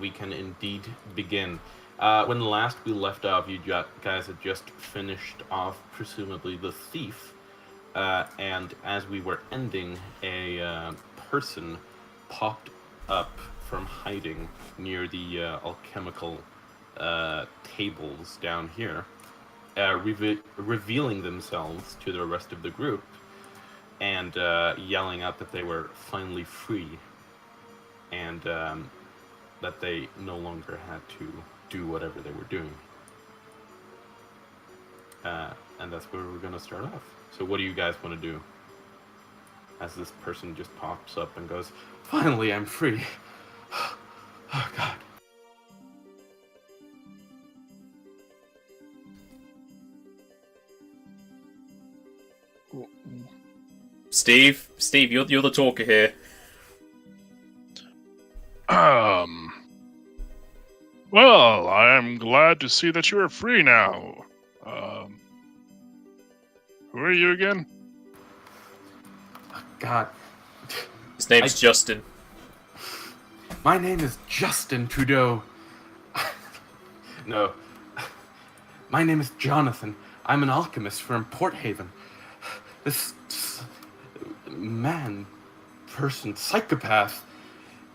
we can indeed begin. When last we left off, you guys had just finished off, presumably, the thief. And as we were ending, a person popped up from hiding near the alchemical tables down here, revealing themselves to the rest of the group and yelling out that they were finally free and that they no longer had to do whatever they were doing. And that's where we're going to start off. So what do you guys want to do? As this person just pops up and goes, "Finally, I'm free." Oh, God. Steve, you're the talker here. Well, I'm glad to see that you are free now. Who are you again? Oh, God. His name's Justin. My name is Justin Trudeau. No. My name is Jonathan. I'm an alchemist from Port Haven. This psychopath,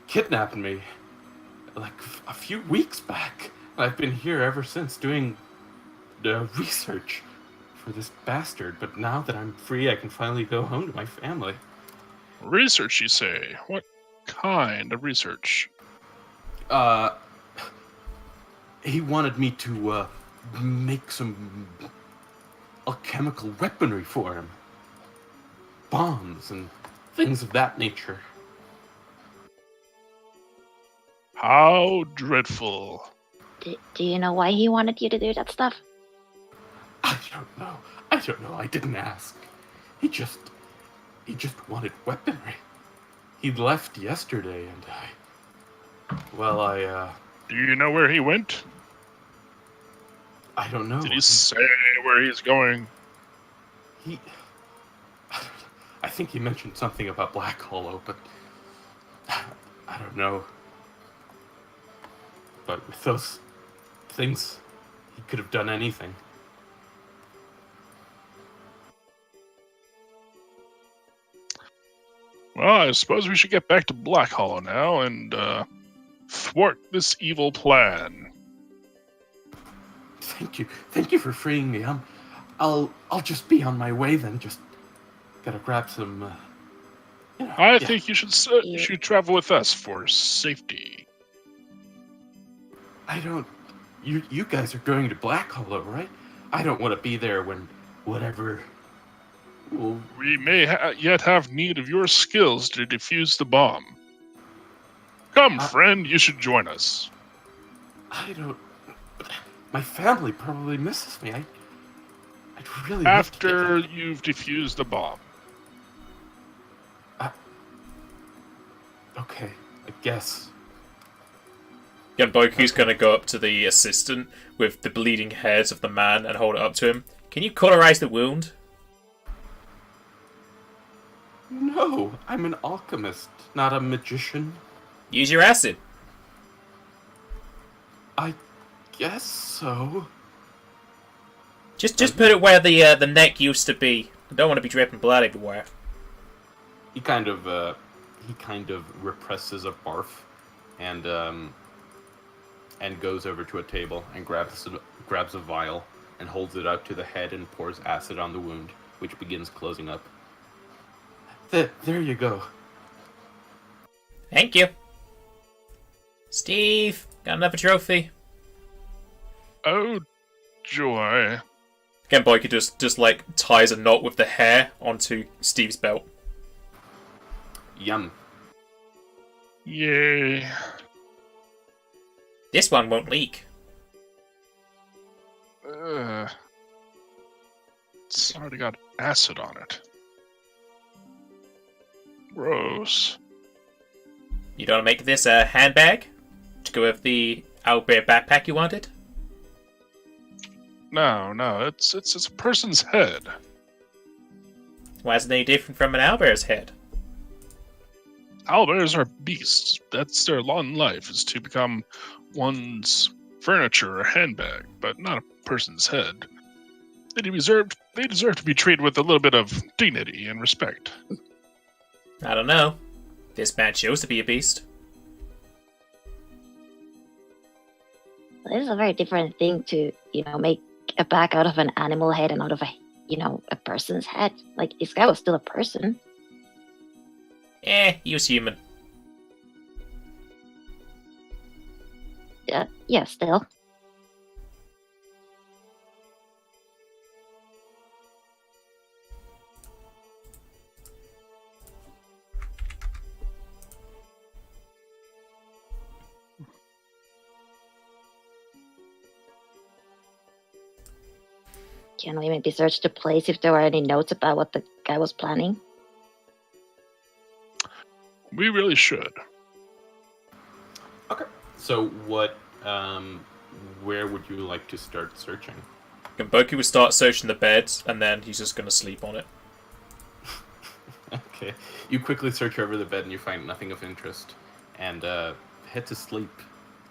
kidnapped me like a few weeks back. I've been here ever since doing research for this bastard, but now that I'm free, I can finally go home to my family. Research, you say? What kind of research? He wanted me to make some alchemical weaponry for him. Bombs and things of that nature. How dreadful. Do you know why he wanted you to do that stuff? I don't know. I didn't ask. He just wanted weaponry. He left yesterday and Do you know where he went? I don't know. Did he say where he's going? I think he mentioned something about Black Hollow, but I don't know. But with those things, he could have done anything. Well, I suppose we should get back to Black Hollow now and thwart this evil plan. Thank you for freeing me. I'll just be on my way then. Just gotta grab some. I think you should travel with us for safety. I don't. You guys are going to Black Hollow, right? I don't want to be there when whatever. Well, We may yet have need of your skills to defuse the bomb. Come, friend, you should join us. I don't. My family probably misses me. I'd really. After you've defused the bomb. Okay, I guess. Genboku's gonna go up to the assistant with the bleeding heads of the man and hold it up to him. Can you cauterize the wound? No, I'm an alchemist, not a magician. Use your acid. I guess so. Just put it where the neck used to be. I don't want to be dripping blood everywhere. He kind of represses a barf, and goes over to a table and grabs a vial and holds it out to the head and pours acid on the wound, which begins closing up. There you go. Thank you. Steve, got another trophy. Oh, joy. Genboku just like ties a knot with the hair onto Steve's belt. Yum. Yay. This one won't leak. It's already got acid on it. Gross. You don't want to make this a handbag to go with the owlbear backpack you wanted? No, it's a person's head. Why isn't it any different from an owlbear's head? Owlbears are beasts. That's their lot in life, is to become one's furniture or handbag, but not a person's head. They deserve to be treated with a little bit of dignity and respect. I don't know. This man chose to be a beast. This is a very different thing to, make a back out of an animal head and out of a person's head. Like, this guy was still a person. He was human. Yeah, still. Can we maybe search the place if there were any notes about what the guy was planning? We really should. Okay. So what? Where would you like to start searching? Gamboku would start searching the beds, and then he's just going to sleep on it. Okay. You quickly search over the bed and you find nothing of interest, and head to sleep,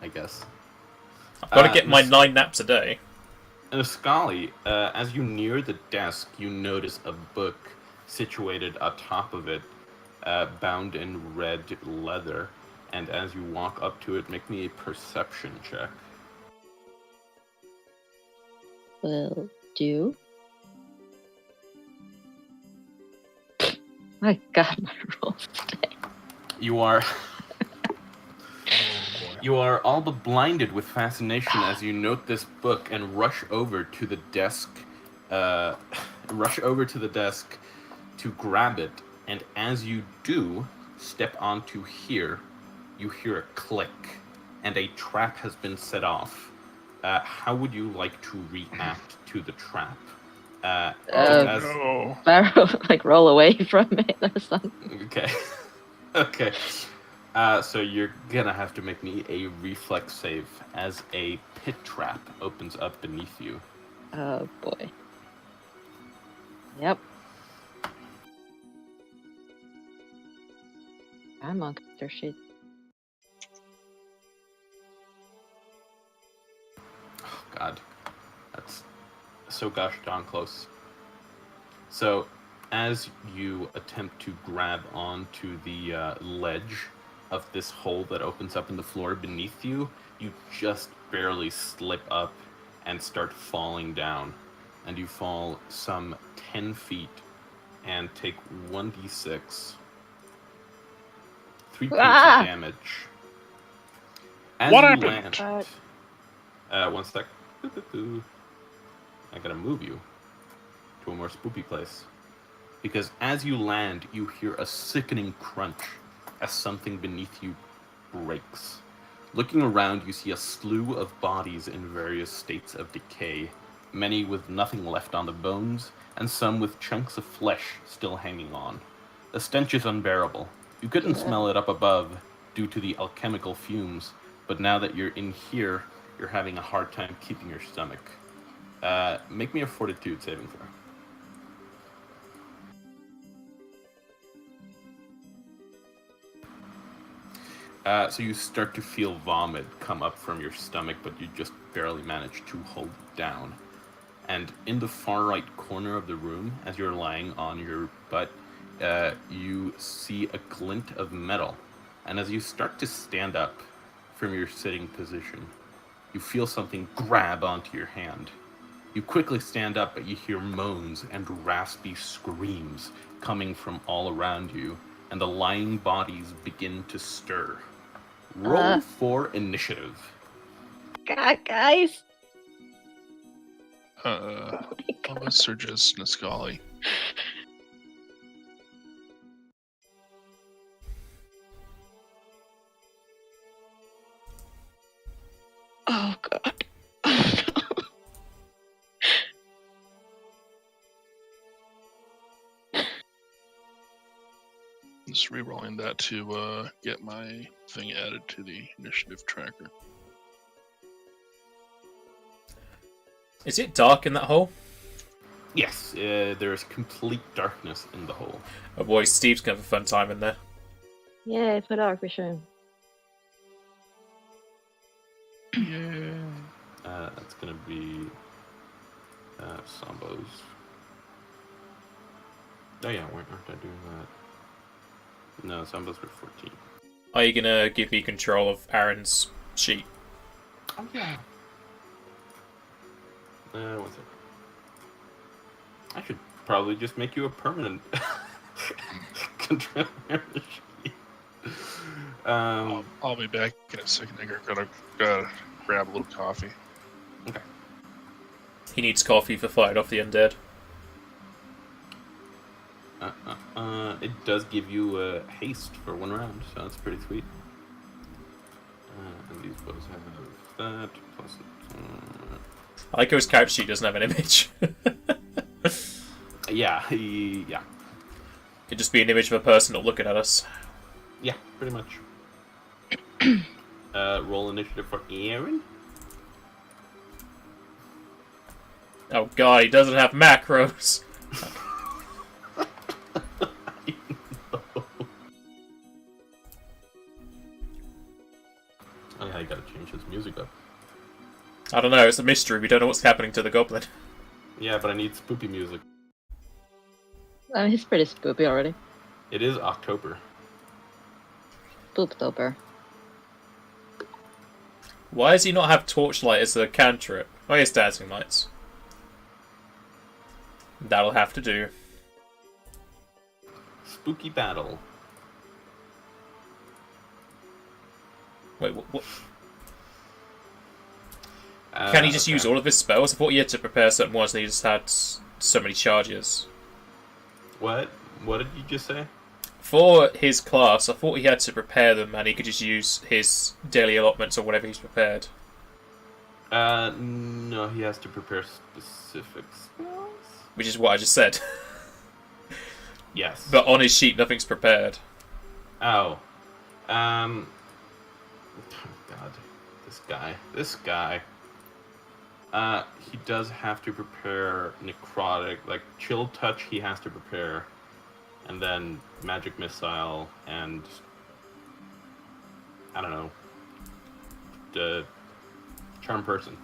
I guess. I've got to get my 9 naps a day. Niscali, as you near the desk, you notice a book situated atop of it, bound in red leather. And as you walk up to it, make me a perception check. Will do. My god, my rolls today. You are... You are all but blinded with fascination as you note this book and rush over to the desk. Rush over to the desk to grab it, and as you do, step onto here. You hear a click, and a trap has been set off. How would you like to react to the trap? No. Barrow, roll away from it or something. Okay. Okay. So you're gonna have to make me a reflex save as a pit trap opens up beneath you. Oh boy. Yep. I'm on their shit. Oh god. That's so gosh darn close. So as you attempt to grab onto the ledge of this hole that opens up in the floor beneath you, you just barely slip up and start falling down. And you fall some 10 feet and take 1d6. 3 points of damage. As What you happened? land, one sec. I gotta move you to a more spoopy place. Because as you land, you hear a sickening crunch as something beneath you breaks. Looking around, you see a slew of bodies in various states of decay, many with nothing left on the bones, and some with chunks of flesh still hanging on. The stench is unbearable. You couldn't smell it up above due to the alchemical fumes, but now that you're in here, you're having a hard time keeping your stomach. Make me a fortitude saving throw. So you start to feel vomit come up from your stomach, but you just barely manage to hold it down. And in the far right corner of the room, as you're lying on your butt, you see a glint of metal. And as you start to stand up from your sitting position, you feel something grab onto your hand. You quickly stand up, but you hear moans and raspy screams coming from all around you, and the lying bodies begin to stir. Roll for initiative. God, guys. Unless they're just Niscali. Oh god. Just re-rolling that to get my thing added to the initiative tracker. Is it dark in that hole? Yes, there is complete darkness in the hole. Oh boy, Steve's gonna have a fun time in there. Yeah, for dark vision. Yeah. That's gonna be Sambo's. Oh yeah, why aren't I doing that? No, Sambo's for 14. Are you gonna give me control of Aaron's sheet? Oh yeah. 1 second. I should probably just make you a permanent controller. I'll be back in a second. I gotta grab a little coffee. Okay. He needs coffee for fighting off the undead. It does give you haste for 1 round, so that's pretty sweet. And these bows have that, plus... I like how his couch sheet doesn't have an image. yeah. It'd just be an image of a person not looking at us. Yeah, pretty much. Roll initiative for Aaron. Oh god, he doesn't have macros. Oh yeah, you gotta change his music up. I don't know, it's a mystery. We don't know what's happening to the goblin. Yeah, but I need spoopy music. I mean, he's pretty spoopy already. It is October. Spooptober. Why does he not have torchlight as a cantrip? Oh, he has dancing lights. That'll have to do. Spooky battle. Wait, what? Can he just use all of his spells? I thought he had to prepare certain ones and he just had so many charges. What? What did you just say? For his class, I thought he had to prepare them and he could just use his daily allotments or whatever he's prepared. No, he has to prepare specific spells? Which is what I just said. Yes. But on his sheet, nothing's prepared. Oh. God. This guy. He does have to prepare necrotic, like chill touch he has to prepare. And then magic missile and I don't know. The charm person.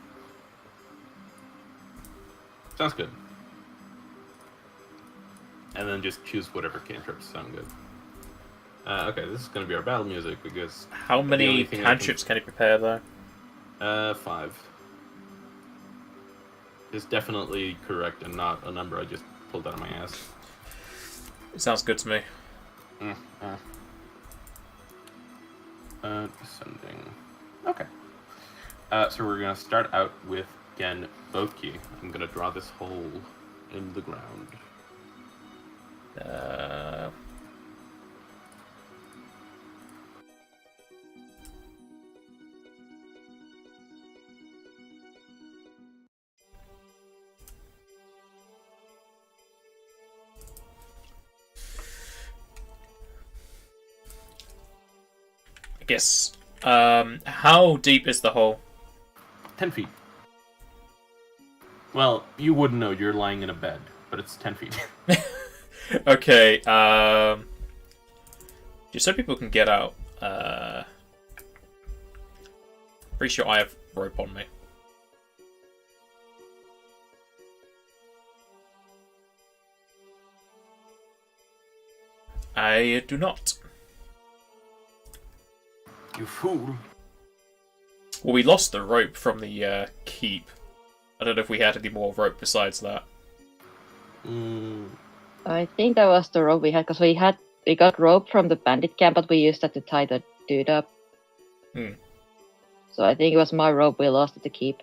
Sounds good. And then just choose whatever cantrips sound good. Okay, this is going to be our battle music because... How many cantrips can he prepare, though? 5. Is definitely correct and not a number I just pulled out of my ass. It sounds good to me. Descending. Okay. So we're going to start out with Genboki. I'm going to draw this hole in the ground. I guess. How deep is the hole? 10 feet. Well, you wouldn't know. You're lying in a bed, but it's 10 feet. Okay, just so people can get out. Pretty sure I have rope on me. I do not. You fool. Well, we lost the rope from the keep. I don't know if we had any more rope besides that. I think that was the rope we had, because we got rope from the bandit camp, but we used that to tie the dude up. So I think it was my rope we lost at the keep.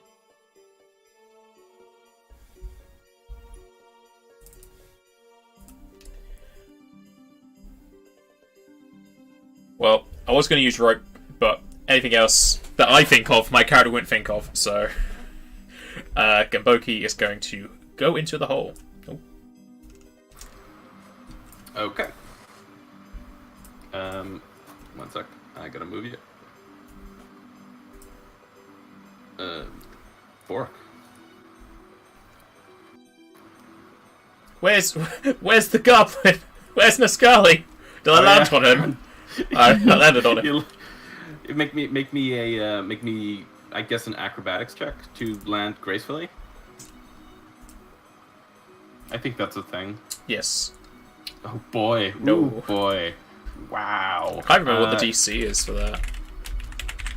Well, I was going to use rope, but anything else that I think of, my character wouldn't think of, so... Genboki is going to go into the hole. Oh. Okay. 1 sec. I gotta move you. Bork. Where's the goblin? Where's Nascali? Did I land on him? I landed on it. Make me I guess an acrobatics check to land gracefully. I think that's a thing. Yes. Oh boy! No. Ooh, boy! Wow! I can't remember what the DC is for that.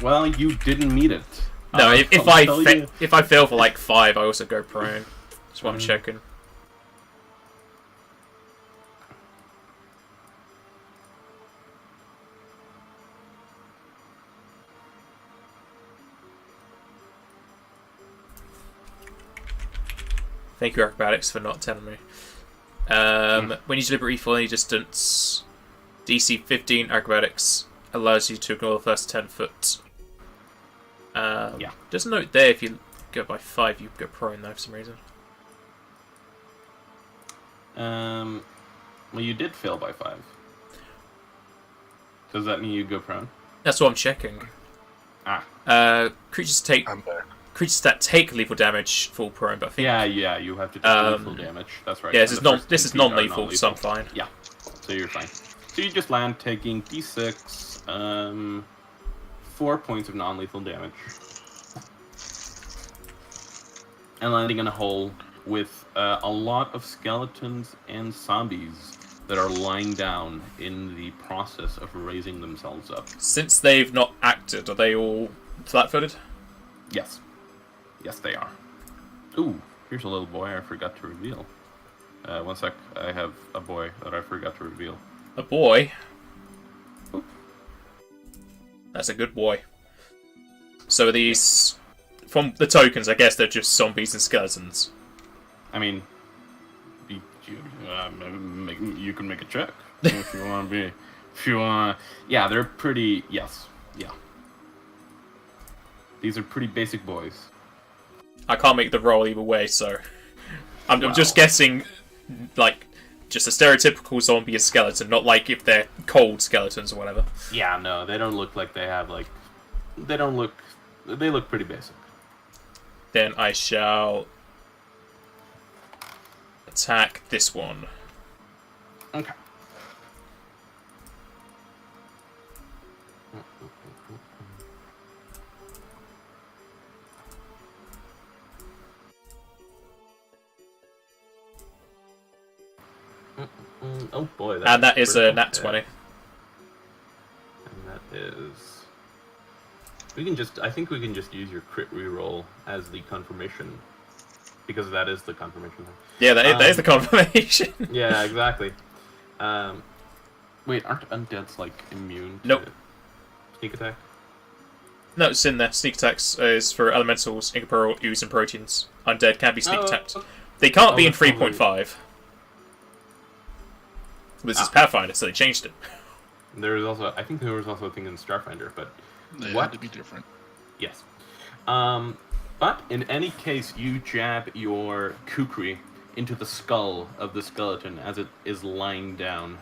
Well, you didn't meet it. No, if if I fail for like 5, I also go prone. That's what I'm checking. Thank you, acrobatics, for not telling me. When you deliberately fall any distance, DC 15 acrobatics allows you to ignore the first 10 foot. Yeah. There's a note there if you go by 5, you go prone though for some reason. Well, you did fail by 5. Does that mean you go prone? That's what I'm checking. Creatures I'm back. that take lethal damage fall prone, but I think Yeah, you have to take lethal damage. That's right. yeah, And the first this is 10 feet are non-lethal, so I'm fine. Yeah, so you're fine. So you just land taking d6, 4 points of non-lethal damage, and landing in a hole with a lot of skeletons and zombies that are lying down in the process of raising themselves up. Since they've not acted, are they all flat-footed? Yes. Yes, they are. Ooh, here's a little boy I forgot to reveal. One sec, I have a boy that I forgot to reveal. A boy? Oop. That's a good boy. So are these... From the tokens, I guess they're just zombies and skeletons. I mean, you can make a check if you want to be... If you want to... Yeah, they're pretty... Yes. Yeah. These are pretty basic boys. I can't make the roll either way, so... I'm just guessing, like, just a stereotypical zombie and skeleton, not like if they're cold skeletons or whatever. Yeah, no, they don't look like they have, like... They don't look... They look pretty basic. Then I shall... attack this one. Okay. Oh boy, And that is a critical nat hit. 20. And that is... We can just... I think we can just use your crit reroll as the confirmation. Because that is the confirmation. Yeah, that is the confirmation. Yeah, exactly. Wait, aren't undeads, like, immune to Nope. sneak attack? No, it's in there. Sneak attacks is for elementals, incorporeal, ooze, and proteins. Undead can be sneak attacked. They can't be in that's probably- 3.5. This is Pathfinder, so they changed it. There was also... I think there was also a thing in Starfinder, but... They What? had to be different. Yes. But in any case, you jab your kukri into the skull of the skeleton as it is lying down,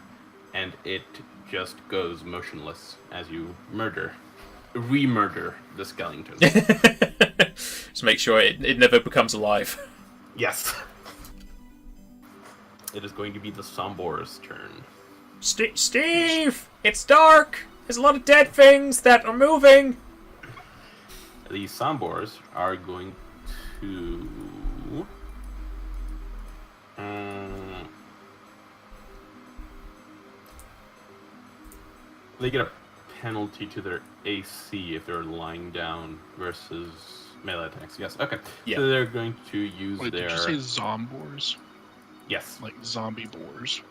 and it just goes motionless as you re-murder the skeleton. Just make sure it never becomes alive. Yes. It is going to be the Sombor's turn. Steve! It's dark! There's a lot of dead things that are moving! The Sombors are going to... they get a penalty to their AC if they're lying down versus melee attacks. Yes, okay. Yeah. So they're going to use Wait, their... did you say zombors? Yes. Like zombie boars?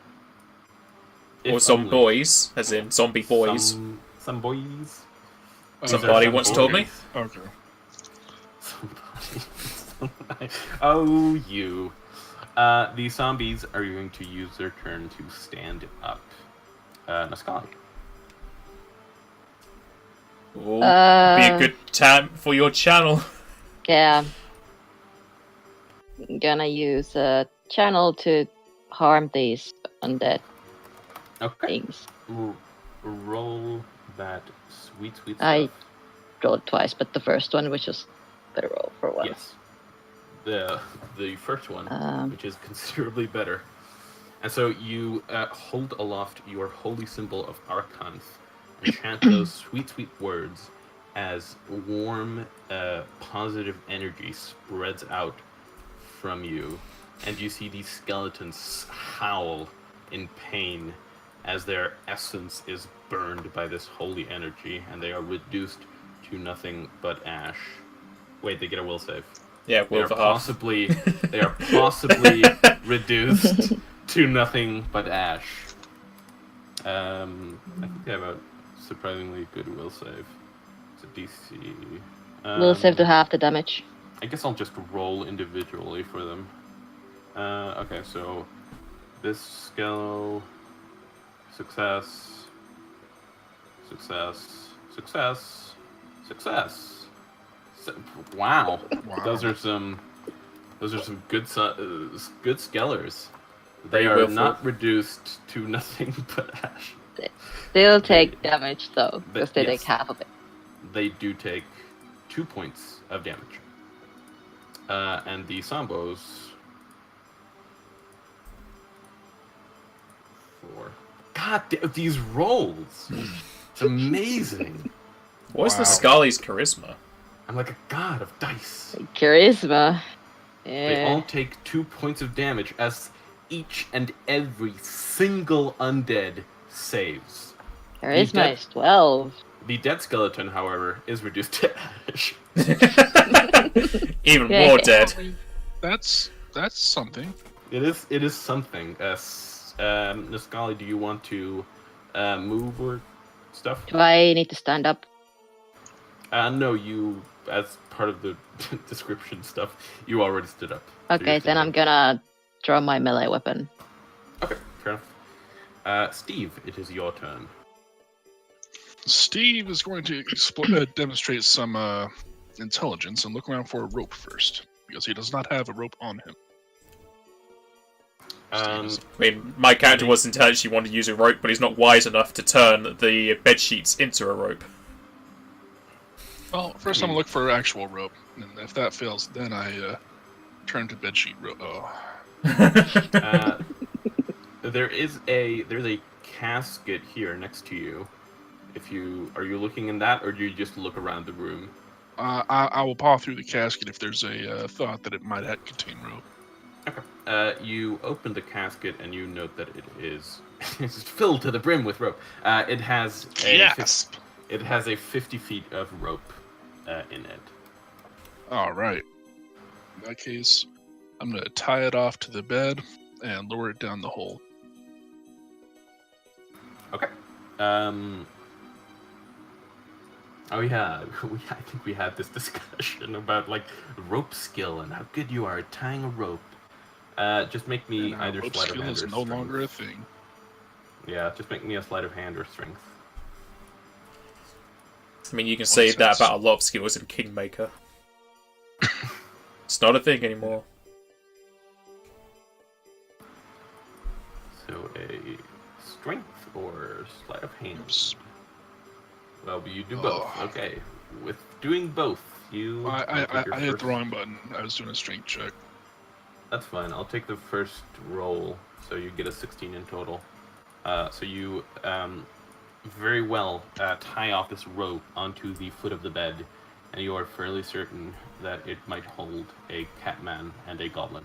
Or If some only. boys, as in zombie boys. Some boys. Somebody Some once told me. boys. Okay. Somebody. Oh, you. The zombies are going to use their turn to stand up. Nascali. Ooh, be a good time for your channel. Yeah. I'm gonna use a channel to harm these undead Okay. things. Roll that sweet stuff. I rolled twice, but the first one, which was better roll for once. Yes. The first one, which is considerably better. And so you hold aloft your holy symbol of Arkanth, and chant those sweet, sweet words as warm, positive energy spreads out from you, and you see these skeletons howl in pain as their essence is burned by this holy energy, and they are reduced to nothing but ash. Wait, they get a will save. Yeah, They will are for half. possibly reduced to nothing but ash. I think they have a surprisingly good will save. It's a DC. We'll save to half the damage. I guess I'll just roll individually for them. Okay, so this skill, success, success, success, success. Wow. Wow. Those are some good good skellers. They Very are willful. not reduced to nothing but ash. They'll take damage though, because they yes. take half of it. They do take 2 points of damage. And the Sambos 4. God, these rolls! It's amazing. What's the Wow. Scully's charisma? I'm like a god of dice. Charisma. They Yeah. all take 2 points of damage as each and every single undead saves. Charisma dead- is 12. The dead skeleton, however, is reduced to ash. Even Yeah. more dead. That's something. It is something. Niscali, do you want to move or stuff? Do I need to stand up? No, you, as part of the description stuff, you already stood up. So Okay, you're then I'm standing. gonna draw my melee weapon. Okay, fair enough. Steve, it is your turn. Steve is going to demonstrate some intelligence and look around for a rope first, because he does not have a rope on him. Um, I mean, my character was intelligent, he wanted to use a rope, but he's not wise enough to turn the bed sheets into a rope. Well, first I'm gonna look for actual rope, and if that fails, then I turn to bedsheet rope. Oh, there's a casket here next to you. Are you looking in that, or do you just look around the room? I will paw through the casket if there's a thought that it might contain rope. Okay. You open the casket and you note that it is it's filled to the brim with rope. It has a Yes. it has a 50 feet of rope in it. All right. In that case, I'm gonna tie it off to the bed and lower it down the hole. Okay. Oh yeah, I think we had this discussion about like rope skill and how good you are at tying a rope. Just make me And either rope sleight of skill hand is or no strength. longer a thing. Yeah, just make me a sleight of hand or strength. I mean, you can say that sense. about a lot of skills in Kingmaker. It's not a thing anymore. So a strength or sleight of hand. Oops. Well, you do both. Oh. Okay. With doing both, you. I I'll take your hit the first- wrong button. I was doing a strength check. That's fine. I'll take the first roll, so you get a 16 in total. So you very well tie off this rope onto the foot of the bed, and you are fairly certain that it might hold a catman and a goblin.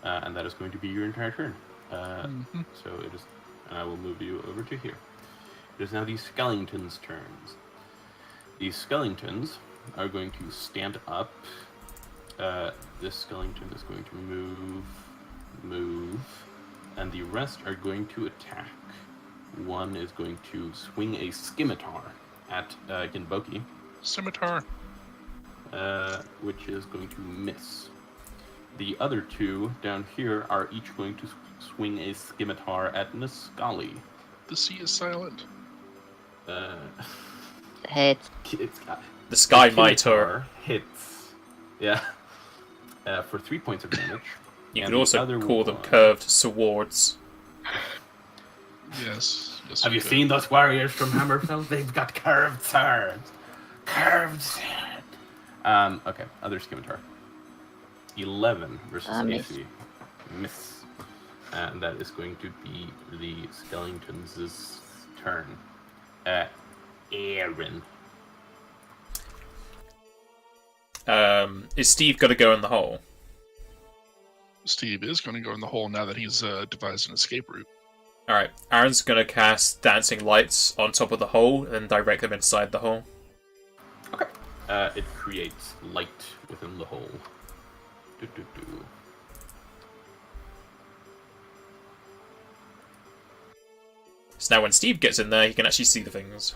And that is going to be your entire turn. So it is, and I will move you over to here. It is now the skeletons' turns. The skeletons are going to stand up. This skeleton is going to move, and the rest are going to attack. One is going to swing a scimitar at Genboki, Scimitar. which is going to miss. The other two down here are each going to swing a scimitar at Niscali. The sea is silent. Hits. It's got The Sky scimitar Mitre. hits. Yeah. For 3 points of damage. You And can the also other call them one- curved swords. Yes. Yes. Have you could. seen those warriors from Hammerfell? They've got curved swords. Curved sword. Okay, other scimitar. 11 versus Miss. AC. Miss. And that is going to be the skeletons' turn. Aaron. Is Steve going to go in the hole? Steve is going to go in the hole now that he's devised an escape route. Alright, Aaron's going to cast Dancing Lights on top of the hole and then direct them inside the hole. Okay. It creates light within the hole. Do-do-do. So now when Steve gets in there, he can actually see the things.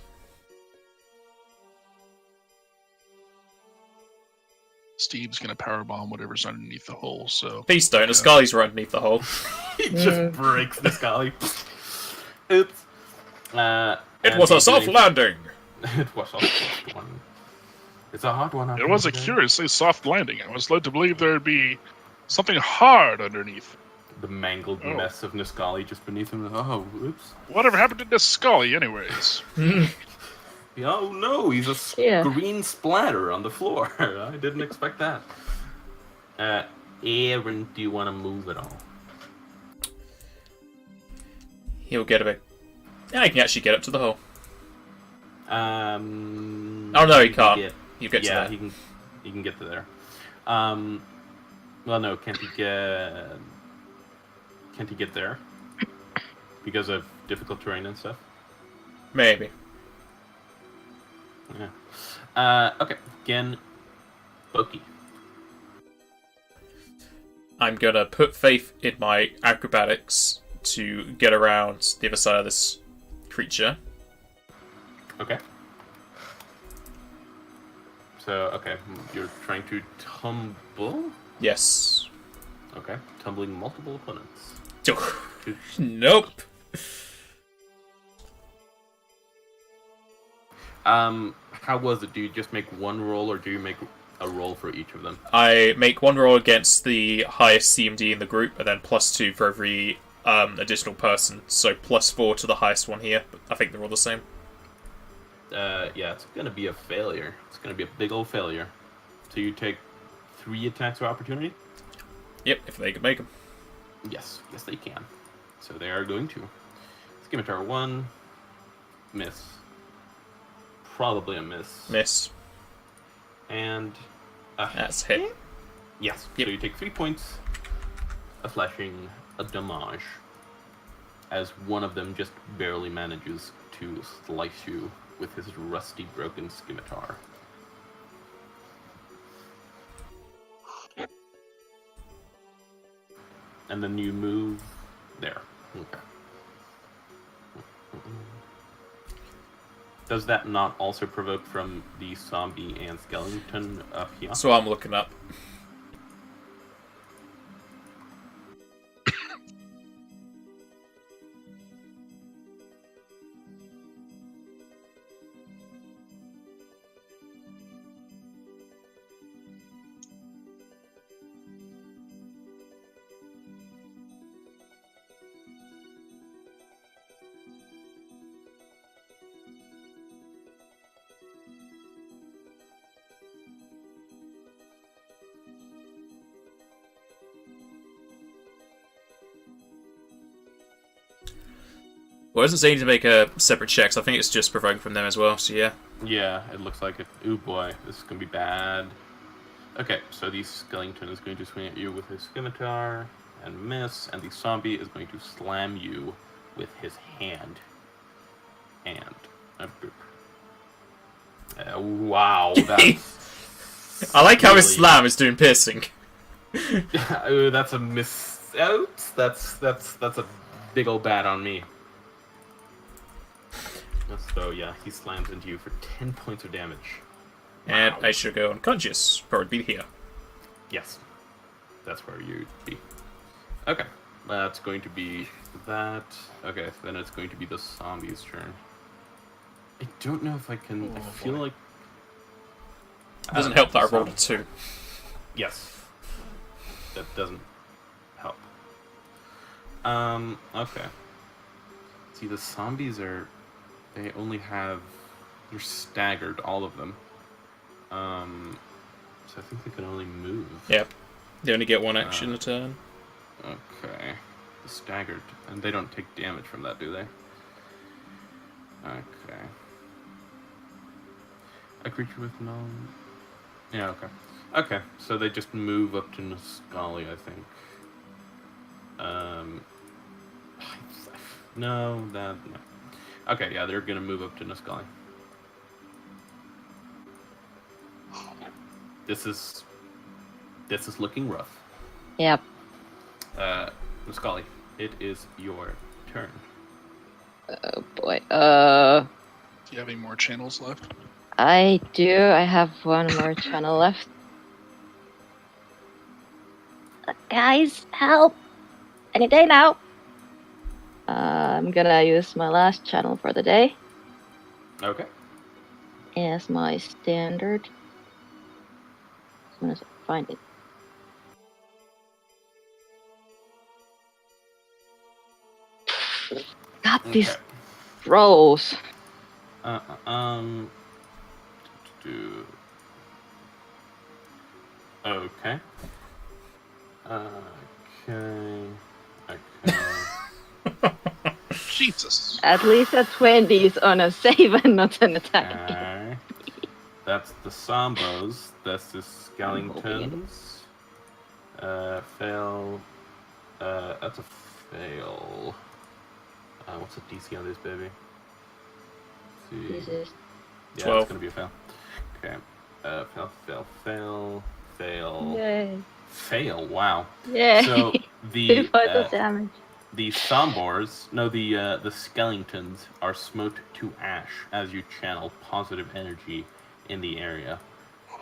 Steve's going to powerbomb whatever's underneath the hole, so... Please don't, Ascali's right underneath the hole. He just breaks the scully. Oops. It was a soft landing! It was a soft one. It's a hard one. It was a curiously soft landing. I was led to believe there'd be something hard underneath. The mangled mess of Niscali just beneath him. Oh, oops. Whatever happened to Niscali, anyways? Oh no, he's a green splatter on the floor. I didn't expect that. Aaron, do you want to move at all? He'll get a bit... Yeah, he can actually get up to the hole. Oh no, he can't. You get to there. He can get to there. Well, no, can't he get there? Because of difficult terrain and stuff? Maybe. Yeah. Okay. Again, Boki. I'm gonna put faith in my acrobatics to get around the other side of this creature. Okay. So, okay, you're trying to tumble? Yes. Okay, tumbling multiple opponents. Nope. How was it? Do you just make one roll, or do you make a roll for each of them? I make one roll against the highest CMD in the group, and then +2 for every additional person. So +4 to the highest one here. But I think they're all the same. Yeah, it's gonna be a failure. It's gonna be a big old failure. So you take 3 attacks of opportunity? Yep, if they can make them. Yes, yes they can. So they are going to. Scimitar 1, miss. Probably a miss. Miss. And that's hit. Yes. Yep. So you take 3 points of slashing damage as one of them just barely manages to slice you with his rusty, broken scimitar. And then you move there. Okay. Does that not also provoke from the zombie and skeleton up here? That's what I'm looking up. Well, it doesn't say you need to make a separate check, so I think it's just provoking from them as well, so yeah. Yeah, it looks like it. Ooh boy, this is gonna be bad. Okay, so the skeleton is going to swing at you with his scimitar and miss, and the zombie is going to slam you with his hand. And wow, that's I like how his really- slam is doing piercing. Ooh, that's a miss. Oops, that's a big old bad on me. So yeah, he slams into you for 10 points of damage. And Wow. I should go unconscious. Probably be here. Yes, that's where you'd be. Okay, that's going to be that. Okay, then it's going to be the zombie's turn. I don't know if I can. I feel like It doesn't help that I rolled a 2. yes, that doesn't help. Okay. See, the zombies are. They only have. They're staggered, all of them. So I think they can only move. Yep. They only get one action a turn. Okay. staggered, and they don't take damage from that, do they? Okay. A creature with no... Yeah, okay. Okay, so they just move up to Niscali, I think. No, no. Okay, yeah, they're gonna move up to Niscali. This is looking rough. Yep. Niscali, it is your turn. Oh boy. Do you have any more channels left? I do. I have one more channel left. Guys, help! Any day now. I'm gonna use my last channel for the day Okay. as my standard. As soon as I find it. God, these Okay. rolls. Okay. Okay. Jesus. At least a 20 is on a save and not an attack. Okay. That's the Sambos. That's the Skellingtons. Fail. That's a fail. What's the DC on this baby? Let's see. This is Yeah, 12. it's gonna be a fail. Okay. Fail. yay. Fail. Wow. Yay. So 2 points of the damage. the Sombors, no, the Skellingtons are smote to ash as you channel positive energy in the area.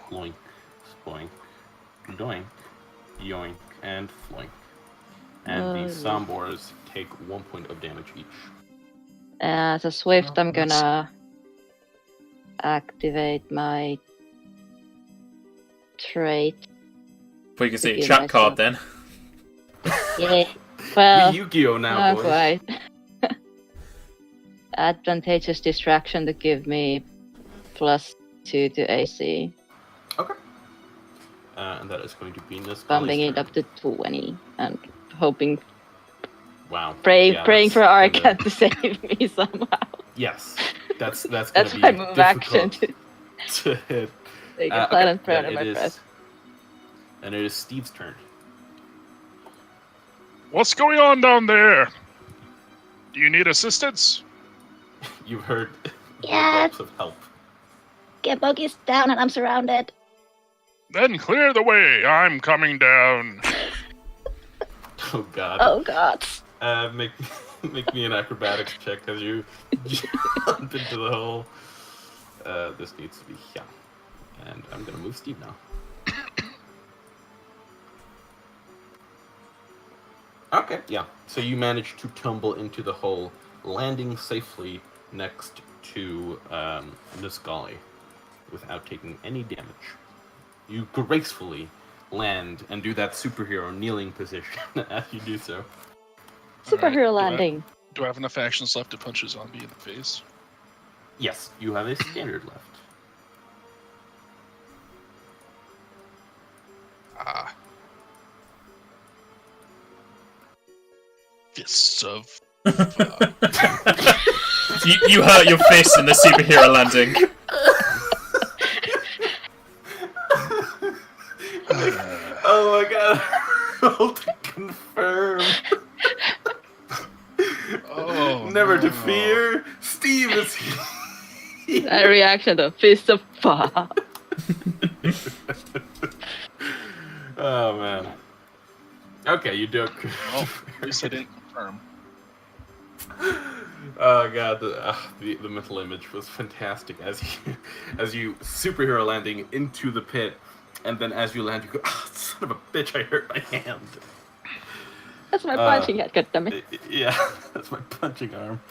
Bloink, spoink, doink, yoink, and floink. And the yes. Sombors take 1 point of damage each. As a Swift, Oh, I'm gonna activate my trait. We can see a Give chat card myself- then. Yeah. Well, Yu-Gi-Oh now, not boys. quite. Advantageous distraction to give me +2 to AC. Okay. And that is going to be Niscali's Bumping it turn. up to 20 and hoping, Wow. praying Yeah, for that's Arcat gonna- to save me somehow. Yes. That's gonna That's be my move action difficult to to hit. take a Okay, silent prayer then to my it is- press. And it is Steve's turn. What's going on down there? Do you need assistance? You've heard Yeah. yelps of help. Get Buggy's down and I'm surrounded. Then clear the way. I'm coming down. Oh god. Oh god. Make me an acrobatics check as you jump into the hole. This needs to be yeah. And I'm gonna move Steve now. Okay, yeah. So you managed to tumble into the hole, landing safely next to Niscali without taking any damage. You gracefully land and do that superhero kneeling position as you do so. Superhero Alright, landing. Do I have enough actions left to punch a zombie in the face? Yes, you have a standard left. Ah. Fists of... You hurt your fist in the superhero landing. Oh my god. Roll to confirm. Oh, Never to no. fear. Steve is here. That reaction, the fist of fire. Oh man. Okay, you do. Well, at least I didn't confirm. Oh god, the mental image was fantastic as you superhero landing into the pit, and then as you land, you go, oh, son of a bitch, I hurt my hand. That's my punching head, goddammit. Yeah, that's my punching arm.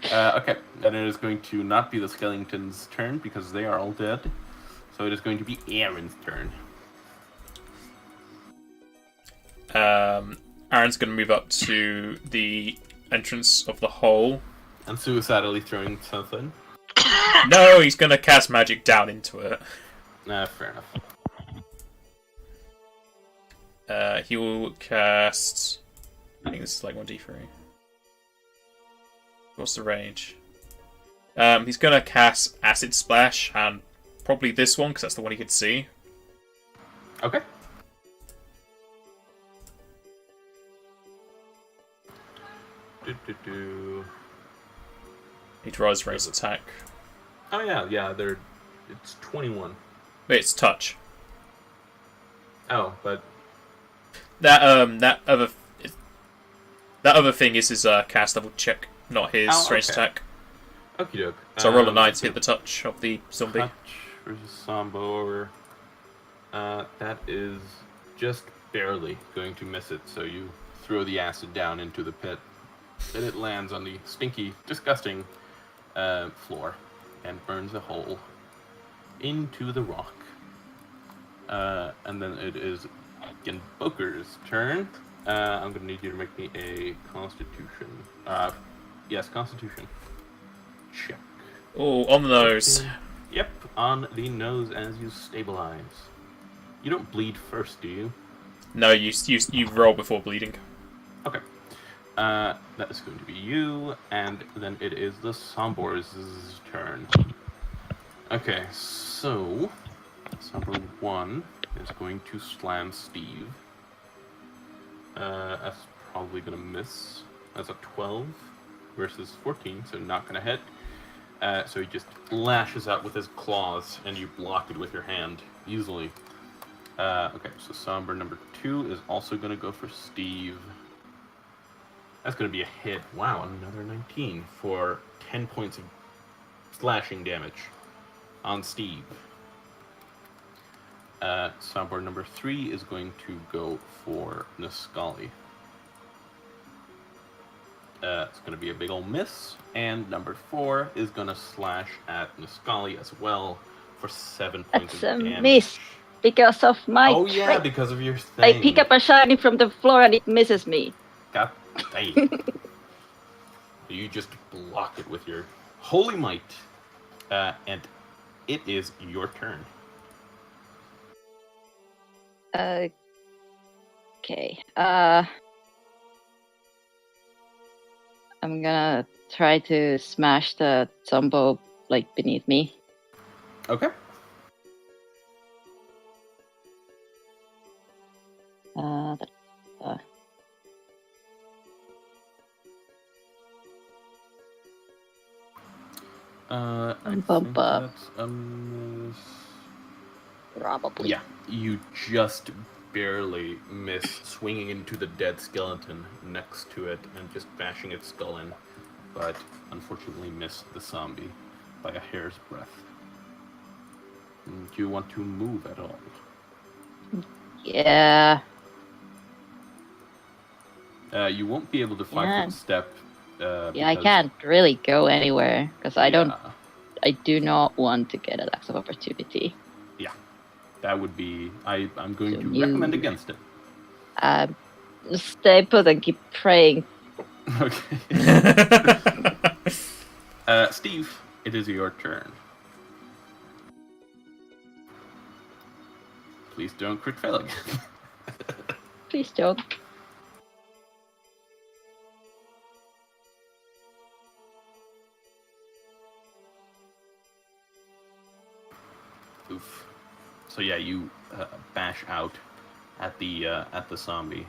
Okay, and it is going to not be the Skellington's turn because they are all dead. So it is going to be Aaron's turn. Aaron's going to move up to the entrance of the hole. And suicidally throwing something. No, he's going to cast magic down into it. Fair enough. He will cast I think this is like 1d3. What's the range? He's gonna cast Acid Splash, and probably this one, because that's the one he could see. Okay. He tries for his attack. Oh yeah, it's 21. Wait, it's touch. Oh, but That other thing is his cast level check, not his range attack. okie doke. So roll a 9 to hit the touch of the zombie. Touch versus Sambo. That is just barely going to miss it. So you throw the acid down into the pit, and it lands on the stinky, disgusting floor and burns a hole into the rock. And then it is Boker's turn. I'm going to need you to make me a Constitution. Yes, Constitution check. Oh, on the nose. Yep, on the nose as you stabilize. You don't bleed first, do you? No, you roll before bleeding. Okay. That is going to be you, and then it is the Sombor's turn. Okay, so Sombor 1 is going to slam Steve. That's probably going to miss. That's a 12 versus 14, so not going to hit. So he just lashes out with his claws, and you block it with your hand easily. Okay, so Somber number 2 is also going to go for Steve. That's going to be a hit. Wow, another 19 for 10 points of slashing damage on Steve. Somber number 3 is going to go for Niscali. It's going to be a big ol' miss. And number 4 is going to slash at Niscali as well for 7 points of damage. That's a miss because of my Oh yeah, trait. because of your thing. I pick up a shiny from the floor and it misses me. God dang. You just block it with your holy might. And it is your turn. Okay. I'm gonna try to smash the Zombo like beneath me. Okay. I think Bump up. that's a miss. Probably. Yeah, you just barely miss swinging into the dead skeleton next to it and just bashing its skull in, but unfortunately miss the zombie by a hair's breadth. Do you want to move at all? Yeah. You won't be able to 5-foot step. Yeah, I can't really go anywhere because I do not want to get attacks of opportunity. Yeah, that would be. I'm going So to you- recommend against it. Stay put and keep praying. Okay. Steve, it is your turn. Please don't crit fail again. Please don't. Oof. So yeah, you bash out at the zombie,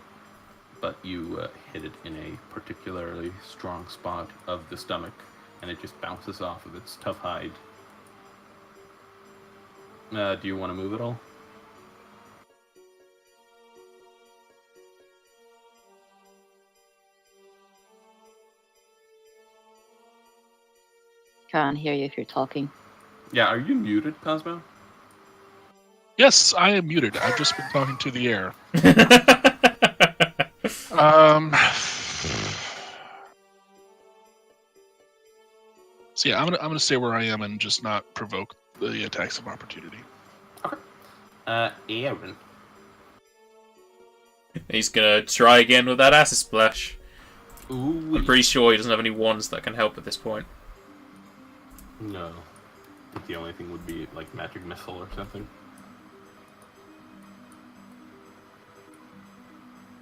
but you hit it in a particularly strong spot of the stomach, and it just bounces off of its tough hide. Do you want to move at all? Can't hear you if you're talking. Yeah, are you muted, Cosmo? Yes, I am muted. I've just been talking to the air. So yeah, I'm gonna stay where I am and just not provoke the attacks of opportunity. Aaron. He's gonna try again with that acid splash. Ooh. I'm pretty sure he doesn't have any wands that can help at this point. No. I think the only thing would be like magic missile or something.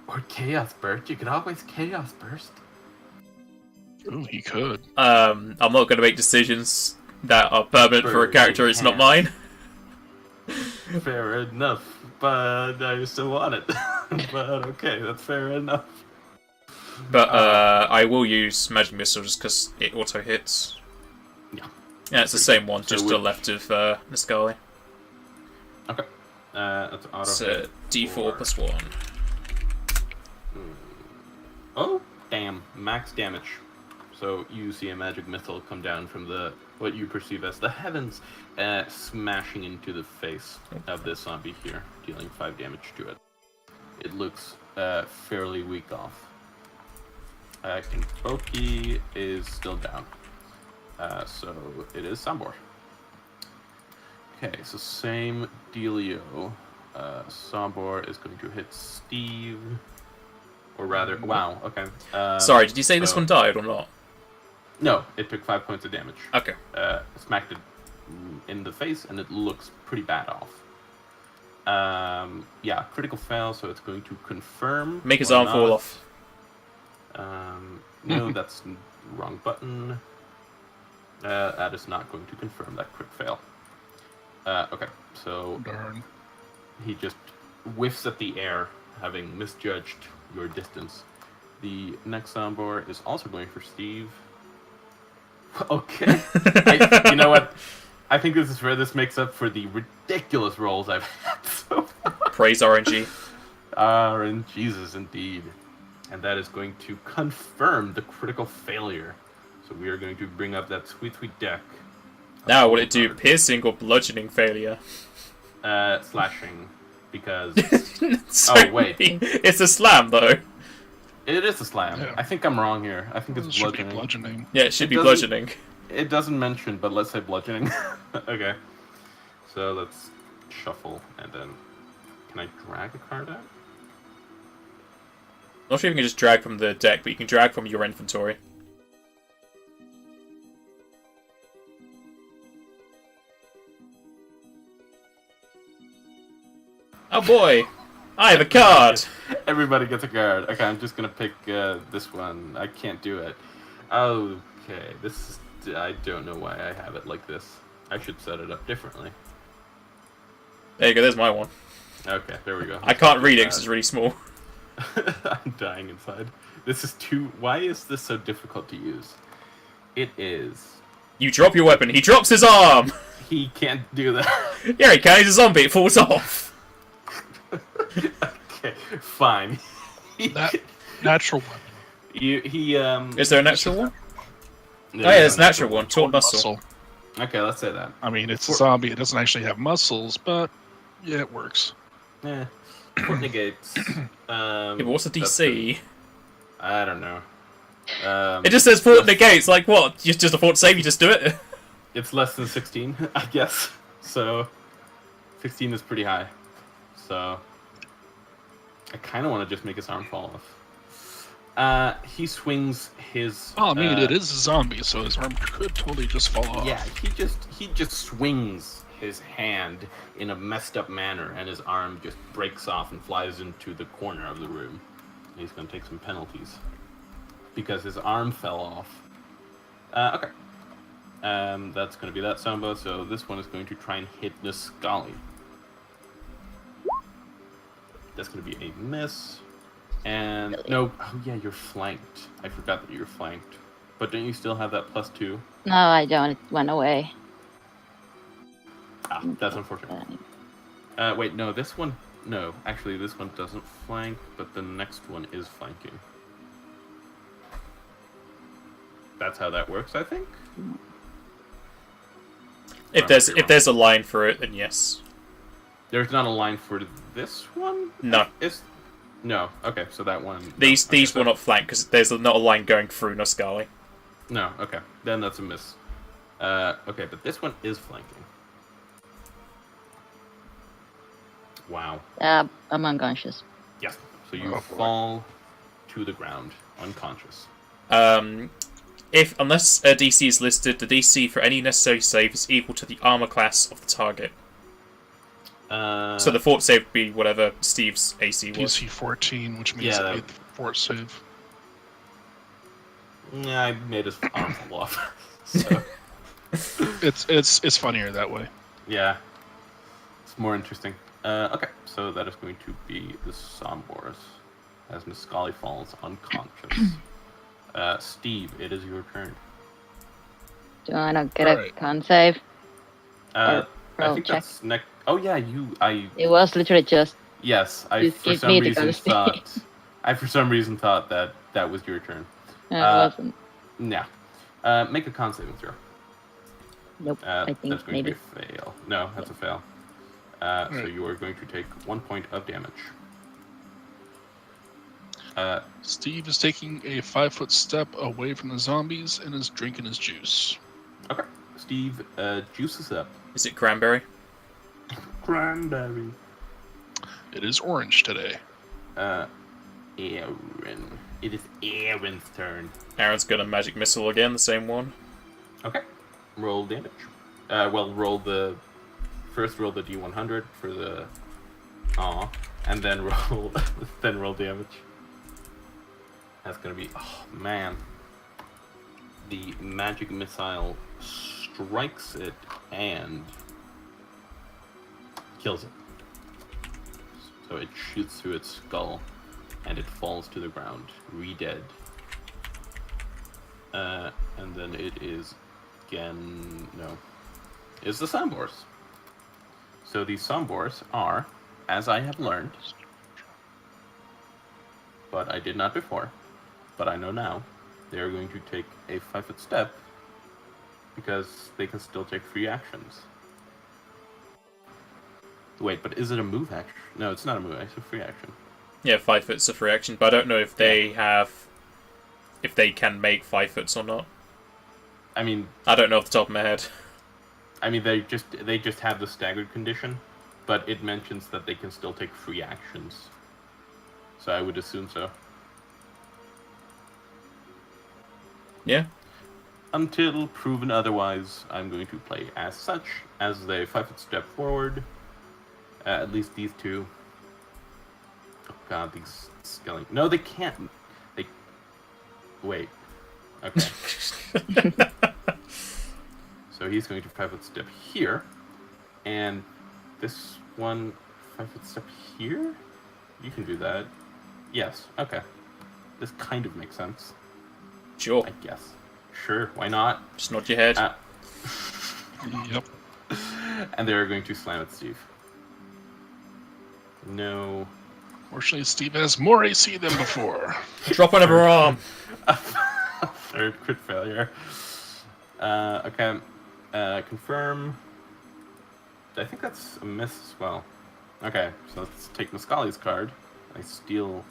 Or Chaos Burst. You could always Chaos Burst. Ooh, he could. I'm not going to make decisions that are permanent for a character. It's not mine. Fair enough, but I still want it. But okay, that's fair enough. But I will use Magic Missile just because it auto hits. Yeah. Yeah, it's the same one, So just to the left of Niscali. Okay. That's auto. It's hit D4 for- plus 1. Oh, damn! Max damage. So you see a magic missile come down from what you perceive as the heavens, smashing into the face of this zombie here, dealing 5 damage to it. It looks fairly weak off. Kenpoki is still down. So it is Sambor. Okay, so same dealio. Sambor is going to hit Steve. Or rather, wow, okay. Sorry, did you say this so- one died or not? No, it took 5 points of damage. Okay. Smacked it in the face, and it looks pretty bad off. Yeah, critical fail, so it's going to confirm. Make his or arm fall not. off. No, that's the wrong button. That is not going to confirm that crit fail. Okay, so Darn. he just whiffs at the air, having misjudged your distance. The next soundboard is also going for Steve. Okay. You know what? I think this is where this makes up for the ridiculous rolls I've had so far. Praise RNG. Jesus, indeed. And that is going to confirm the critical failure. So we are going to bring up that sweet, sweet deck. Now, will it do piercing or bludgeoning failure? Slashing. Because So Oh, wait. It's a slam, though. it is a slam. Yeah. I think I'm wrong here. I think It it's should be bludgeoning. bludgeoning. Yeah, it should be doesn't- bludgeoning. It doesn't mention, but let's say bludgeoning. Okay. So let's shuffle, and then... Can I drag a card out? Not sure if you can just drag from the deck, but you can drag from your inventory. Oh boy! I have a card! Everybody gets a card. Okay, I'm just gonna pick this one. I can't do it. Okay, this is... I don't know why I have it like this. I should set it up differently. There you go, there's my one. Okay, there we go. I can't read it because it's really small. I'm dying inside. This is too... Why is this so difficult to use? It is... You drop your weapon, he drops his arm! He can't do that. Yeah, he can, he's a zombie, it falls off! Okay, fine. That natural weapon. Is there a natural one? No, Oh yeah, there's a natural one, taunt muscle. Muscle. Okay, let's say that. I mean, it's a zombie. It doesn't actually have muscles, but yeah, it works. Eh. Fort negates. Yeah, but what's the that's DC? I don't know. It just says Fort negates, like what? Just a Fort save, you just do it? It's less than 16, I guess. So, 16 is pretty high. So, I kind of want to just make his arm fall off. He swings his... Well, I mean, it is a zombie, so his arm could totally just fall off. Yeah, he just swings his hand in a messed up manner, and his arm just breaks off and flies into the corner of the room. He's going to take some penalties because his arm fell off. Okay. That's going to be that Samba, so this one is going to try and hit Niscali. That's going to be a miss. And Really? no, oh yeah, you're flanked. I forgot that you're flanked. But don't you still have that +2? No, I don't. It went away. Ah, that's unfortunate. Wait, no, this one... No, actually, this one doesn't flank, but the next one is flanking. That's how that works, I think? If there's a line for it, then yes. There's not a line for this one? No. No, okay, so that one... These okay, will not flank, because there's not a line going through Niscali. No, okay, then that's a miss. Okay, but this one is flanking. Wow. I'm unconscious. Yes, so you Oh, boy. fall to the ground, unconscious. Unless a DC is listed, the DC for any necessary save is equal to the armor class of the target. So the fort save would be whatever Steve's AC was. DC 14, which means Yeah, it made the fort save. Yeah, I made his arm fall off. So, It's funnier that way. yeah. It's more interesting. Okay, so that is going to be the Sombors, as Miscali falls unconscious. Steve, it is your turn. Do I not get Alright. a con save? I roll think check. that's next. Oh yeah, It was literally just Yes, I Just for give some me the reason ghost. thought. I for some reason thought that was your turn. it wasn't. Yeah. Make a con saving throw. Nope. I think That's going maybe. to be a fail. No, that's a fail. So Right. you are going to take 1 point of damage. Steve is taking a 5-foot step away from the zombies and is drinking his juice. Okay. Steve juices up. Is it cranberry? Cranberry. It is orange today. Aaron. It is Aaron's turn. Aaron's got a magic missile again, the same one. Okay. Roll damage. Roll the D100 for the and then roll damage. That's gonna be man. The magic missile strikes it and kills it. So it shoots through its skull and it falls to the ground, re-dead. And then it is is the Sombors. So these Sombors are, as I have learned, but I did not before, but I know now, they are going to take a 5-foot step because they can still take free actions. Wait, but is it a move action? No, it's not a move action, it's a free action. Yeah, 5 foot's a free action, but I don't know if they if they can make 5 foots or not. I mean, I don't know off the top of my head. they just have the staggered condition, but it mentions that they can still take free actions. So I would assume so. Yeah. Until proven otherwise, I'm going to play as such, as they 5-foot step forward. At least these two. Oh god, these skellies. No, they can't. They. Wait. Okay. So he's going to 5-foot step here. And this one 5-foot step here? You can do that. Yes, okay. This kind of makes sense. Sure. I guess. Sure, why not? Just nod your head. Yep. And they're going to slam at Steve. No. Fortunately, Steve has more AC than before. Drop one of her arm. Third crit failure. Okay. Confirm. I think that's a miss as well. Okay, so let's take Muscali's card. I steal.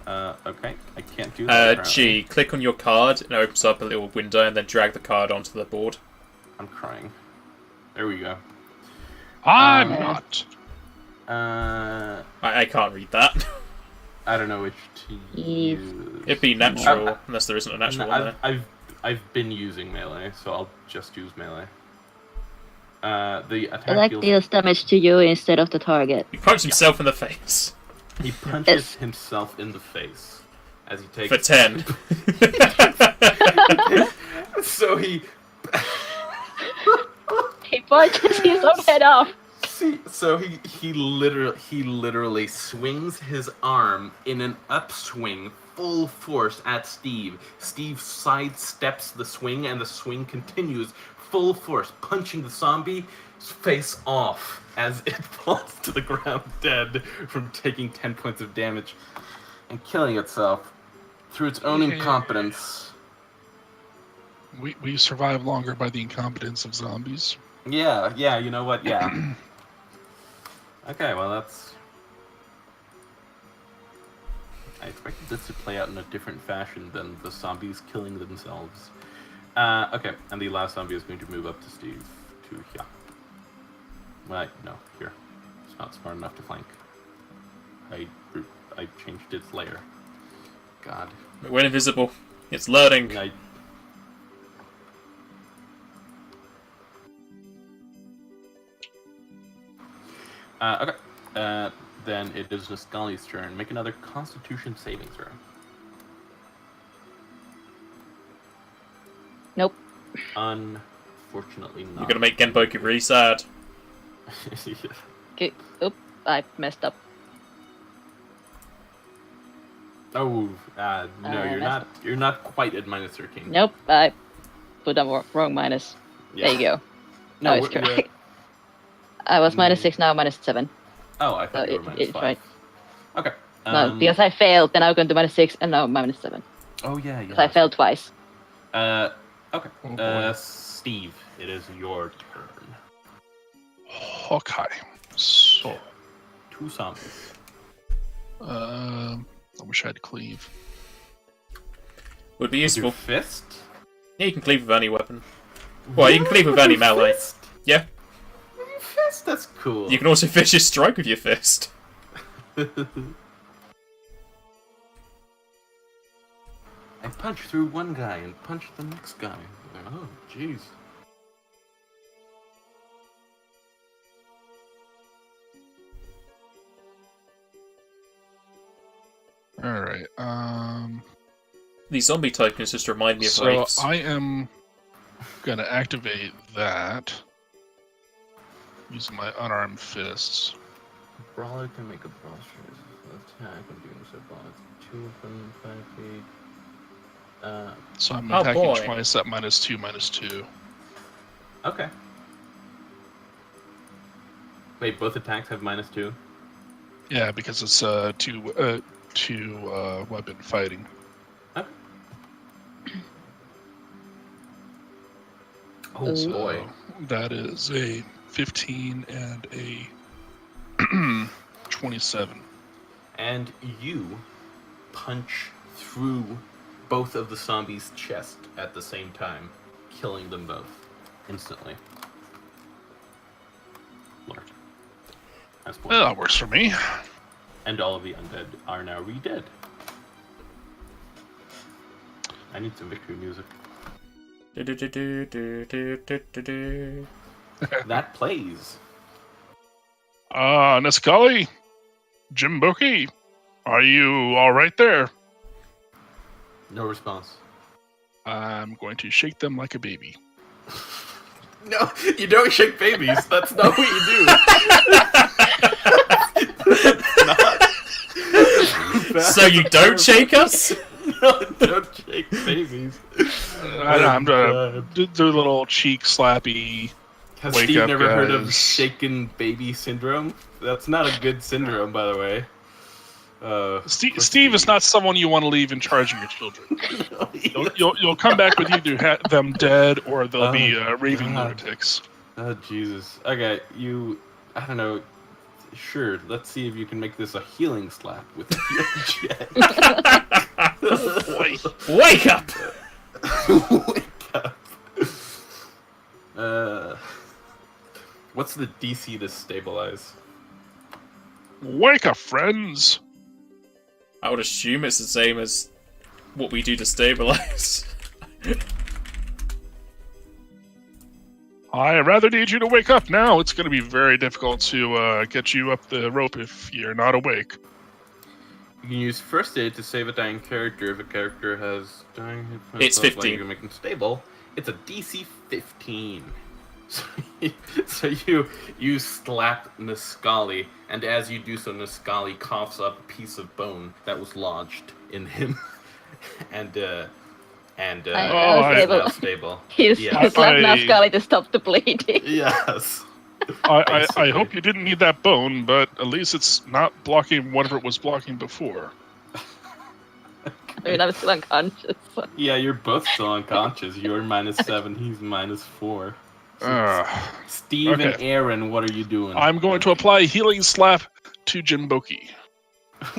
Okay, I can't do that. G, click on your card and it opens up a little window and then drag the card onto the board. I'm crying. There we go. I'm not. I can't read that. I don't know which to Eve. use. It'd be natural, unless there isn't a natural one there. I've been using melee, so I'll just use melee. The attack It like deals damage to you instead of the target. He punched himself in the face. He punches himself in the face as he takes For 10. So he He punches his own head off. so he literally swings his arm in an upswing full force at Steve. Steve sidesteps the swing and the swing continues full force, punching the zombie's face off as it falls to the ground dead from taking 10 points of damage and killing itself through its own incompetence. We survive longer by the incompetence of zombies. Yeah, you know what? Yeah. Okay, well that's... I expected this to play out in a different fashion than the zombies killing themselves. Okay, and the last zombie is going to move up to Steve to here. Well, no, here. It's not smart enough to flank. I changed its layer. God. It went invisible. It's loading. Okay. Then it is Niscali's turn. Make another Constitution saving throw. Nope. Unfortunately not. You're gonna make Genboki really sad. Okay. Oop, I messed up. Oh, no, you're messed not. up. You're not quite at -13. Nope, I put a wrong minus. Yeah. There you go. No, it's we're- correct. I was -6, now -7. Oh, I thought So you were it's -5. right. Okay. No, because I failed, then I'll go to -6, and now -7. Oh yeah, Because I yeah. failed twice. Okay. Oh, boy. Steve, it is your turn. Okay. So, 2 zombies. I wish I had cleave. Would be With your useful. fist? Yeah, you can cleave with any weapon. Well, you can cleave with any melee. Fist? Yeah. With your fist? That's cool. You can also vicious strike with your fist. I punch through one guy and punch the next guy. Oh, jeez. All right. These zombie tokens just remind me of So wraiths. I am gonna activate that using my unarmed fists. Brawler can make a brawl strike attack when doing so. It's 2 within 5 feet. So I'm Oh, attacking boy. twice at -2/-2. Okay. Wait, both attacks have -2? Yeah, because it's two weapon fighting. Okay. Oh Ooh. boy. So that is a 15 and a 27. And you punch through both of the zombies' chest at the same time, killing them both instantly. Lord. That's Well, that works for me. And all of the undead are now re-dead. I need some victory music. That plays. Niscali, Jimboki, are you all right there? No response. I'm going to shake them like a baby. No, you don't shake babies. That's not what you do. So you don't shake us? No, don't shake babies. I'm gonna do the little cheek slappy. Has Wake Steve up, never heard of guys. shaken baby syndrome? That's not a good syndrome, by the way. Steve is not someone you want to leave in charge of your children. You'll come back with either them dead or they'll be raving God. lunatics. Oh, Jesus. Okay, I don't know. Sure, let's see if you can make this a healing slap with the healing jet. Wake up! Wake up. What's the DC to stabilize? Wake up, friends! I would assume it's the same as what we do to stabilize. I rather need you to wake up now. It's going to be very difficult to get you up the rope if you're not awake. You can use first aid to save a dying character if a character has dying hit points. It's while 15. You can make them stable. It's a DC 15. So you slap Niscali, and as you do so, Niscali coughs up a piece of bone that was lodged in him, and I he's was now able- stable. He's Yeah. slapped Nazcali to stop the bleeding. Yes. I Basically. hope you didn't need that bone, but at least it's not blocking whatever it was blocking before. I mean, I'm still unconscious. So. Yeah, you're both still unconscious. You're -7. He's -4. Steve and Okay. Aaron, what are you doing? I'm going to apply healing slap to Jinboki.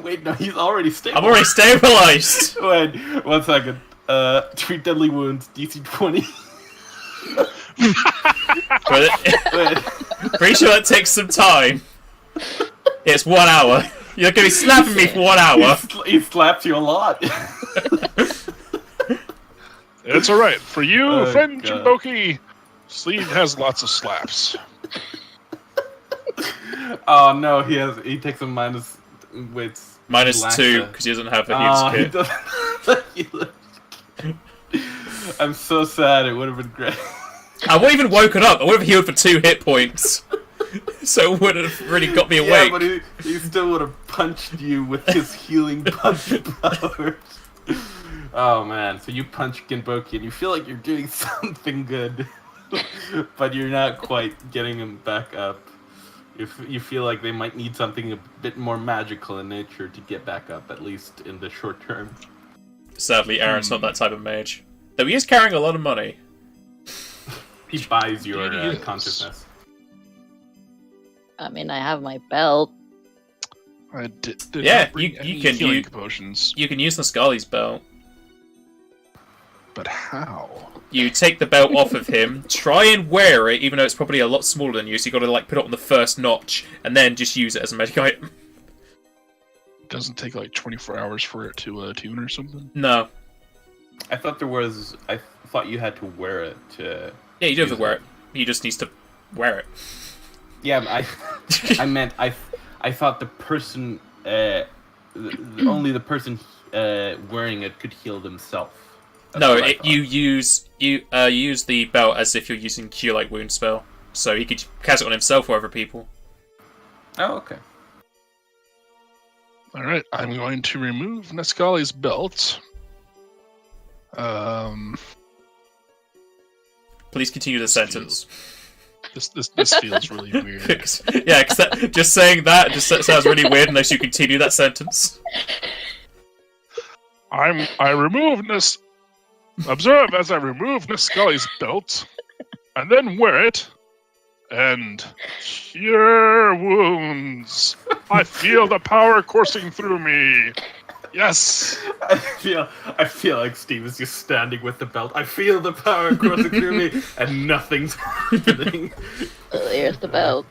Wait, no, he's already stable. I'm already stabilized! Wait, 1 second. Treat deadly wounds, DC 20. But Wait. pretty sure that takes some time. It's 1 hour. You're gonna be slapping me for 1 hour. He slaps you a lot. It's alright. For you, Oh, friend God. Jinboki, Steve has lots of slaps. Oh no, he takes a minus. Wait. -2 because he doesn't have a heals He kit. doesn't. I'm so sad. It would have been great. I wouldn't even woken up. I would have healed for 2 hit points. So it would have really got me awake. Yeah, but he still would have punched you with his healing punch powers. Oh man, so you punch Ginboki and you feel like you're doing something good, but you're not quite getting him back up. You feel like they might need something a bit more magical in nature to get back up, at least in the short term. Sadly, Aaron's not that type of mage. Though he is carrying a lot of money. He buys your Yes. consciousness. I mean, I have my belt. I did Yeah, not bring you any can healing use- potions. You can use the Scully's belt. But how? You take the belt off of him, try and wear it, even though it's probably a lot smaller than you, so you gotta like put it on the first notch, and then just use it as a magic item. It doesn't take like 24 hours for it to tune or something? No. I thought I thought you had to wear it to. Yeah, you do have to use wear it. He just needs to wear it. Yeah, I meant I thought the person only the person wearing it could heal themselves. That's No, what I thought. you use the belt as if you're using Cure Light Wound spell, so he could cast it on himself or other people. Oh, okay. Alright, I'm going to remove Nescali's belt. Please continue the sentence. This feels really weird. Yeah, because just saying that just sounds really weird unless you continue that sentence. I remove observe as I remove Nescali's belt, and then wear it, and cure wounds. I feel the power coursing through me. Yes. I feel like Steve is just standing with the belt. I feel the power coursing through me, and nothing's happening. So here's the belt.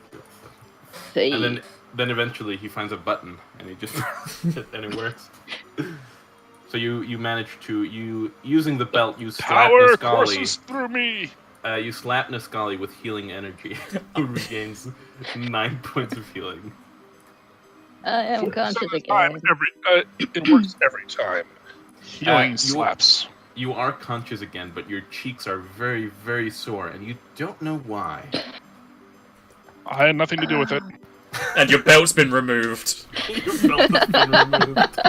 See. And then eventually he finds a button, and he just presses it, and it works. So you manage to using the belt, you slap Power Niscali. courses through me. You slap Niscali with healing energy, who regains 9 points of healing. I am conscious Time, again. it works every time. Healing you- slaps. You are conscious again, but your cheeks are very, very sore, and you don't know why. I had nothing to do with it. And your belt's been removed. Your belt has been removed.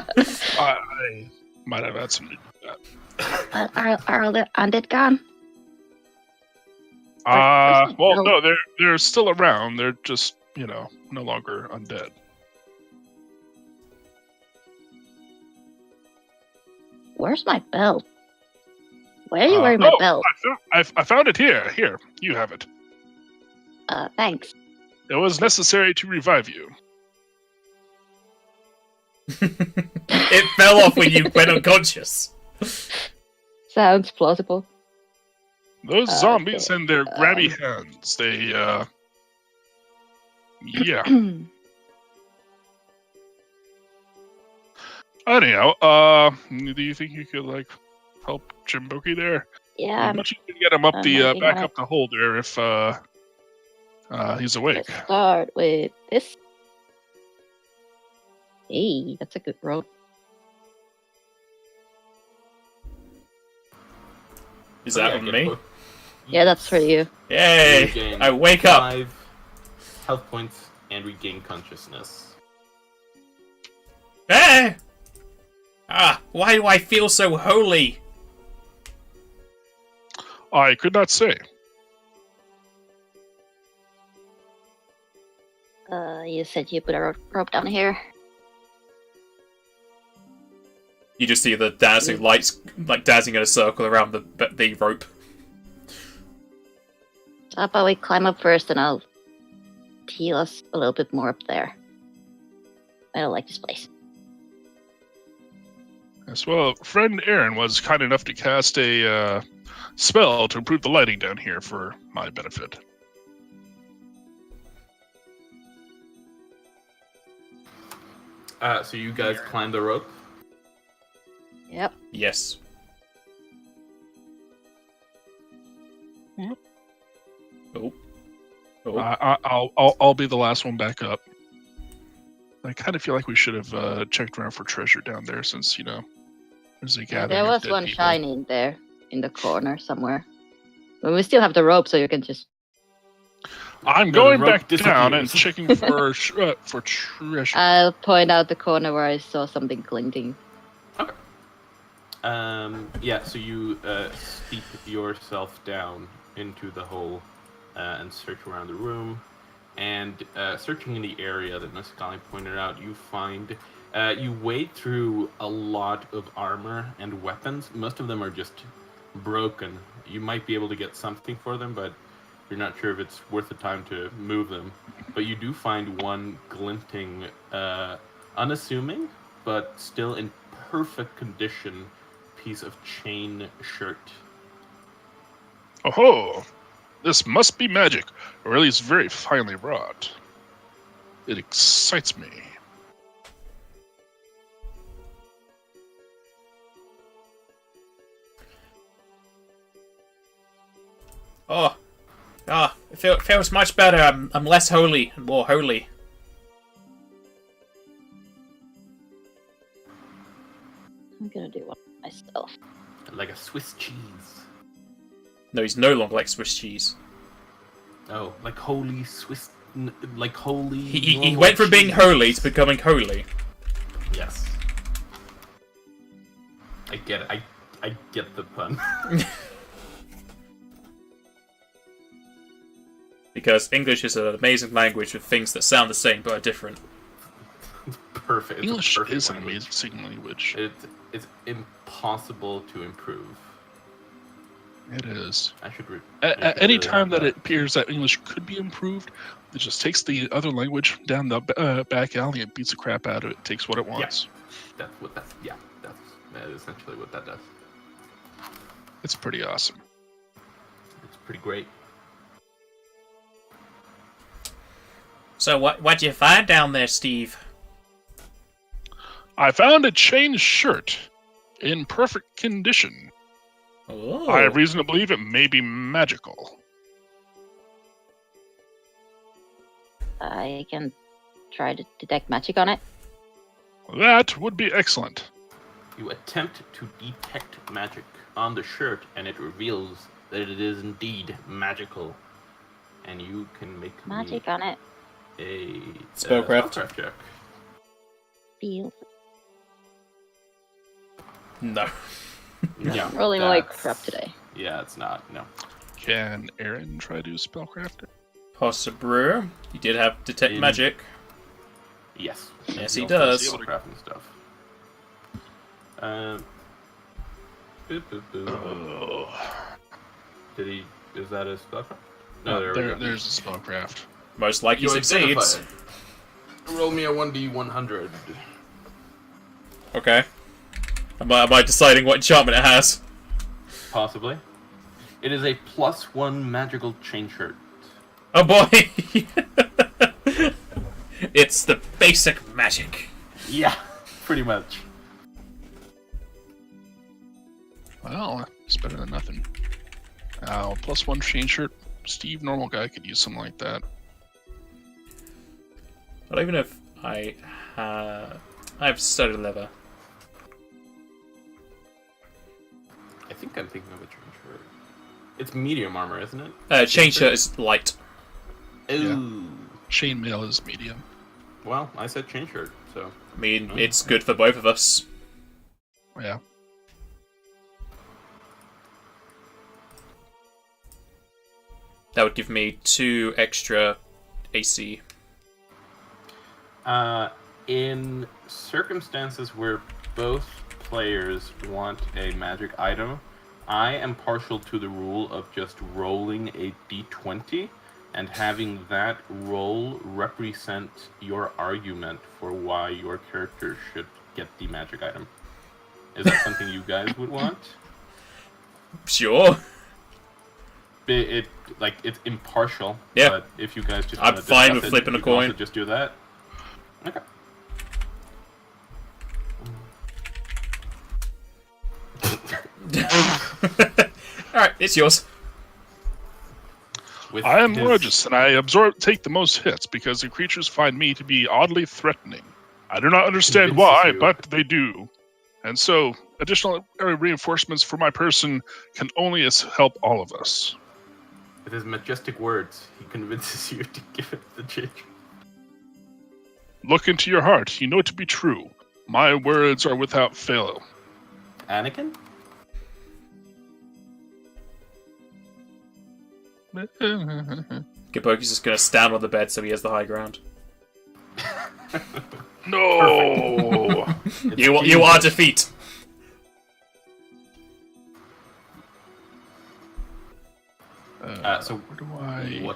I might have had something to do with that. Are all the undead gone? Well, no, they're still around. They're just, no longer undead. Where's my belt? Where are you wearing my belt? I found it here. Here, you have it. Thanks. It was necessary to revive you. It fell off when you went unconscious. Sounds plausible. Those zombies okay. and their grabby hands, they, yeah. Anyhow, do you think you could, help Jimboki there? Yeah, But you can get him up I'm the, working back on up the holder if, he's awake. let's start with this. Hey, that's a good roll. Is that on me? Yeah, that's for you. Yay! Regain I wake up. 5 health points and regain consciousness. Hey! Why do I feel so holy? I could not say. You said you put a rope down here. You just see the dancing lights, dancing in a circle around the rope. So how about we climb up first and I'll heal us a little bit more up there. I don't like this place. Yes, well, friend Aaron was kind enough to cast a spell to improve the lighting down here for my benefit. So you guys climb the rope. Yep. Yes. Oh. Oh. I'll be the last one back up. I kind of feel like we should have checked around for treasure down there, since there's a gathering. There of was dead one people. shining there in the corner somewhere. But we still have the rope, so you can just. I'm No, the going rope back down and disappears. checking for treasure. I'll point out the corner where I saw something glinting. Okay. Yeah, so you steep yourself down into the hole and search around the room. And searching in the area that Niscali pointed out, you find you wade through a lot of armor and weapons. Most of them are just broken. You might be able to get something for them, but you're not sure if it's worth the time to move them. But you do find one glinting, unassuming, but still in perfect condition piece of chain shirt. Oh, this must be magic, or at least very finely wrought. It excites me. It feels much better. I'm less holy and more holy. I'm gonna do one myself. Like a Swiss cheese. No, he's no longer like Swiss cheese. Oh, like holy Swiss... like holy... He normal went from being cheese. holy to becoming holy. Yes. I get it. I get the pun. Because English is an amazing language with things that sound the same but are different. It's perfect. It's a English perfect is an language. amazing language. It's impossible to improve. It is. I should. At any time that it appears that English could be improved, it just takes the other language down the back alley and beats the crap out of it. Takes what it wants. That's what that's. Yeah, that is essentially what that does. It's pretty awesome. It's pretty great. So what'd you find down there, Steve? I found a chain shirt in perfect condition. Oh. I have reason to believe it may be magical. I can try to detect magic on it. That would be excellent. You attempt to detect magic on the shirt, and it reveals that it is indeed magical. And you can make Magic on it. a Spellcraft. check. Feel. No. Yeah, Rolling like that's- crap today. Yeah, it's not. No. Can Aaron try to spellcraft it? Possible. He did have detect In- magic. Yes. Yes, he also does. Spellcrafting stuff. Boop, boop, boop. Oh. Did he? Is that a spellcraft? No, there we go. There's a spellcraft. Most likely You succeeds. identified. Roll me a 1d100. Okay. Am I deciding what enchantment it has? Possibly. It is a +1 magical chain shirt. Oh boy! It's the basic magic. Yeah, pretty much. Well, it's better than nothing. +1 chain shirt. Steve, normal guy, could use something like that. I don't even know if I have studded leather. I think I'm thinking of a chain shirt. It's medium armor, isn't it? Chain shirt is light. Ooh. Chainmail is medium. Well, I said chain shirt, so. I mean, it's good for both of us. Yeah. That would give me 2 extra AC. In circumstances where both players want a magic item, I am partial to the rule of just rolling a d20 and having that roll represent your argument for why your character should get the magic item. Is that something you guys would want? Sure. It's impartial. Yeah. But if you guys just I'm wanna fine discuss with it, flipping a you can also coin. just do that. Okay. Alright, it's yours. I am Lurgis, and I take the most hits because the creatures find me to be oddly threatening. I do not understand Convinces why, you. but they do. And so, additional reinforcements for my person can only help all of us. With his majestic words, he convinces you to give it the change. Look into your heart. You know it to be true. My words are without fail. Anakin? Giboki's just going to stand on the bed so he has the high ground. No! You are defeat. So where do I...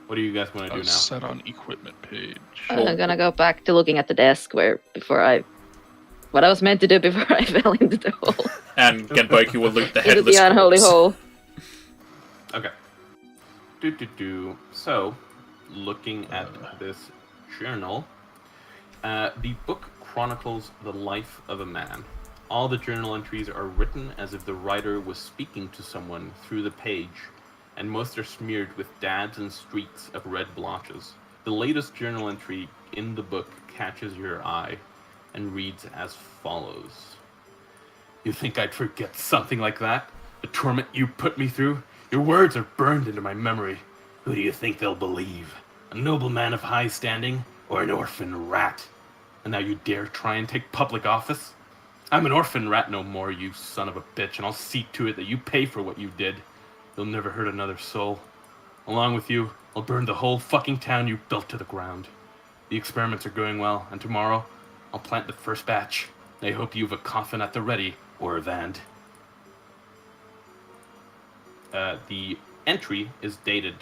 What do you guys want to do now? Set on equipment page. I'm gonna go back to looking at the desk what I was meant to do before I fell into the hole. And Genboki will loot the Into headless the unholy corpse. hole. Okay. So, looking at this journal, the book chronicles the life of a man. All the journal entries are written as if the writer was speaking to someone through the page, and most are smeared with dabs and streaks of red blotches. The latest journal entry in the book catches your eye and reads as follows. You think I'd forget something like that? The torment you put me through? Your words are burned into my memory. Who do you think they'll believe? A nobleman of high standing, or an orphan rat? And now you dare try and take public office? I'm an orphan rat no more, you son of a bitch, and I'll see to it that you pay for what you did. You'll never hurt another soul. Along with you, I'll burn the whole fucking town you built to the ground. The experiments are going well, and tomorrow, I'll plant the first batch. I hope you've a coffin at the ready, Orvand. The entry is dated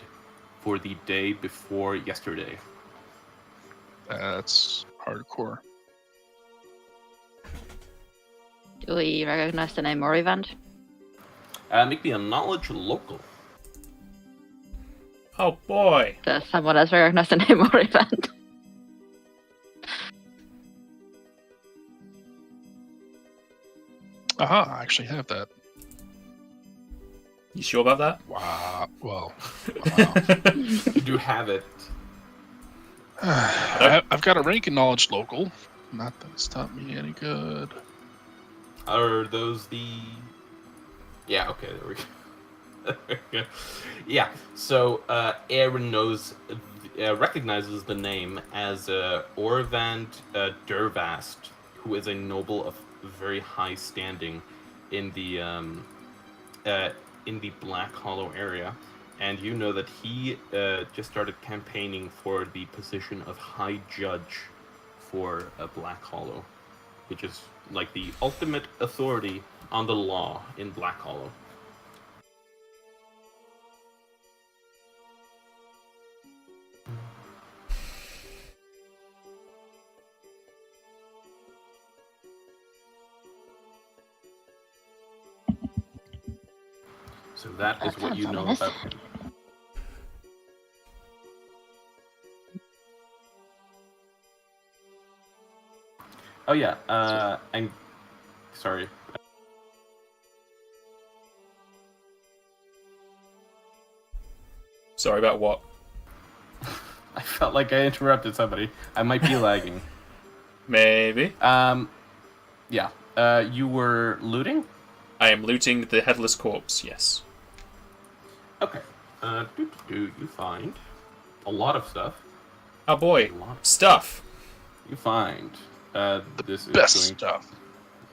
for the day before yesterday. That's hardcore. Do we recognize the name Morivand? Make me a knowledge local. Oh boy. Does someone else recognize the name Morivand? Aha, I actually have that. You sure about that? Wow. Well, You do have it. I've got a rank in knowledge local. Not that it's taught me any good. Are those the... Yeah, okay, there we go. Yeah, so Aaron recognizes the name as Orvand Dervast, who is a noble of very high standing in the Black Hollow area, and you know that he just started campaigning for the position of High Judge for Black Hollow, which is like the ultimate authority on the law in Black Hollow. So that is what you know ominous. about him. Oh yeah, and sorry. Sorry about what? I felt like I interrupted somebody. I might be lagging. Maybe. Yeah. You were looting? I am looting the headless corpse, yes. Okay. You find a lot of stuff. Oh boy. A lot. Stuff. You find this Best is going stuff.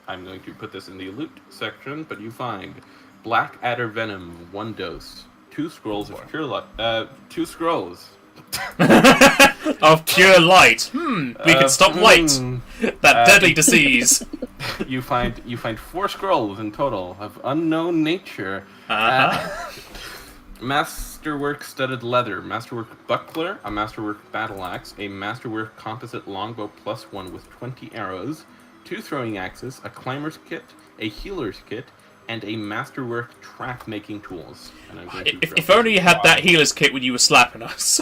I'm going to put this in the loot section, but you find Black Adder Venom, 1 dose, 2 scrolls of pure light. 2 scrolls. Of pure light. We can stop light. That deadly disease. You find 4 scrolls in total of unknown nature. Masterwork studded leather, masterwork buckler, a masterwork battle axe, a masterwork composite longbow +1 with 20 arrows, 2 throwing axes, a climber's kit, a healer's kit, and a masterwork trap making tools. And I'm going to If only you had that healer's kit when you were slapping us.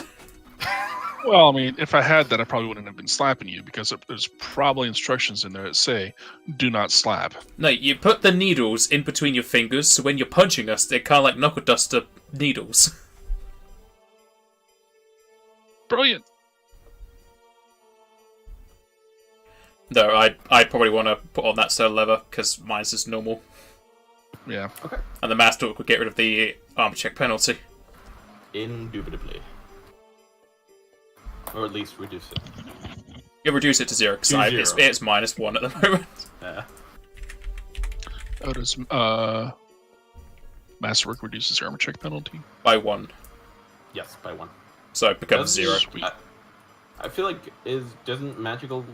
Well, I mean, if I had that, I probably wouldn't have been slapping you because there's probably instructions in there that say, do not slap. No, you put the needles in between your fingers, so when you're punching us, they're kind of like knuckle duster needles. Brilliant. No, I probably want to put on that soul leather because mine's just normal. Yeah. Okay. And the master would get rid of the armor check penalty. Indubitably. Or at least reduce it. You reduce it to 0 because To it's 0. -1 at the moment. Yeah. How does Masterwork reduces armor check penalty? By 1. Yes, by 1. So it becomes Doesn't- 0. Sweet. I feel like doesn't magical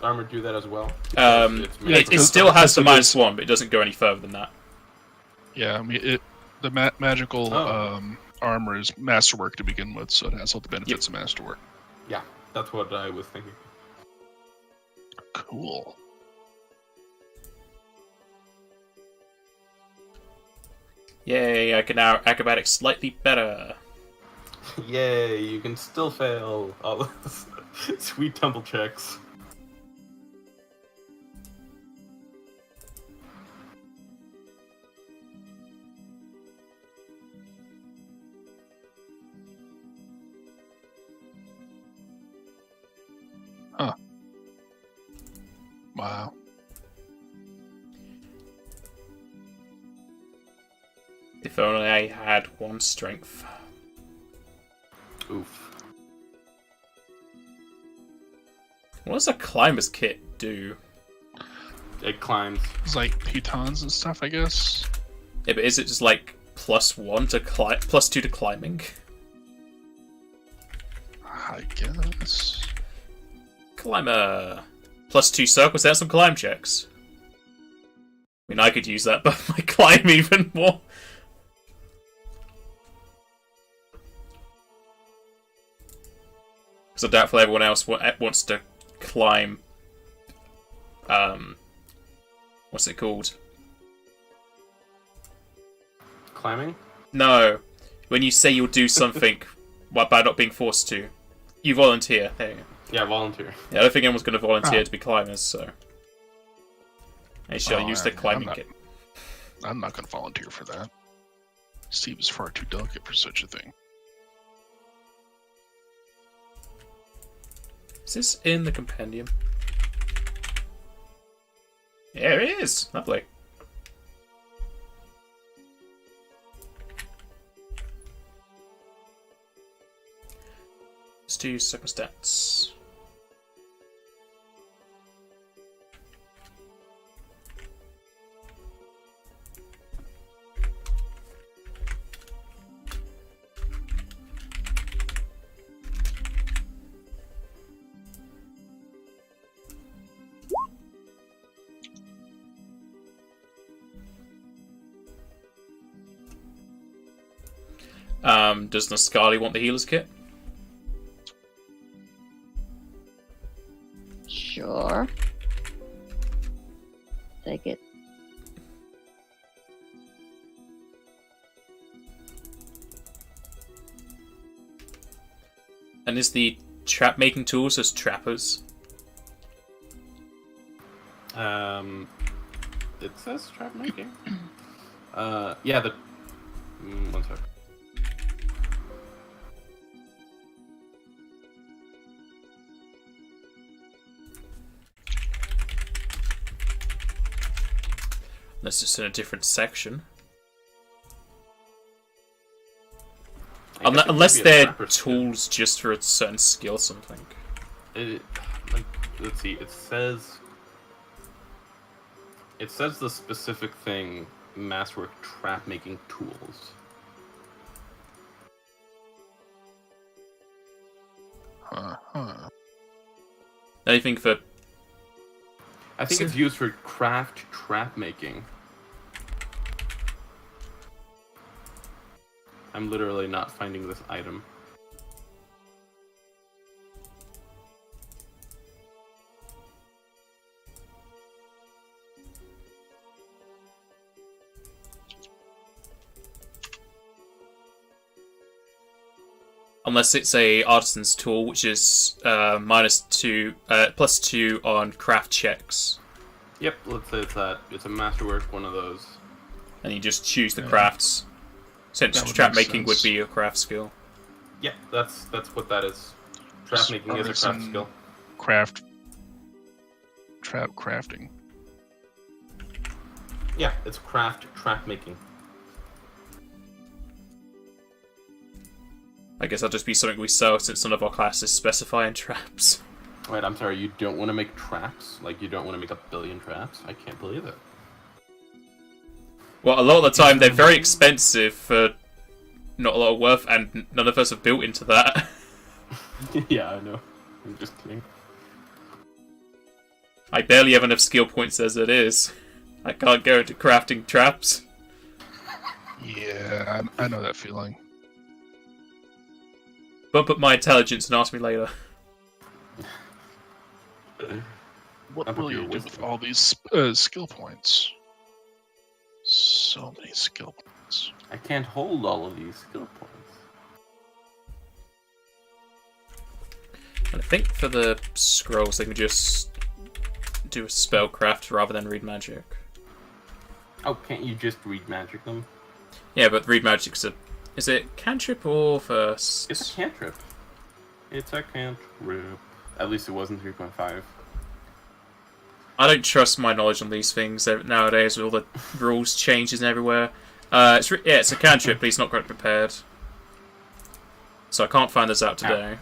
armor do that as well? It because- still has the because- -1, but it doesn't go any further than that. Yeah, I mean the magical armor is Masterwork to begin with, so it has all the benefits of Masterwork. Yeah, that's what I was thinking. Cool. Yay, I can now acrobatics slightly better. Yay, you can still fail all those sweet tumble checks. Wow. If only I had 1 strength. Oof. What does a climber's kit do? It climbs. It's like pitons and stuff, I guess. Yeah, but is it just like +1 to +2 to climbing? I guess. Climber. +2 circles, that's some climb checks. I mean, I could use that, but I climb even more. Because I doubt everyone else wants to climb. What's it called? Climbing? No. When you say you'll do something by not being forced to, you volunteer. There you go. Yeah, volunteer. Yeah, I don't think anyone's going to volunteer to be climbers, so. They shall use the climbing kit. I'm not going to volunteer for that. Steve is far too delicate for such a thing. Is this in the compendium? Yeah, it is! Lovely. Let's do circumstance. Does Nascali want the healer's kit? Sure. Take it. And is the trap making tools as trappers? It says trap making. Yeah, the. One sec. Unless it's in a different section. I guess it could Unless be a they're trapper's kit. tools just for a certain skill or something. Let's see. It says the specific thing. Masterwork trap making tools. Huh. Anything for... I think it's used for craft trap making. I'm literally not finding this item. Unless it's a artisan's tool, which is +2 on craft checks. Yep, let's say it's that. It's a masterwork, one of those. And you just choose the Yeah. crafts. Since That would trap make making would sense. be your craft skill. Yeah, that's what that is. Trap making is a craft Some skill. Trap crafting. Yeah, it's craft trap making. I guess that'll just be something we sell since none of our classes specify in traps. Wait, I'm sorry, you don't want to make traps? Like, you don't want to make 1 billion traps? I can't believe it. Well, a lot of the time they're very expensive for not a lot of worth, and none of us have built into that. Yeah, I know. I'm just kidding. I barely have enough skill points as it is. I can't go into crafting traps. Yeah, I know that feeling. Bump up my intelligence and ask me later. What Up will your you do with wisdom. all these skill points? So many skill points. I can't hold all of these skill points. And I think for the scrolls they can just do a spellcraft rather than read magic. Oh, can't you just read magic them? Yeah, but read magic's a... Is it cantrip or first? It's a cantrip. It's a cantrip. At least it wasn't 3.5. I don't trust my knowledge on these things nowadays with all the rules changes everywhere. It's a cantrip, but he's not quite prepared. So I can't find this out today.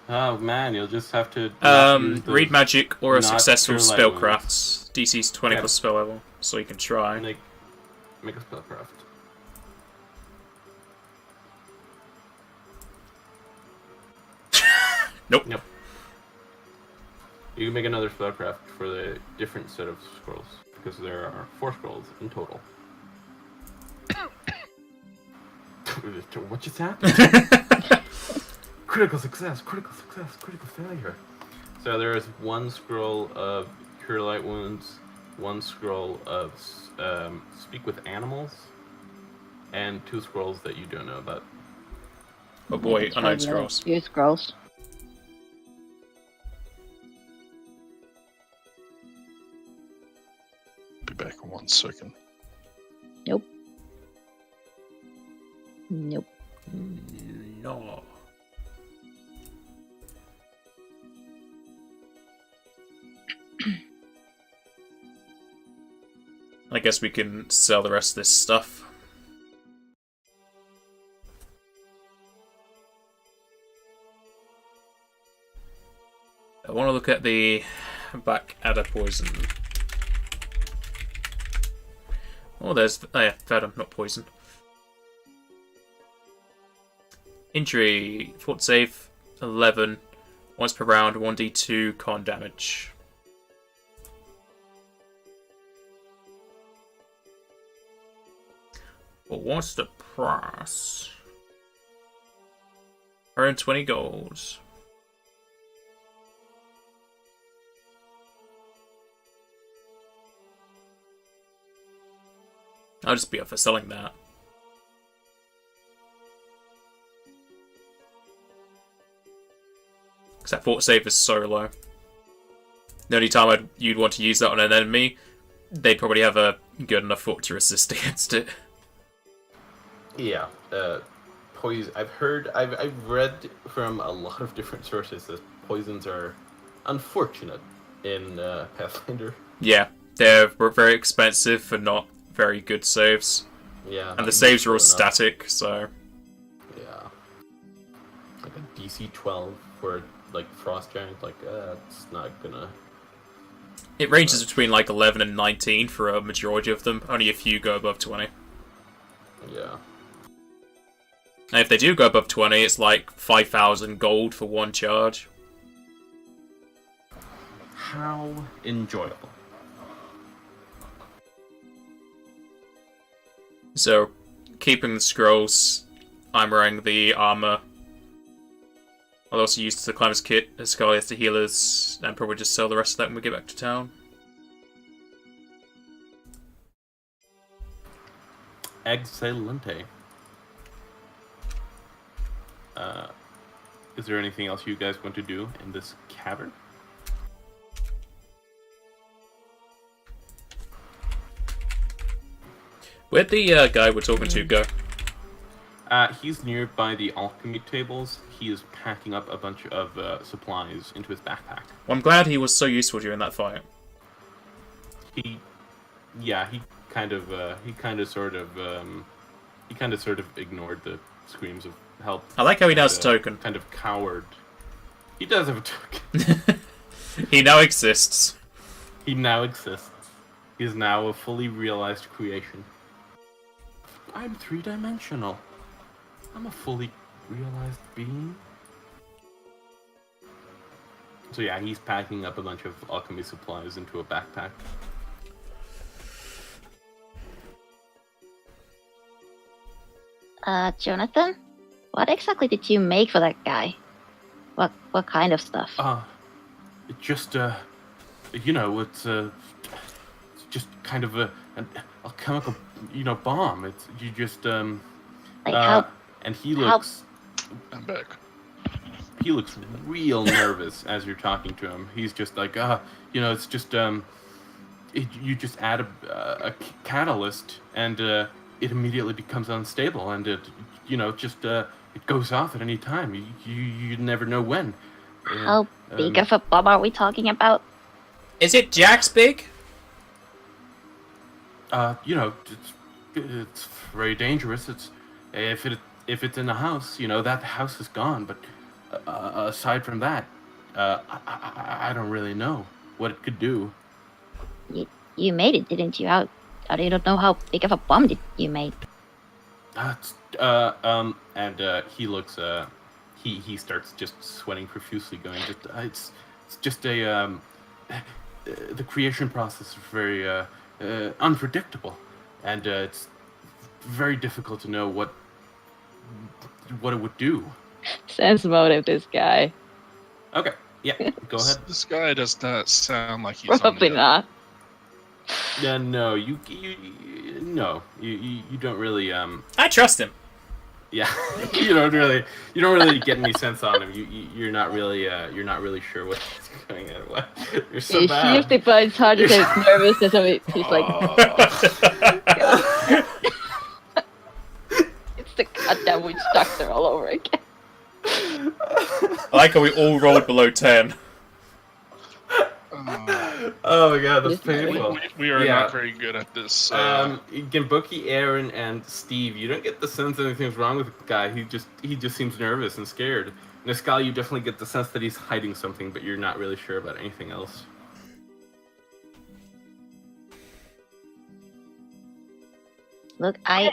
Oh man, you'll just have to not use those Read magic or a not successful pure light spellcraft. DC's 20 Yeah. plus spell level, so you can try. Make a spellcraft. Nope. Nope. You can make another spellcraft for the different set of scrolls, because there are 4 scrolls in total. What just happened? Critical success, critical failure. So there is 1 scroll of Cure Light Wounds, 1 scroll of Speak with Animals, and 2 scrolls that you don't know about. Oh boy, It's unknown probably scrolls. Few scrolls. Be back in 1 second. Nope. Nope. No. I guess we can sell the rest of this stuff. I want to look at the back adder poison. Oh, there's... Oh yeah, venom, not poison. Injury. Fort save 11. Once per round, 1d2 con damage. But what's the price? 120 gold. I'll just be up for selling that. Because that fort save is so low. The only time you'd want to use that on an enemy, they'd probably have a good enough fort to resist against it. Yeah, poison. I've read from a lot of different sources that poisons are unfortunate in Pathfinder. Yeah, they're very expensive for not very good saves. Yeah, And the saves are all enough. static, so... Yeah, like a DC 12 for like Frost Giant, like it's not gonna. It ranges between like 11 and 19 for a majority of them. Only a few go above 20. Yeah. And if they do go above 20, it's like 5,000 gold for 1 charge. How enjoyable. So, keeping the scrolls, I'm wearing the armor. I'll also use the climber's kit, as Scully has the healers, and probably just sell the rest of that when we get back to town. Excelente. Is there anything else you guys want to do in this cavern? Where'd the guy we're talking to go? He's nearby the alchemy tables. He is packing up a bunch of supplies into his backpack. Well, I'm glad he was so useful during that fight. He kind of sort of ignored the screams of help. I like how he has a token. Kind of cowered. He does have a token. He now exists. He now exists. He is now a fully realized creation. I'm three-dimensional. I'm a fully realized being. So yeah, he's packing up a bunch of alchemy supplies into a backpack. Jonathan, what exactly did you make for that guy? What kind of stuff? It just it's just kind of a chemical, bomb. It's you just Like how? and he looks I'm back. he looks real nervous as you're talking to him. He's just like, it's just you just add a catalyst and it immediately becomes unstable, and it it goes off at any time. You never know when. How big of a bomb are we talking about? Is it Jack's big? It's very dangerous. It's if it's in a house, that house is gone. But aside from that, I don't really know what it could do. You made it, didn't you? How do you don't know how big of a bomb did you made? He looks he starts just sweating profusely, going, it's just a the creation process is very unpredictable, and it's very difficult to know what it would do. Sense motive, this guy. Okay, yeah, go ahead. This guy does not sound like he's Probably not. Yeah, no, you don't really I trust him. Yeah, you don't really get any sense on him. You're not really sure what's going on. What? You're so He bad. usually finds hard to say nervousness, and he's like, it's the goddamn witch doctor all over again. I like how we all rolled below 10. Oh my god, that's painful. We are not very good at this. Genbuki, Aaron, and Steve, you don't get the sense anything's wrong with the guy. He just seems nervous and scared. Niskal, you definitely get the sense that he's hiding something, but you're not really sure about anything else. Look, I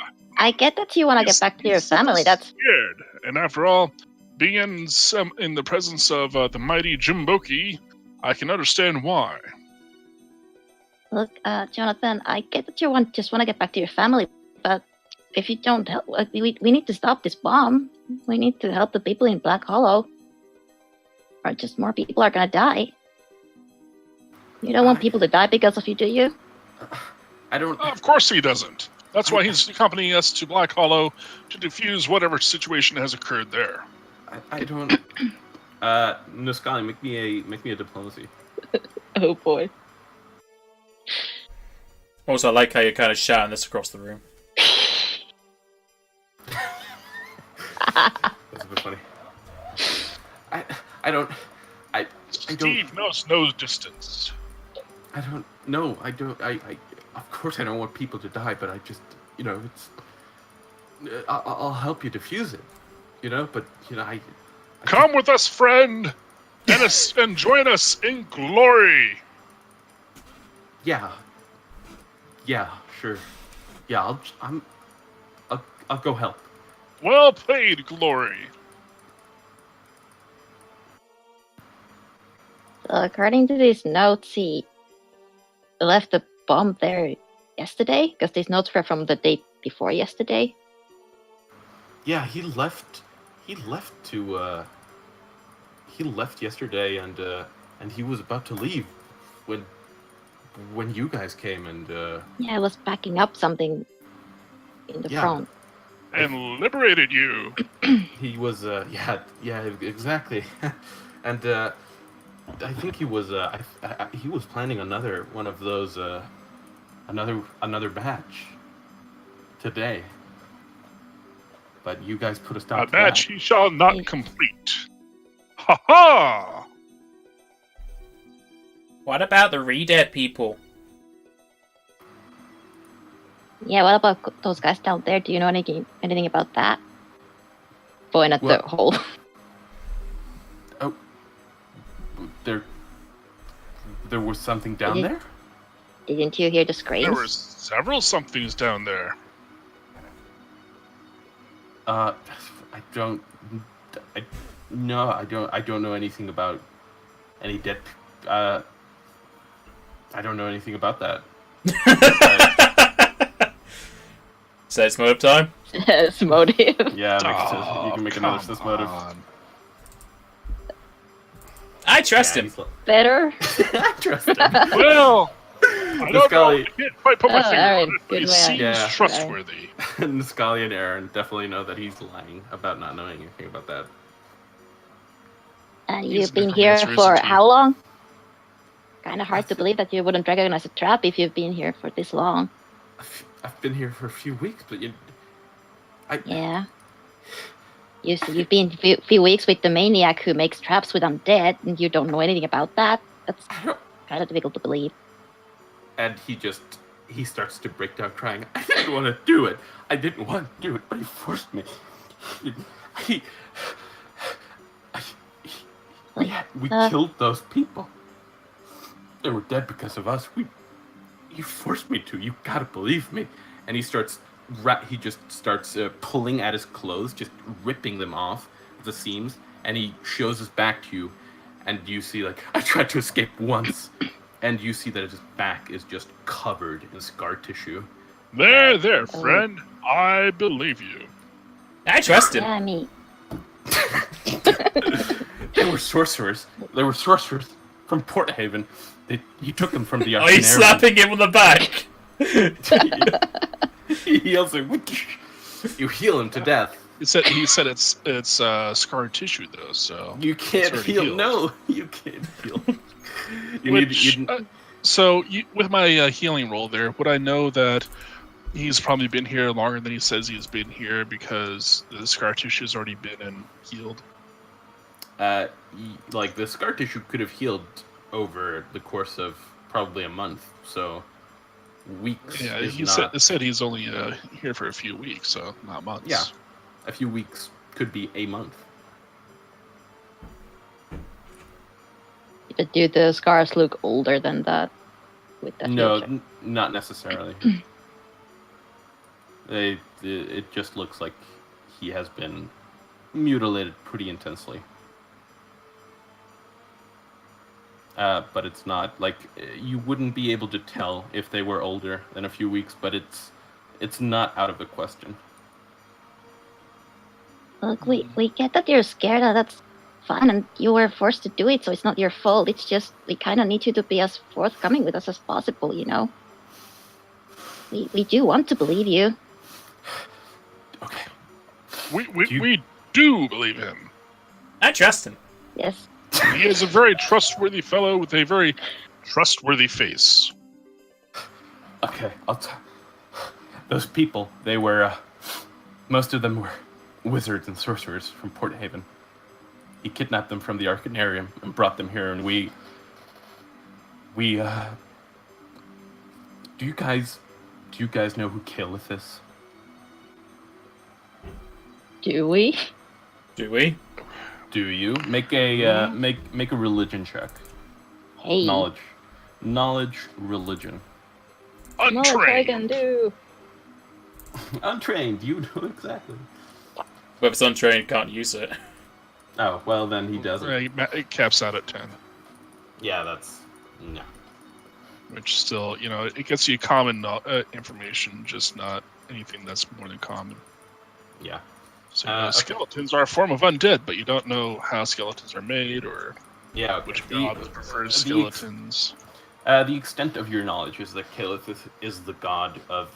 get that you want to get back to your family. That's weird. And after all, being in the presence of the mighty Jimboki, I can understand why. Look, Jonathan, I get that you just want to get back to your family, but if you don't help, we need to stop this bomb. We need to help the people in Black Hollow, or just more people are gonna die. You don't want people to die because of you, do you? I don't. Of course he doesn't. That's why he's accompanying us to Black Hollow to defuse whatever situation has occurred there. I don't. Niskali, make me a diplomacy. Oh boy. Also, I like how you're kind of shouting this across the room. That's a bit funny. I don't. Steve knows no distance. I don't know. I of course I don't want people to die, but I just, it's. I'll help you defuse it, but I Come with us, friend, and join us in glory. Yeah, sure. Yeah, I'll go help. Well played, Glory. So according to these notes, he left the bomb there yesterday, because these notes were from the day before yesterday. Yeah, he left yesterday, and he was about to leave when you guys came, and Yeah, I was backing up something in the front. And liberated you. He was yeah, exactly. And I think he was he was planning another one of those another batch today. but you guys put a stop A to match that. he shall not complete. Ha ha! What about the re-dead people? Yeah, what about those guys down there? Do you know anything about that? Point at What? the hole. Oh, there was something down Did- there? Didn't you hear the There screams? were several somethings down there. I don't. No, I don't. I don't know anything about any dead. I don't know anything about that. So it's motive time? Yes, motive. Yeah, you can make another come sis motive. on. I trust Yeah, him. he's like- Better. I trust him. Well, I don't know. Niscali- I can't quite put my Oh, finger alright, on it, but good he way. seems Yeah. trustworthy. Niscali and Aaron definitely know that he's lying about not knowing anything about that. He's You've been here necromancer, for isn't he? how long? Kind of hard to believe that you wouldn't recognize a trap if you've been here for this long. I've been here for a few weeks, but Yeah. You've been few weeks with the maniac who makes traps with undead, and you don't know anything about that. That's I don't. kind of difficult to believe. And he starts to break down crying. I didn't want to do it. I didn't want to do it, but he forced me. We killed those people. They were dead because of us. You forced me to. You gotta believe me. And he just starts pulling at his clothes, just ripping them off the seams. And he shows his back to you, and you see I tried to escape once. And you see that his back is just covered in scar tissue. There, friend. I believe you. I trust him. Yeah, me. They were sorcerers. They were sorcerers from Port Haven. He took them from the Are you slapping him on the back? He heals him. You heal him to death. He said it's scar tissue though, so You can't already heal. healed. No, you can't heal. With my healing roll there, would I know that he's probably been here longer than he says he's been here because the scar tissue's already been and healed? The scar tissue could have healed over the course of probably a month. So weeks. Yeah, is he not, said he's only here for a few weeks, so not months. Yeah. A few weeks could be a month. But do the scars look older than that? With that No, nature? not necessarily. It just looks like he has been mutilated pretty intensely. But it's not you wouldn't be able to tell if they were older than a few weeks, but it's not out of the question. Look, we get that you're scared. That's fine, and you were forced to do it, so it's not your fault. It's just we kind of need you to be as forthcoming with us as possible. You know. We do want to believe you. Okay. We do believe him. I trust him. Yes. He is a very trustworthy fellow with a very trustworthy face. Okay, those people, they were most of them were wizards and sorcerers from Port Haven. He kidnapped them from the Arcanarium and brought them here, and we do you guys know who Caliph is? Do we? Do we? Do you make a make a religion check? Hey. Knowledge, religion. Untrained. do. Untrained, you know exactly. Whoever's untrained can't use it. Oh well, then he doesn't. It caps out at 10, Yeah, that's no. which still, it gets you common information, just not anything that's more than common. Yeah. So Okay. skeletons are a form of undead, but you don't know how skeletons are made or Yeah. Okay. which god prefers the- skeletons. The extent of your knowledge is that Caliph is the god of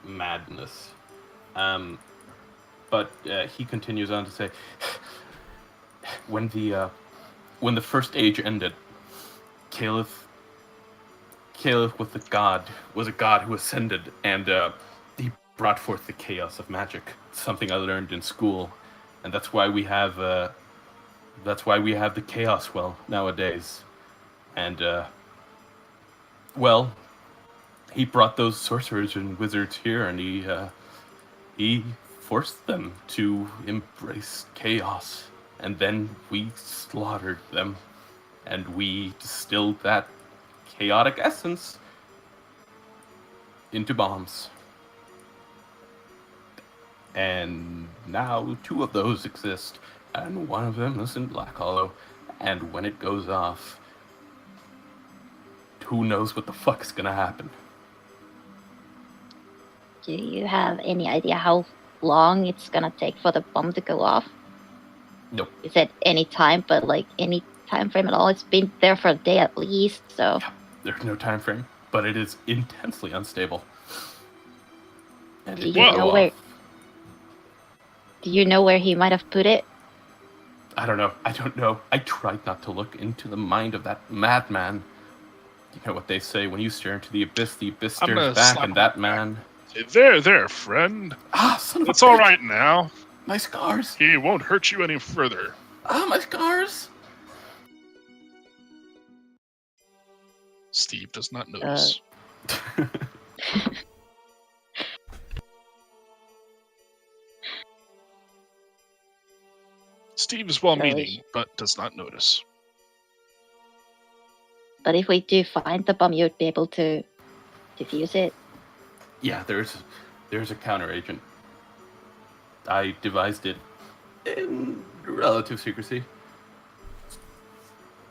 madness. But he continues on to say, when the first age ended, Caliph was a god who ascended, and he brought forth the chaos of magic. Something I learned in school, and that's why we have the chaos well nowadays. And well, he brought those sorcerers and wizards here, and he forced them to embrace chaos, and then we slaughtered them, and we distilled that chaotic essence into bombs. And now 2 of those exist, and 1 of them is in Black Hollow, and when it goes off, who knows what the fuck is gonna happen. Do you have any idea how long it's gonna take for the bomb to go off? Nope. You said any time, but like any time frame at all? It's been there for a day at least, so... Yeah, there's no time frame, but it is intensely unstable. And Do it you will know go where... off. Do you know where he might have put it? I don't know. I tried not to look into the mind of that madman. You know what they say, when you stare into the abyss stares back, and that man... There, friend. Ah, son of a It's bitch. all right now. My scars. He won't hurt you any further. Ah, my scars. Steve does not notice. Steve is well-meaning, but does not notice. But if we do find the bomb, you'd be able to defuse it. Yeah, there's a counter agent. I devised it in relative secrecy.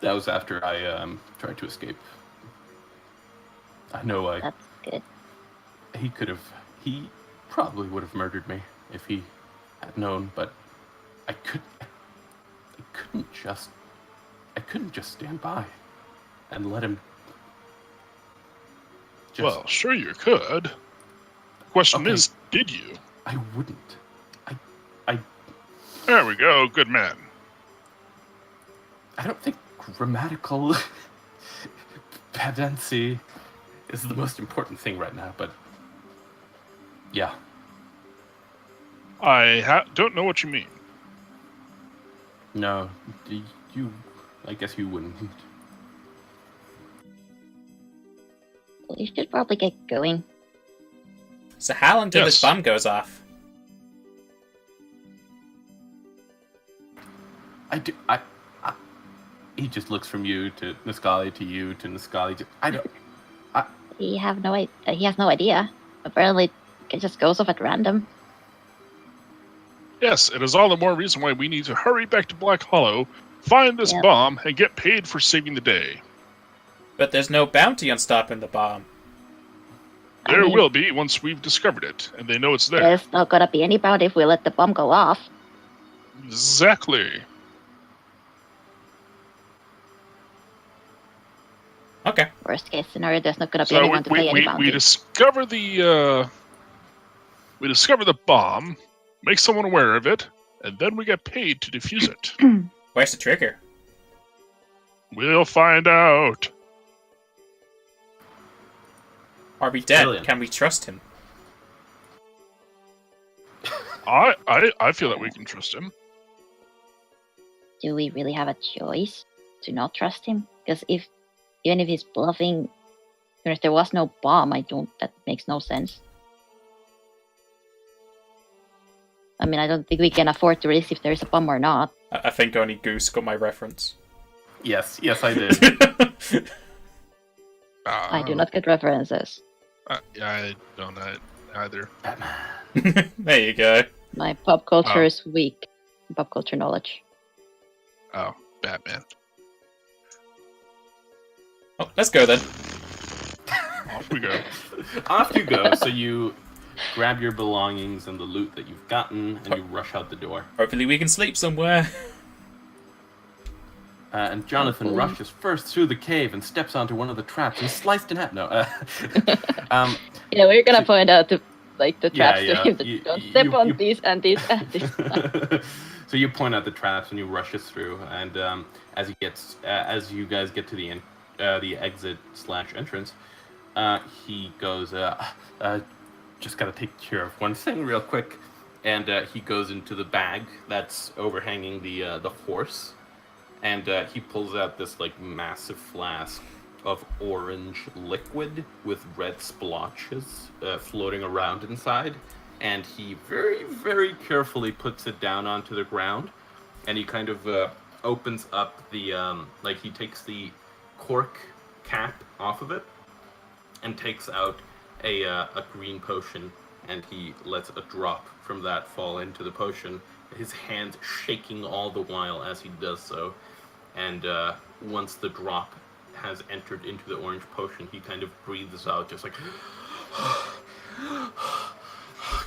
That was after I tried to escape. I know That's good. he probably would have murdered me if he had known, but I couldn't just stand by and let him just... Well, sure you could. The question is, did you? I wouldn't. There we go, good man. I don't think grammatical pedancy is the most important thing right now, but yeah. I don't know what you mean. No, I guess you wouldn't. We should probably get going. So how long till Yes. this bomb goes off? He just looks from you to Niscali to you to Niscali to... He has no idea. Apparently, it just goes off at random. Yes, it is all the more reason why we need to hurry back to Black Hollow, find this bomb, and get paid for saving the day. But there's no bounty on stopping the bomb. There will be once we've discovered it, and they know it's there. There's not gonna be any bounty if we let the bomb go off. Exactly. Okay. Worst case scenario, there's not gonna be So anyone to pay any we bounty. discover the bomb, make someone aware of it, and then we get paid to defuse it. Where's the trigger? We'll find out. Are we dead? Brilliant. Can we trust him? I feel that we can trust him. Do we really have a choice to not trust him? Because even if he's bluffing, if there was no bomb, that makes no sense. I mean, I don't think we can afford to risk if there's a bomb or not. I think only Goose got my reference. Yes, I did. I do not get references. I don't either. There you go. My pop culture Oh. is weak. Pop culture knowledge. Oh, Batman. Oh, let's go then. Off we go. Off you go. So you grab your belongings and the loot that you've gotten, and you rush out the door. Hopefully we can sleep somewhere. And Jonathan Hopefully. rushes first through the cave and steps onto one of the traps and sliced in half. No. Yeah, we're gonna point out the traps Yeah, to yeah. him. That You- don't you- step you- on you- these and these and these. So you point out the traps and you rush us through, and as you guys get to the exit / entrance, he goes, just gotta take care of one thing real quick. And he goes into the bag that's overhanging the horse, and he pulls out this like massive flask of orange liquid with red splotches floating around inside, and he very, very carefully puts it down onto the ground, and he kind of opens up the like he takes the cork cap off of it and takes out a green potion, and he lets a drop from that fall into the potion, his hand shaking all the while as he does so. And once the drop has entered into the orange potion, he kind of breathes out, just like, oh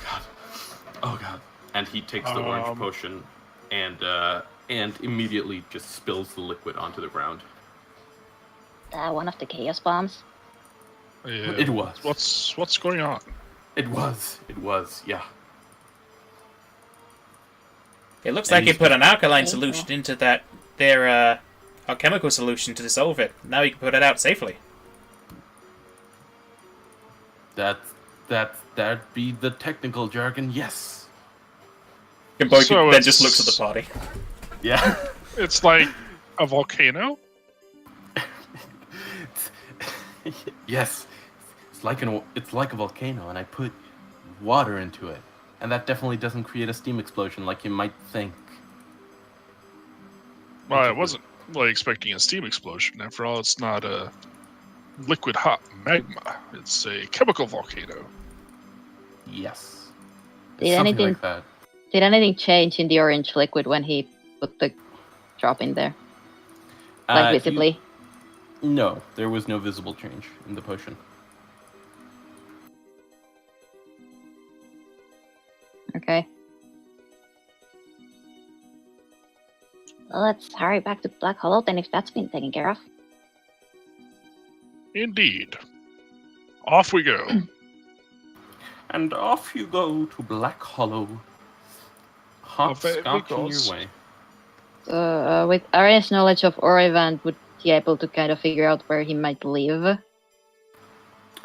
god, oh god. And he takes the orange potion and immediately just spills the liquid onto the ground. One of the chaos bombs. Yeah. It was. What's going on? It was, yeah. It looks And like he he's put an alkaline Okay. solution into their alchemical solution to dissolve it. Now you can put it out safely. That'd be the technical jargon, yes. Kimbo So then just it's- looks at the party. Yeah. It's like a volcano? Yes. It's like a volcano, and I put water into it. And that definitely doesn't create a steam explosion like you might think. Well, I wasn't really expecting a steam explosion. After all, it's not a liquid hot magma. It's a chemical volcano. Yes. Did Something anything- like that. Did anything change in the orange liquid when he put the drop in there? Like visibly? No, there was no visible change in the potion. Okay. Well, let's hurry back to Black Hollow then if that's been taken care of. Indeed. Off we go. And off you go to Black Hollow. Hopscotching vehicles. your way. With Arian's knowledge of Orivand, would he able to kind of figure out where he might live?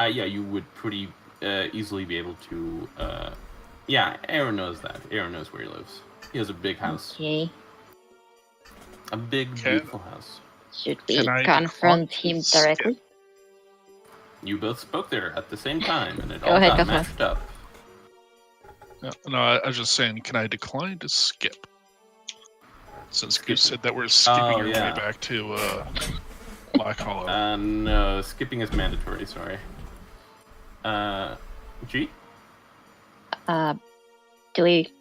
Yeah, you would pretty easily be able to. Yeah, Aaron knows that. Aaron knows where he lives. He has a big house. Okay. A big, Okay. beautiful house. Should we Can I confront decline him this? directly? You both spoke there at the same time, and it Go all ahead, got go for it. mashed up. No, I was just saying, can I decline to skip? Since you said that we're skipping Oh, our yeah. way back to Black Hollow. No, skipping is mandatory, sorry. G?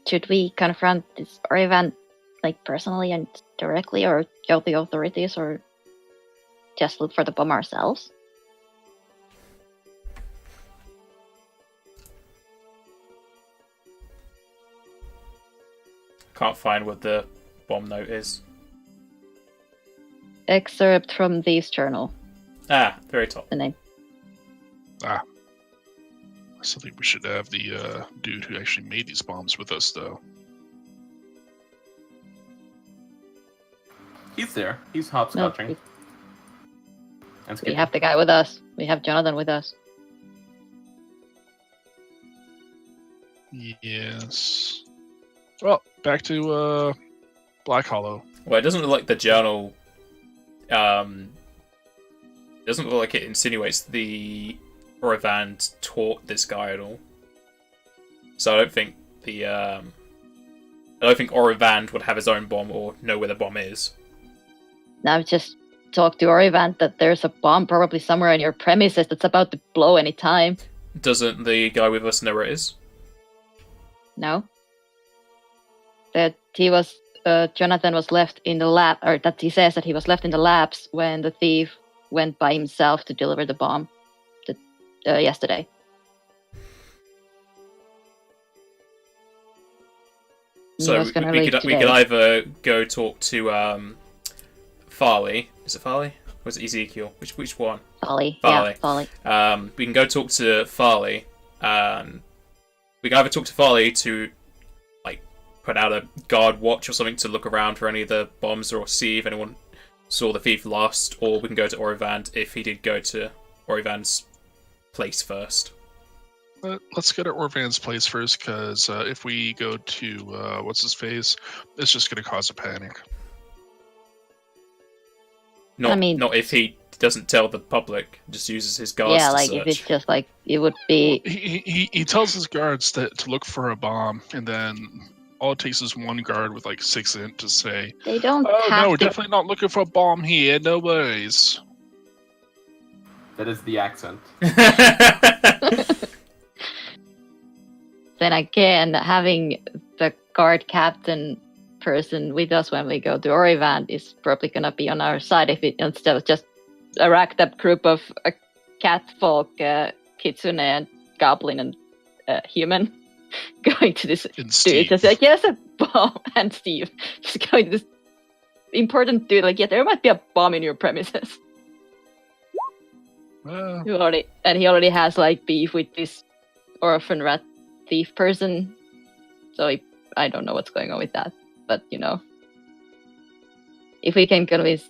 Should we confront this Orivand like personally and directly, or go to the authorities, or just look for the bomb ourselves? Can't find what the bomb note is. Excerpt from Thieves' Journal, Ah, very top. the name. I still think we should have the dude who actually made these bombs with us, though. He's there. He's No, hopscotching. And we skipping. have the guy with us. We have Jonathan with us. Yes. Well, back to Black Hollow. Well, it doesn't look like the journal. Doesn't look like it insinuates the Orivand taught this guy at all. So I don't think I don't think Orivand would have his own bomb or know where the bomb is. Now I've just talked to Orivand that there's a bomb probably somewhere on your premises that's about to blow any time. Doesn't the guy with us know where it is? No? That he was, Jonathan was left in the lab, or that he says that he was left in the labs when the thief went by himself to deliver the bomb yesterday. He So was gonna we leave could today. either go talk to Farley. Is it Farley? Or is it Ezekiel? Which one? Folly. Folly. Yeah, Folly. We can go talk to Farley. We can either talk to Farley to like put out a guard watch or something to look around for any of the bombs or see if anyone saw the thief last, or we can go to Orivand if he did go to Orivand's place first. Let's go to Orvan's place first, because if we go to what's his face, it's just going to cause a panic. Not if he doesn't tell the public, just uses his guards to search. If it's just it would be. He tells his guards to look for a bomb, and then all it takes is one guard with 6 int to say, They don't "Oh have no, we're to. definitely not looking for a bomb here. No worries." That is the accent. Then again, having the guard captain person with us when we go to Orivan is probably gonna be on our side if it instead of just a racked up group of cat folk, kitsune and goblin and human going to this And dude. Steve. Just yes, a bomb, and Steve just going to this important dude. There might be a bomb in your premises. Well, He already has beef with this orphan rat thief person, so I don't know what's going on with that. But if we can convince.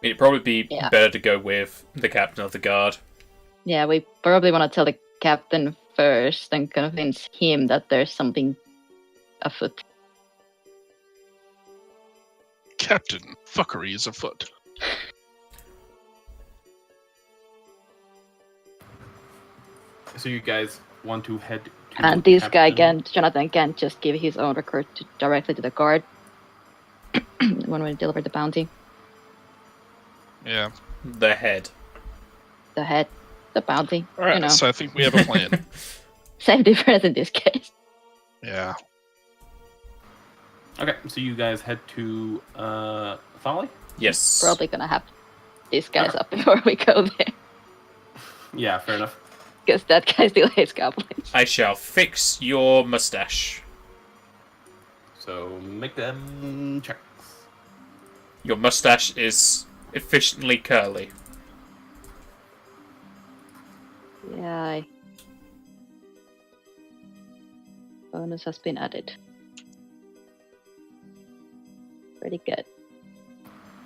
It'd probably be Yeah. better to go with the captain of the guard. Yeah, we probably want to tell the captain first and convince him that there's something afoot. Captain, fuckery is afoot. So you guys want to head to And the this guy captain? Jonathan can't just give his own record directly to the guard when we deliver the bounty. Yeah. The head. The head, the bounty, All right. So I think we have a plan. same difference in this case. Yeah. Okay, so you guys head to Folly? Yes. Probably gonna have these guys up before we go there, Yeah, fair enough. because that guy still hates goblins. I shall fix your mustache. So make them checks. Your mustache is efficiently curly. Yeah. Bonus has been added. Pretty good.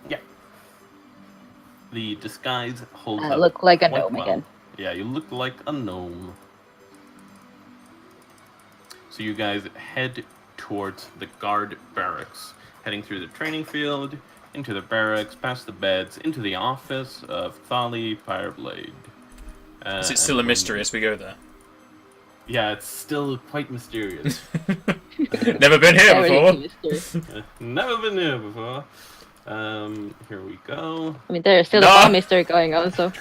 Yeah. The disguise holds I up look like a quite gnome well. again. Yeah, you look like a gnome. So you guys head towards the guard barracks, heading through the training field, into the barracks, past the beds, into the office of Thali Fireblade. Is it still a and mystery as we go there? Yeah, it's still quite mysterious. Never been here Everything before. is mystery. Never been here before. Here we go. I mean, there's still No. a bomb mystery going on, so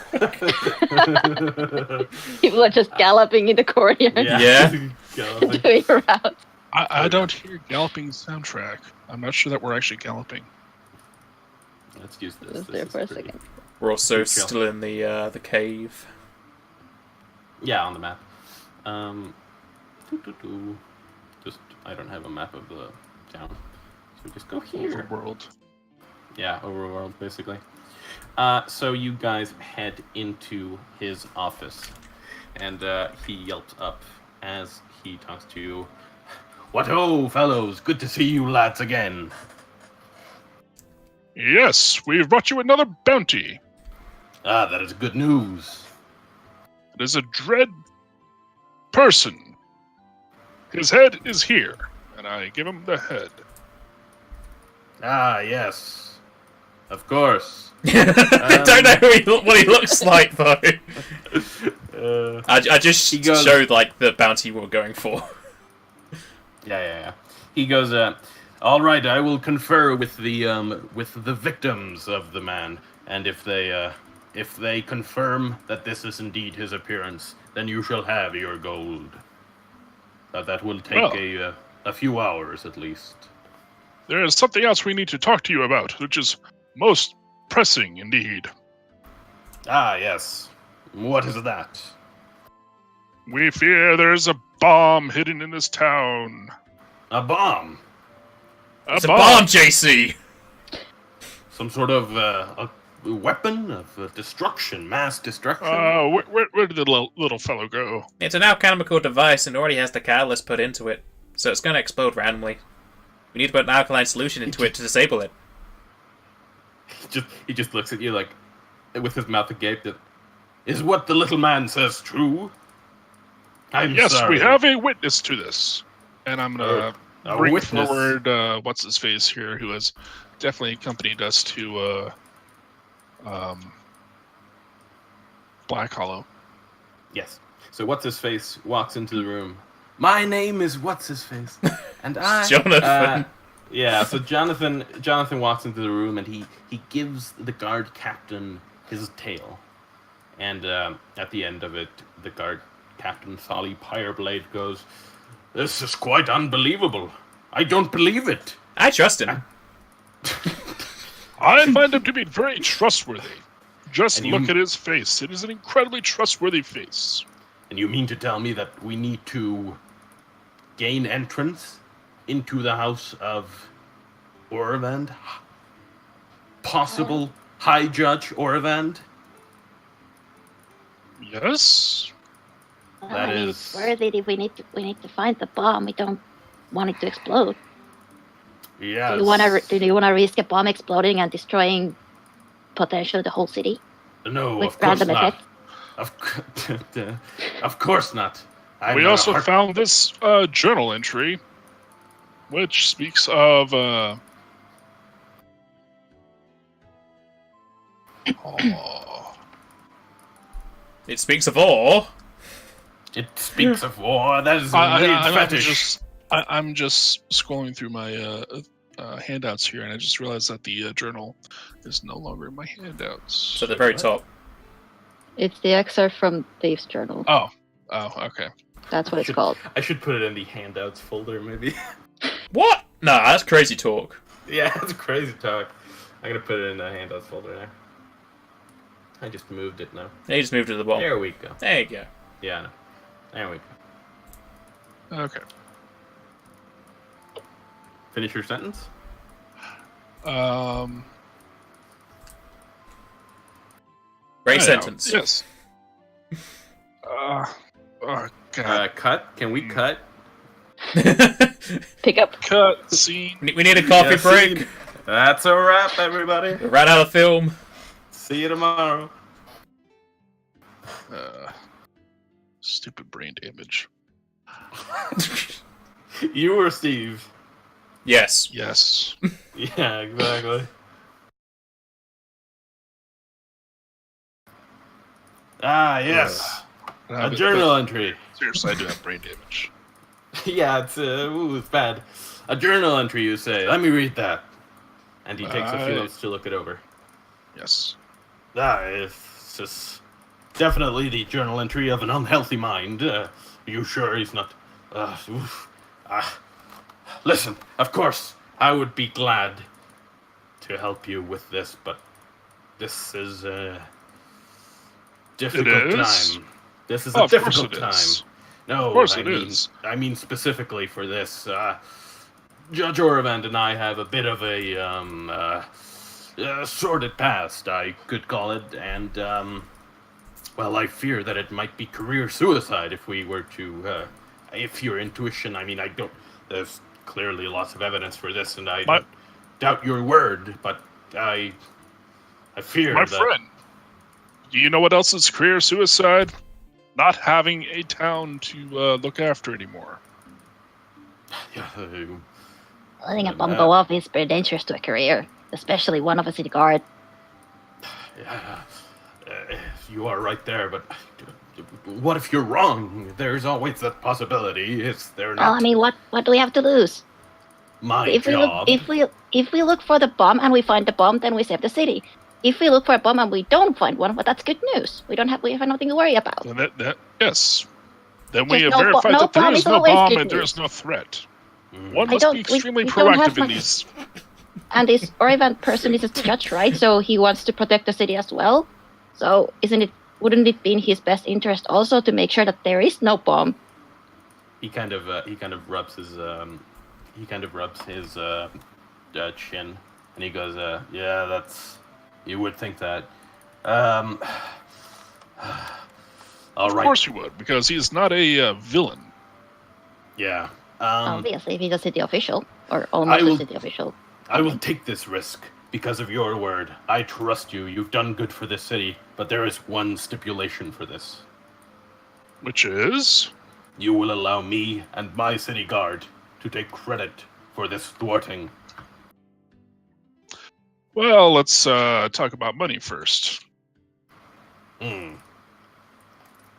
people are just galloping in the corner, Yeah. Galloping. doing routes. I don't hear galloping soundtrack. I'm not sure that we're actually galloping. Let's use this. I was This there is for a pretty- second. We're also Good chill. still in the cave. Yeah, on the map. Just I don't have a map of the town, so just go here. World. Yeah, overworld basically. So you guys head into his office, and he yelps up as he talks to you. What ho, fellows! Good to see you lads again. Yes, we've brought you another bounty. Ah, that is good news. It is a dread person. His head is here, and I give him the head. Ah, yes. Of course. I don't know what he looks like though. I just He goes- showed the bounty we're going for. Yeah. He goes, all right, I will confer with the victims of the man, and if they confirm that this is indeed his appearance, then you shall have your gold. That will take a few hours at least. There is something else we need to talk to you about, which is most pressing indeed. Ah, yes. What is that? We fear there is a bomb hidden in this town. A bomb. It's a bomb, JC! Some sort of a weapon of destruction, mass destruction. Where did the little fellow go? It's an alchemical device and already has the catalyst put into it, so it's going to explode randomly. We need to put an alkaline solution into it to disable it. He just looks at you like, with his mouth agape. That is what the little man says true. I'm Yes, sorry. we have a witness to this. And I'm going A to bring witness. forward, what's-his-face here, who has definitely accompanied us to Black Hollow. Yes. So what's his face walks into the room. My name is what's his face, and I. Jonathan. Yeah. So Jonathan walks into the room and he gives the guard captain his tail, and at the end of it, the guard captain Solly Pyreblade goes, "This is quite unbelievable. I don't believe it." I trust him. I find him to be very trustworthy. Just And look you- at his face. It is an incredibly trustworthy face. And you mean to tell me that we need to gain entrance into the house of Orvand? Possible High Judge Orvand? Yes? That I mean, is- it's worthy. We need to find the bomb. We don't want it to explode. Yes. Do you wanna risk a bomb exploding and destroying potentially the whole city No, with of course random not. effect? Of course not. I'm We not a also heart- found this journal entry, which speaks of... Oh. It speaks of awe. It speaks of war. That is a weird fetish. I'm just scrolling through my handouts here, and I just realized that the journal is no longer in my handouts. So at the very What? top. It's the excerpt from Dave's journal. Oh, okay. That's what it's called. I should put it in the handouts folder, maybe. What? Nah, that's crazy talk. Yeah, that's crazy talk. I'm gonna put it in the handouts folder now. I just moved it now. He just moved to the bottom. There we go. There you go. Yeah, no. There we go. Okay. Finish your sentence? Great yeah, sentence. Yes. Oh, God. Cut? Can we cut? Pick up. Cut, scene. We need a coffee Yes, break. scene. That's a wrap, everybody. We ran out of film. See you tomorrow. Stupid brain damage. You or Steve? Yes. Yes. Yeah, exactly. Ah, yes. A journal entry. Seriously, I do have brain damage. Yeah, it's bad. A journal entry, you say. Let me read that. And he takes a few notes to look it over. Yes. It's just definitely the journal entry of an unhealthy mind. You sure he's not? Listen, of course, I would be glad to help you with this, but this is a difficult time. This is a Of course difficult it time. is. No, Of course I it mean, is. I mean specifically for this. Judge Oravand and I have a bit of a sordid past, I could call it, and well, I fear that it might be career suicide if we were to. If your intuition, I mean, I don't. There's clearly lots of evidence for this, and I don't doubt your word, but I fear My that. friend, do you know what else is career suicide? Not having a town to look after anymore. Yeah, Letting a bomb go off is very dangerous to a career, especially one of a city guard. yeah, you are right there, but what if you're wrong? There's always that possibility. Is there not? Well, I mean, what do we have to lose? My If job. we look for the bomb and we find the bomb, then we save the city. If we look for a bomb and we don't find one, well, that's good news. We have nothing to worry about. And yes. Then we Just have no verified no that there bomb is is no always bomb good and there news. is no threat. Mm. One I must don't- be we- extremely we don't have proactive in much- these. And this Orivant person is a judge, right? So he wants to protect the city as well. So wouldn't it be in his best interest also to make sure that there is no bomb? He kind of rubs his chin, and he goes, "Yeah, that's. You would think that. All Of right. course you would, because he is not a villain. Yeah. Obviously, if he's a city official, or almost I will- a city official. I will take this risk because of your word. I trust you. You've done good for this city, but there is one stipulation for this. Which is? You will allow me and my city guard to take credit for this thwarting. Well, let's talk about money first.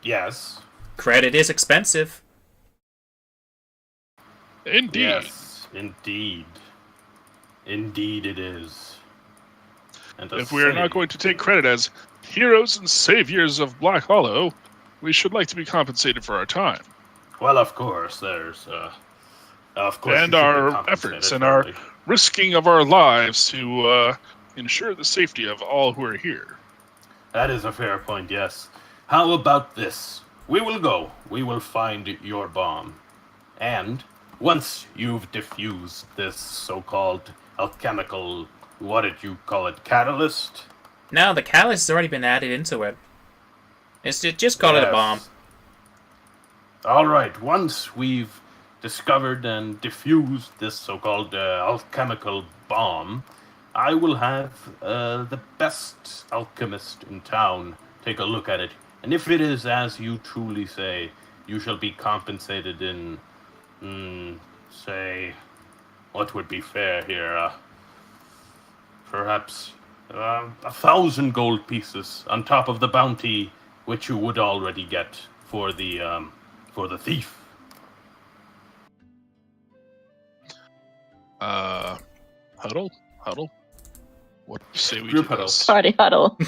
Yes. Credit is expensive. Indeed. Yes, indeed. Indeed it is. And If we are not going to take credit as heroes and saviors of Black Hollow, we should like to be compensated for our time. Well, of course, there's... of course, and you should be our compensated efforts and fairly. our risking of our lives to ensure the safety of all who are here. That is a fair point, yes. How about this? We will go. We will find your bomb. And once you've diffused this so-called alchemical, what did you call it, catalyst? No, the catalyst has already been added into it. It's just call it a bomb. All right, once we've discovered and diffused this so-called alchemical bomb, I will have the best alchemist in town take a look at it. And if it is as you truly say, you shall be compensated in, say, what would be fair here? Perhaps 1,000 gold pieces on top of the bounty which you would already get for the thief. Huddle? What do you say we Group do huddle. this? Party huddle.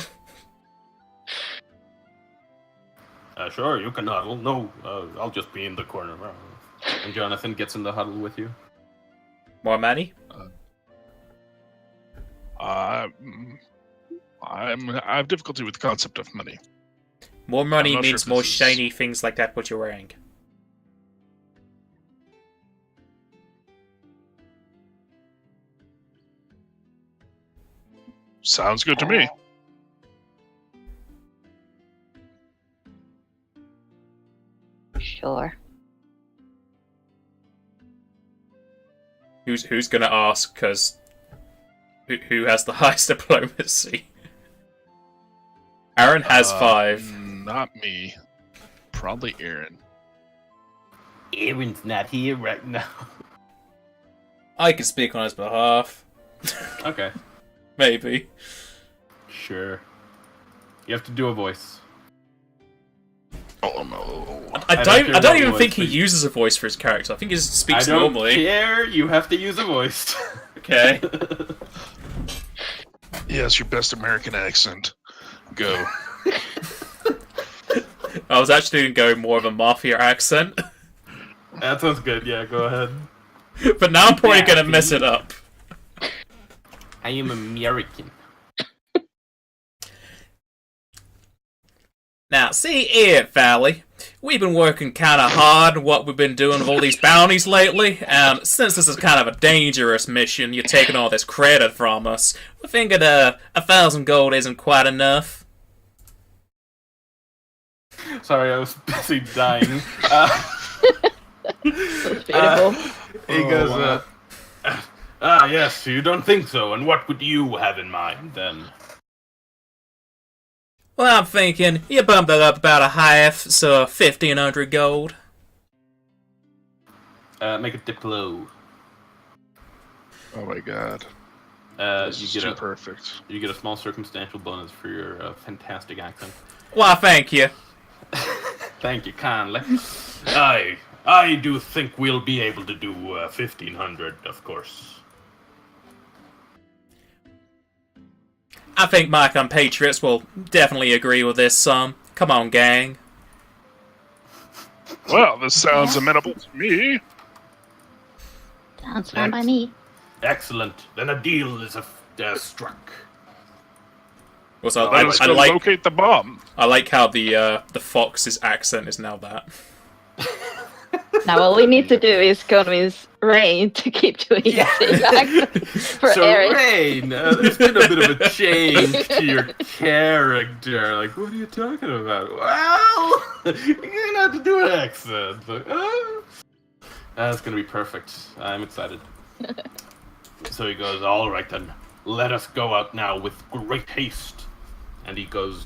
Sure, you can huddle. No, I'll just be in the corner. And Jonathan gets in the huddle with you. More money? I have difficulty with the concept of money. More money I'm not means sure if more this is- shiny things like that what you're wearing. Sounds good to me. Sure. Who's gonna ask? Because who has the highest diplomacy? Aaron has 5. Not me. Probably Aaron. Aaron's not here right now. I can speak on his behalf. Okay. Maybe. Sure. You have to do a voice. Oh no. I don't even voice, think he please. uses a voice for his character. I think he just I speaks don't normally. care. You have to use a voice. Okay. Yes, your best American accent. Go. I was actually going to go more of a mafia accent. That sounds good. Yeah, go ahead. But now I'm probably going to mess it up. I am American. Now, see here, Valley. We've been working kind of hard what we've been doing with all these bounties lately, and since this is kind of a dangerous mission, you're taking all this credit from us. We figured 1,000 gold isn't quite enough. Sorry, I was busy dying. Beautiful. He goes, yes, you don't think so, and what would you have in mind, then? Well, I'm thinking you bump it up about a half, so 1,500 gold. Make a diplo. Oh my god. This You is get too a perfect. you get a small circumstantial bonus for your fantastic accent. Well, thank you. Thank you kindly. I do think we'll be able to do 1,500, of course. I think my compatriots will definitely agree with this sum. Come on, gang. Well, this sounds amenable to me. Sounds fine by me. Excellent. Then a deal is struck. Also, Let us I go like locate the bomb. how the fox's accent is now that. Now all we need to do is convince Rain to keep doing the same accent for So, Eric. Rain, there's been a bit of a change to your character. Like, what are you talking about? Well, you're gonna have to do an accent. Like, that's gonna be perfect. I'm excited. So he goes, all right then. let us go out now with great haste. And he goes,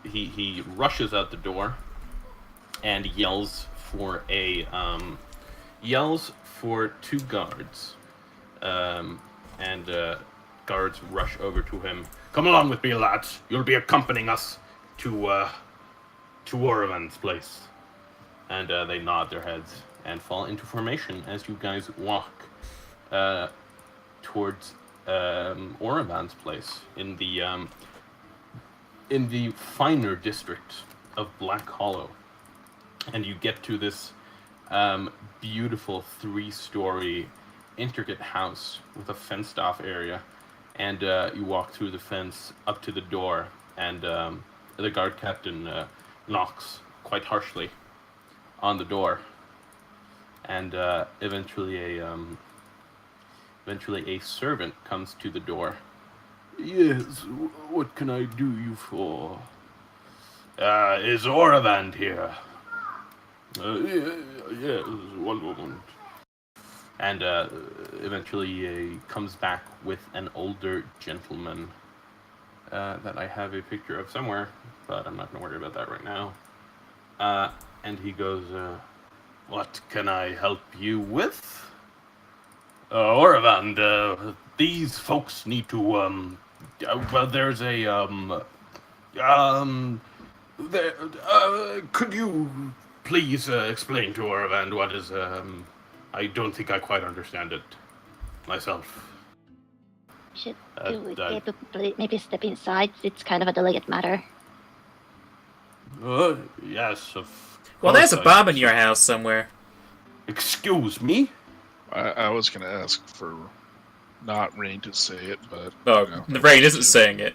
he rushes out the door and yells for two guards. And guards rush over to him. Come along with me, lads. You'll be accompanying us to Oravan's place. And they nod their heads and fall into formation as you guys walk towards Oravan's place in the finer district of Black Hollow. And you get to this beautiful 3-story intricate house with a fenced off area, and you walk through the fence up to the door, and the guard captain knocks quite harshly on the door, and eventually a servant comes to the door. Yes, what can I do you for? Is Oravan here? Yes, one moment. And eventually he comes back with an older gentleman that I have a picture of somewhere, but I'm not going to worry about that right now. And he goes, what can I help you with? Oravan, these folks need to, well, there's a, could you please explain to Oravan what is, I don't think I quite understand it myself. Should we maybe step inside? It's kind of a delicate matter. Yes, of Well, course there's a bomb in your house somewhere. Excuse me? I was going to ask for not Rain to say it, but... Oh, you know, the Rain isn't saying it.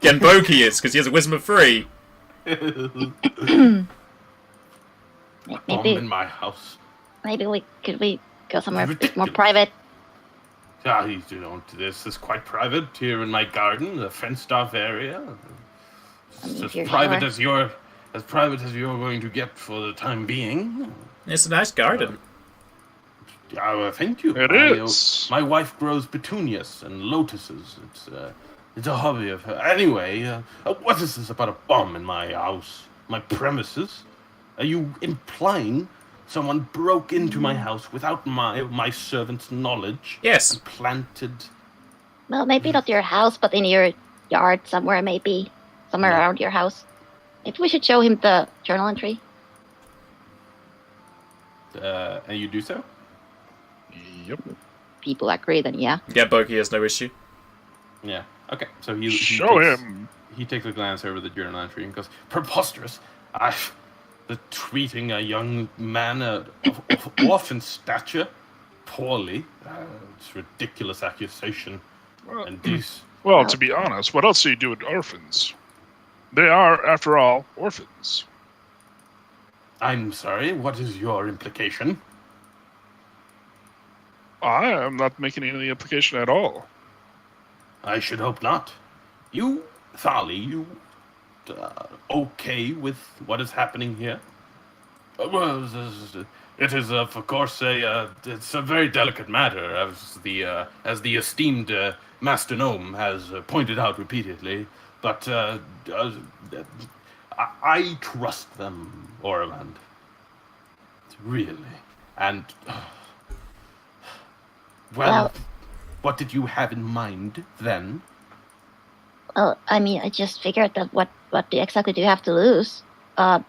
Genboki is, because he has a wisdom of 3. Bomb in my house. Maybe we go somewhere a bit more Ridiculous. private. This is quite private here in my garden, a fenced-off area. It's If as you're private sure. as you're going to get for the time being. It's a nice garden. Thank you. It is. My wife grows petunias and lotuses. It's a hobby of her. Anyway, what is this about a bomb in my house, my premises? Are you implying someone broke into my house without my servant's knowledge? Yes. And planted. Well, maybe not your house, but in your yard somewhere, maybe. Somewhere Yeah. around your house. Maybe we should show him the journal entry. And you do so? Yep. People agree, then yeah. Genboki has no issue. Yeah. Okay. So he Show takes, him. He takes a glance over the journal entry and goes, "Preposterous! The treating a young man of orphan stature poorly. It's a ridiculous accusation. Well, And these." well, to be honest, what else do you do with orphans? They are, after all, orphans. I'm sorry. What is your implication? I am not making any implication at all. I should hope not. You, Thali, okay with what is happening here? Well, it is, of course, it's a very delicate matter, as the esteemed Master Gnome has pointed out repeatedly. But I trust them, Oravan. Really. And well, what did you have in mind then? Well, I mean, I just figured that what exactly do you have to lose?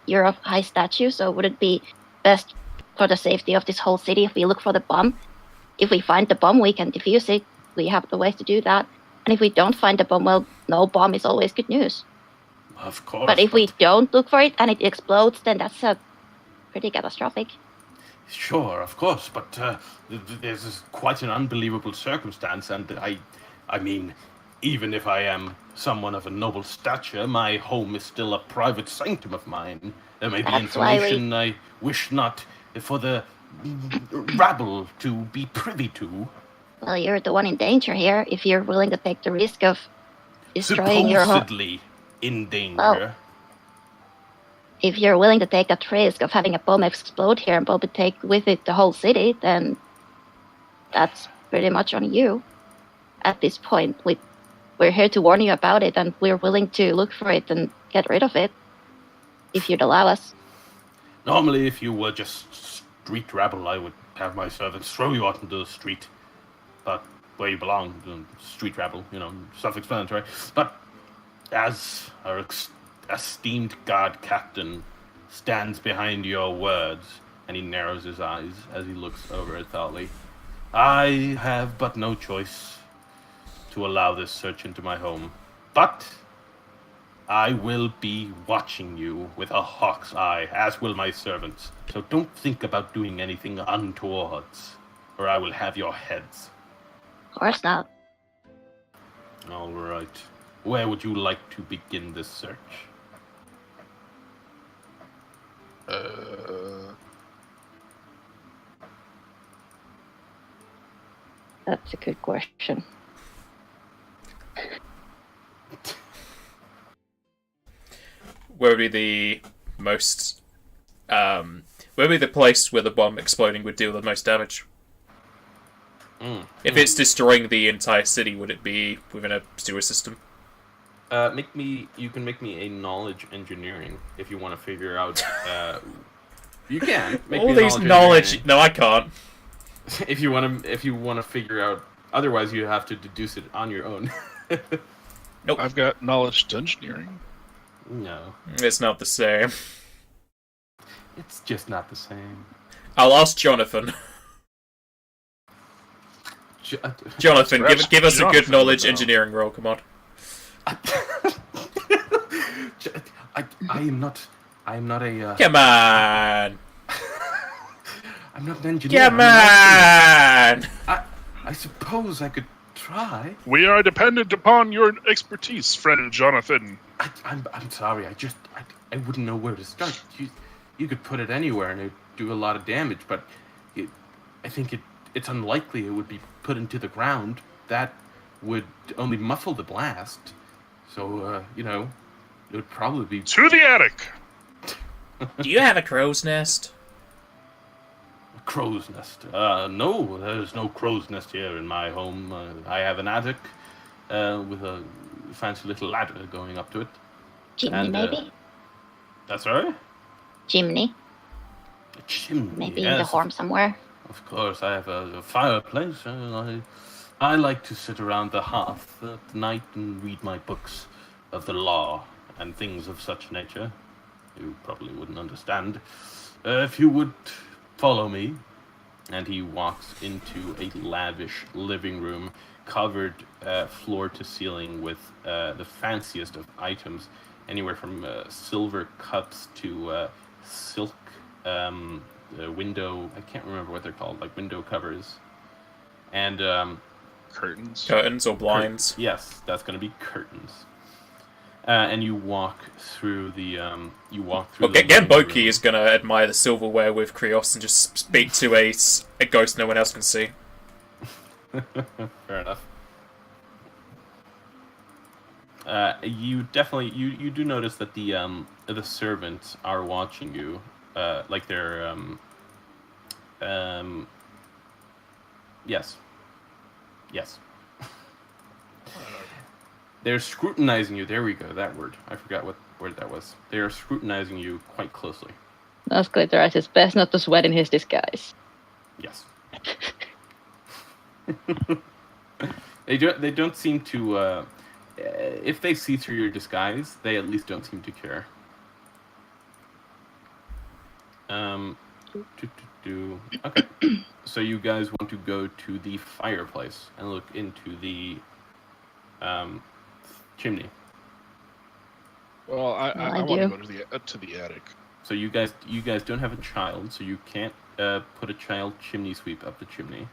You're of high stature, so would it be best for the safety of this whole city if we look for the bomb? If we find the bomb, we can defuse it. We have the ways to do that. And if we don't find the bomb, well, no bomb is always good news. Of course. But if we don't look for it and it explodes, then that's pretty catastrophic. Sure, of course, but this is quite an unbelievable circumstance, and I mean, even if I am someone of a noble stature, my home is still a private sanctum of mine. There may be That's why information I wish not for the rabble to be privy to. Well, you're the one in danger here. If you're willing to take the risk of destroying your home, Supposedly in danger. Well, if you're willing to take that risk of having a bomb explode here and probably take with it the whole city, then that's pretty much on you. at this point. We're here to warn you about it, and we're willing to look for it and get rid of it, if you'd allow us. Normally, if you were just street rabble, I would have my servants throw you out into the street. But where you belong, street rabble, self-explanatory. But as our esteemed guard captain stands behind your words, and he narrows his eyes as he looks over at Thalia, I have but no choice to allow this search into my home. But I will be watching you with a hawk's eye, as will my servants. So don't think about doing anything untowards, or I will have your heads. Of course not. All right. Where would you like to begin this search? That's a good question. Where would be the most... where would be the place where the bomb exploding would deal the most damage? If it's destroying the entire city, would it be within a sewer system? You can make me a knowledge engineering if you want to figure out. You can make all me these knowledge. No, I can't. If you want to figure out. Otherwise, you have to deduce it on your own. Nope. I've got knowledge to engineering. No, it's not the same. It's just not the same. I'll ask Jonathan. Jonathan, give us a good knowledge engineering roll. Come on. I am not a. Come on. I'm not an engineer. Come on. I suppose I could try. We are dependent upon your expertise, friend Jonathan. I'm sorry. I wouldn't know where to start. You could put it anywhere and it'd do a lot of damage, but I think it's unlikely it would be put into the ground. That would only muffle the blast. So it would probably be to the attic. Do you have a crow's nest? A crow's nest? No, there's no crow's nest here in my home. I have an attic with a fancy little ladder going up to it. Chimney, maybe? That's right. Chimney. A chimney. Maybe yes. in the home somewhere. Of course, I have a fireplace. I like to sit around the hearth at night and read my books of the law and things of such nature. You probably wouldn't understand. If you would follow me. And he walks into a lavish living room covered floor to ceiling with the fanciest of items. Anywhere from silver cups to silk window... I can't remember what they're called. Like window covers. And... curtains. Curtains or blinds. Yes, that's going to be curtains. And you walk through the. Genboki is going to admire the silverware with Krios and just speak to a ghost no one else can see. Fair enough. You definitely you do notice that the servants are watching you, like they're yes. They're scrutinizing you. There we go. That word. I forgot what word that was. They are scrutinizing you quite closely. Osculator is best not to sweat in his disguise. Yes. They don't seem to. If they see through your disguise, they at least don't seem to care. Okay. So you guys want to go to the fireplace and look into the chimney. Well, I want to go to the attic. So you guys don't have a child, so you can't put a child chimney sweep up the chimney.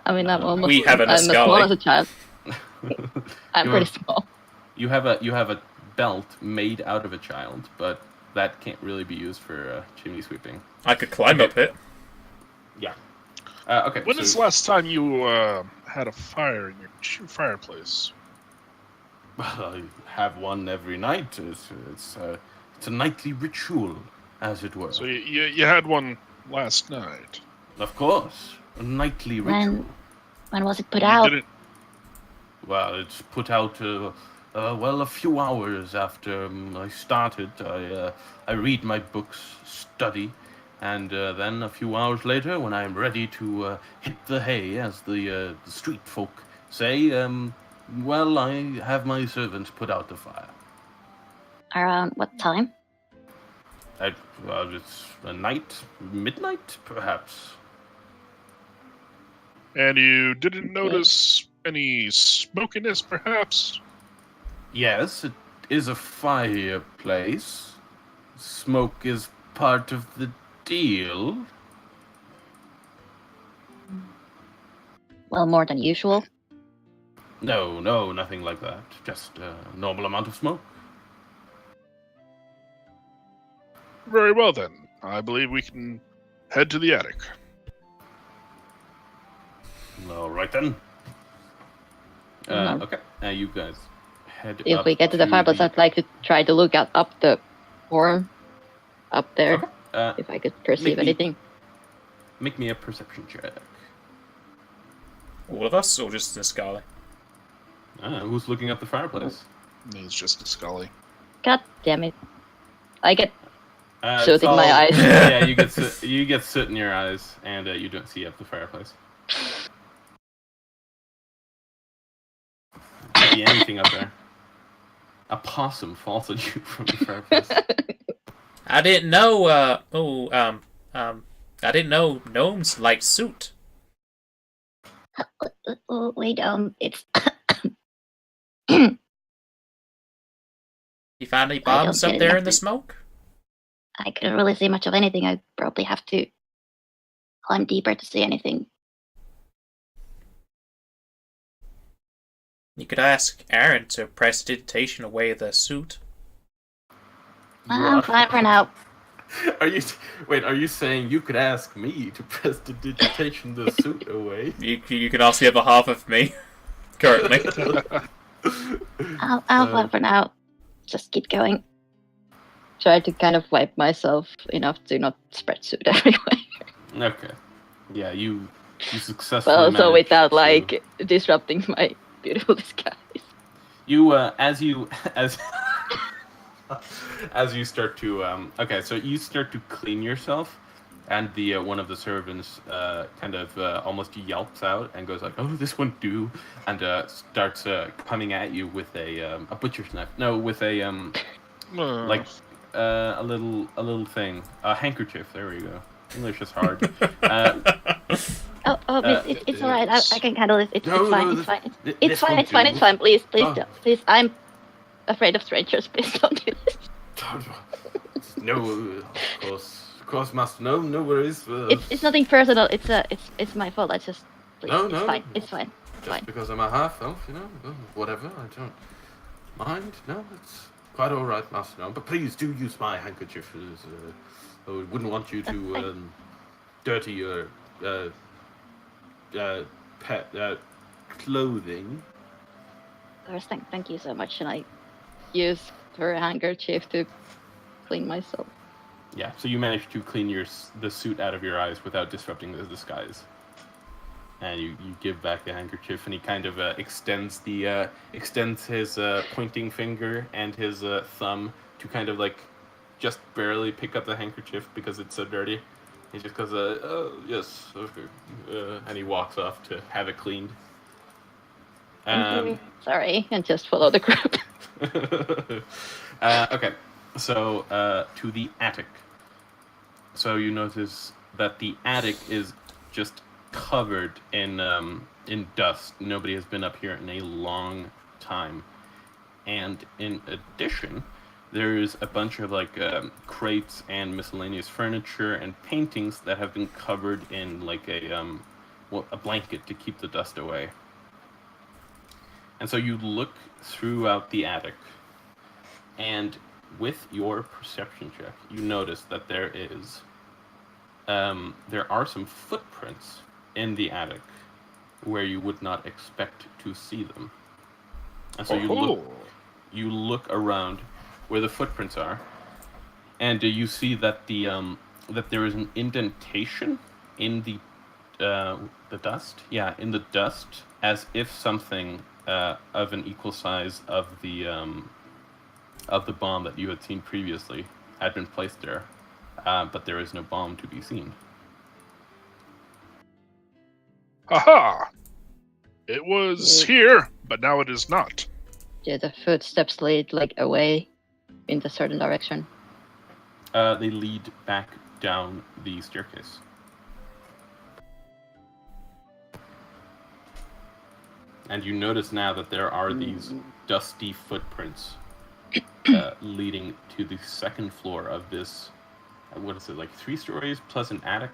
I mean, I'm we have an as small as a child. I'm pretty small. You have a belt made out of a child, but that can't really be used for chimney sweeping. I could climb up it. Yeah. Okay. When is the last time you had a fire in your fireplace? Well, I have one every night. It's a nightly ritual, as it were. So you had one last night? Of course, a nightly ritual. When was it put out? Well, it's put out, a few hours after I started. I read my books, study, and then a few hours later, when I'm ready to hit the hay, as the street folk say, I have my servants put out the fire. Around what time? It's a night, midnight, perhaps. And you didn't notice any smokiness, perhaps? Yes, it is a fireplace. Smoke is part of the deal. Well, more than usual. No, nothing like that. Just a normal amount of smoke. Very well, then. I believe we can head to the attic. All right then. Okay, you guys head If up we get to the fireplace, I'd like to try to look up the horn up there. Okay. If I could perceive anything. Make me a perception check. All of us, or just Niscali? Who's looking up the fireplace? It's just a Scully. God damn it! I get It's soot in my all- eyes. Yeah, you get soot in your eyes, and you don't see up the fireplace. Could be anything up there. A possum falls on you from the fireplace. I didn't know. I didn't know gnomes like soot. Oh, wait, it's You find any don't bombs get up it there like in the that. smoke? I couldn't really see much of anything. I probably have to climb deeper to see anything. You could ask Aaron to prestidigitation away the suit. I'm fine for now. Are you saying you could ask me to press the digitation the suit away? You can ask the other half of me. Currently. I'm fine for now. Just keep going. Try to kind of wipe myself enough to not spread soot everywhere. Okay. Yeah, you successfully But also managed without to- like disrupting my beautiful disguise. You as you start to so you start to clean yourself, and the one of the servants kind of almost yelps out and goes like, "Oh, this won't do," and starts coming at you with a butcher's knife. No, with a like a little thing, a handkerchief. There we go. English is hard. It's alright. I can handle it. It's No, fine. no, It's fine. this It's fine. won't It's fine. do. It's fine. Please, Oh. please. I'm afraid of strangers. Please don't do this. No, of course, master. No worries. It's nothing personal. It's my fault. I just please. No, it's no. fine. It's fine. Just Fine. because I'm a half elf, whatever. I don't mind. No, it's quite all right, master. No, but please do use my handkerchief. I wouldn't want you to dirty your pet clothing. Of course, thank you so much. And I use her handkerchief to clean myself. Yeah, so you managed to clean the suit out of your eyes without disrupting the disguise. And you give back the handkerchief, and he kind of extends his pointing finger and his thumb to kind of like just barely pick up the handkerchief because it's so dirty. He just goes, "Oh yes," okay. And he walks off to have it cleaned. Sorry, and just follow the group. Okay, so to the attic. So you notice that the attic is just covered in dust. Nobody has been up here in a long time, and in addition, there's a bunch of like crates and miscellaneous furniture and paintings that have been covered in like a blanket to keep the dust away. And so you look throughout the attic, and with your perception check, you notice that there are some footprints in the attic where you would not expect to see them. And so you look around where the footprints are, and you see that that there is an indentation in the dust. Yeah, in the dust, as if something of an equal size of the bomb that you had seen previously had been placed there, but there is no bomb to be seen. Aha! It was here, but now it is not. Yeah, the footsteps lead like away in a certain direction. They lead back down the staircase. And you notice now that there are these dusty footprints leading to the second floor of this, what is it, like 3 stories plus an attic?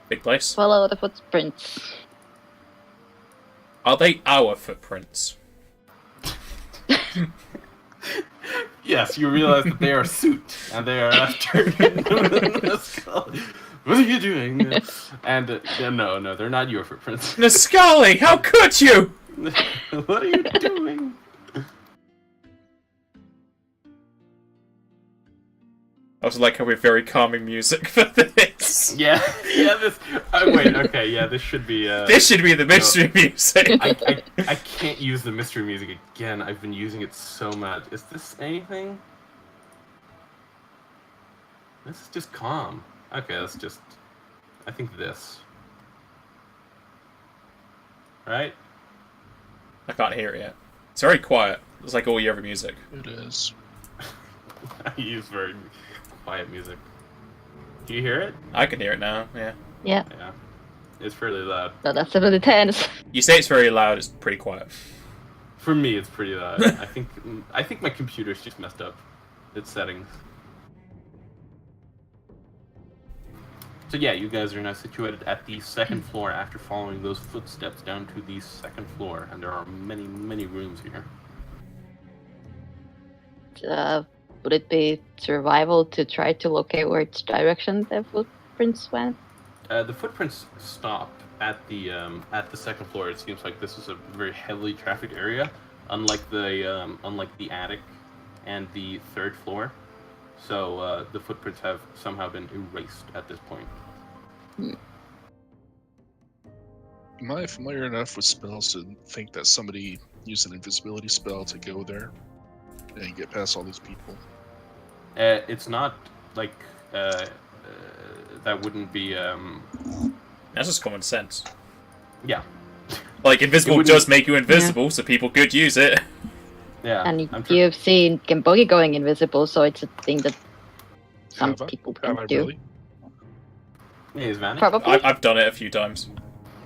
Big place. Follow the footprints. Are they our footprints? Yes, you realize that they are suit, and they are after Niscali. What are you doing? And no, they're not your footprints. Niscali, how could you? What are you doing? I also like how we're very calming music for this. Yeah. This. Wait. Okay. Yeah. This should be. This should be the mystery music. I can't use the mystery music again. I've been using it so much. Is this anything? This is just calm. Okay. Let's just. I think this. Right. I can't hear it yet. It's very quiet. It's like all your other music. It is. I use very quiet music. Do you hear it? I can hear it now, yeah. Yeah. Yeah. It's fairly loud. No, that's really tense. You say it's very loud, it's pretty quiet. For me, it's pretty loud. I think my computer's just messed up its settings. So yeah, you guys are now situated at the second floor after following those footsteps down to the second floor, and there are many, many rooms here. Would it be survival to try to locate which direction the footprints went? The footprints stop at the second floor. It seems like this is a very heavily trafficked area, unlike the attic and the third floor. So the footprints have somehow been erased at this point. Am I familiar enough with spells to think that somebody used an invisibility spell to go there and get past all these people? It's not like that wouldn't be. That's just common sense. Yeah. Like, invisible does make you invisible, so people could use it. Yeah. And you've seen Genbogi going invisible, so it's a thing that some people can do. Really? Yeah, he's vanished. Probably. I've done it a few times.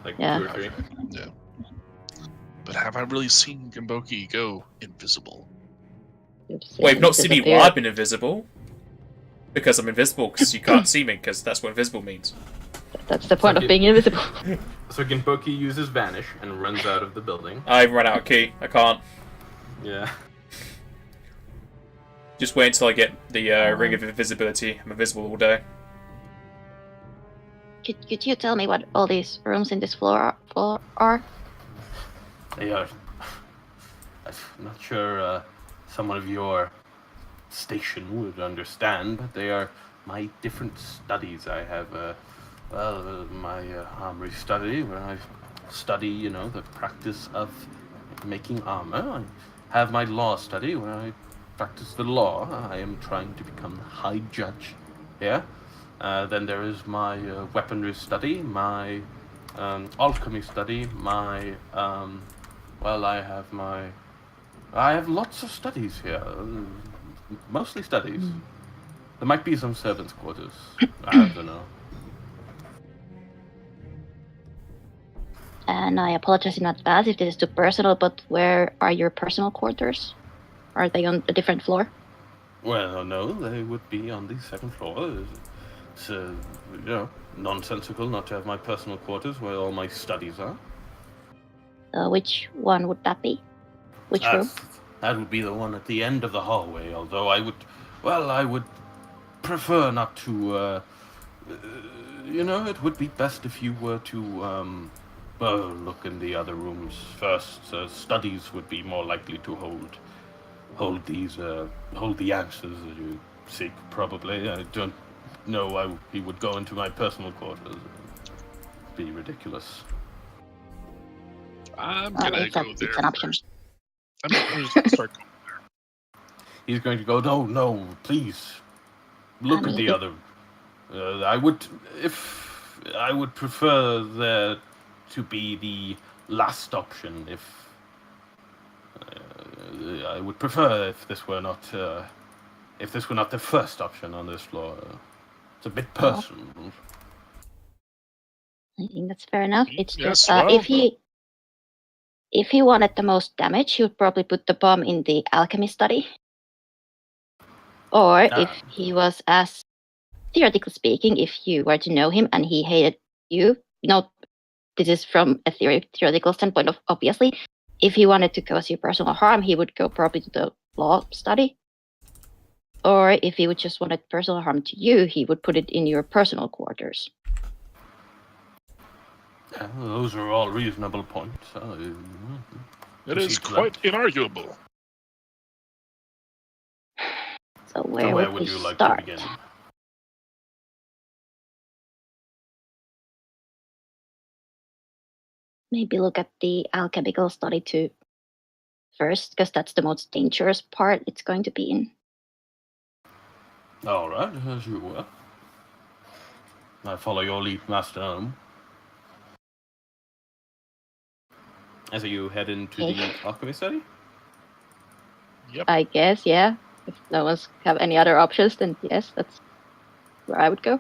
Like Yeah. 2 or 3. Yeah. But have I really seen Genboki go invisible? Well, you've not seen me disappear. while I've been invisible. Because I'm invisible, because you can't see me, because that's what invisible means. That's the point of being invisible. So Genboki uses vanish and runs out of the building. I've run out of key. I can't. Yeah. Just wait until I get the ring of invisibility. I'm invisible all day. Could you tell me what all these rooms in this floor are? They are. I'm not sure someone of your station would understand, but they are my different studies. I have, my armory study, where I study, the practice of making armor. I have my law study, where I practice the law. I am trying to become the high judge here. Then there is my weaponry study, my alchemy study, my, I have lots of studies here. Mostly studies. There might be some servants' quarters. I don't know. And I apologize in advance if this is too personal, but where are your personal quarters? Are they on a different floor? Well, no, they would be on the second floor. It's nonsensical not to have my personal quarters where all my studies are. Which one would that be? Which room? That would be the one at the end of the hallway, although I would prefer not to, it would be best if you were to, look in the other rooms first. Studies would be more likely to hold the answers that you seek, probably. I don't know why he would go into my personal quarters. It'd be ridiculous. I'm Well, gonna it's a- go it's there an option. first. I'm just gonna start going. He's going to go. No, no, please. Look I at mean, the if- other. I would prefer there to be the last option. I would prefer if this were not the first option on this floor. It's a bit Well, personal. I think that's fair enough. It's Yes, just well- if he wanted the most damage, he would probably put the bomb in the alchemy study. Or if he was, as theoretically speaking, if you were to know him and he hated you, this is from a theoretical standpoint of obviously, if he wanted to cause you personal harm, he would go probably to the law study. Or if he would just wanted personal harm to you, he would put it in your personal quarters. Those are all reasonable points. It is quite inarguable. So So where where would would we you like start? to begin? Maybe look at the alchemical study too first, because that's the most dangerous part it's going to be in. All right, as you will. I follow your lead, Master Gnome. As you head into the alchemy study? Yep. I guess, yeah. If no one's have any other options, then yes, that's where I would go.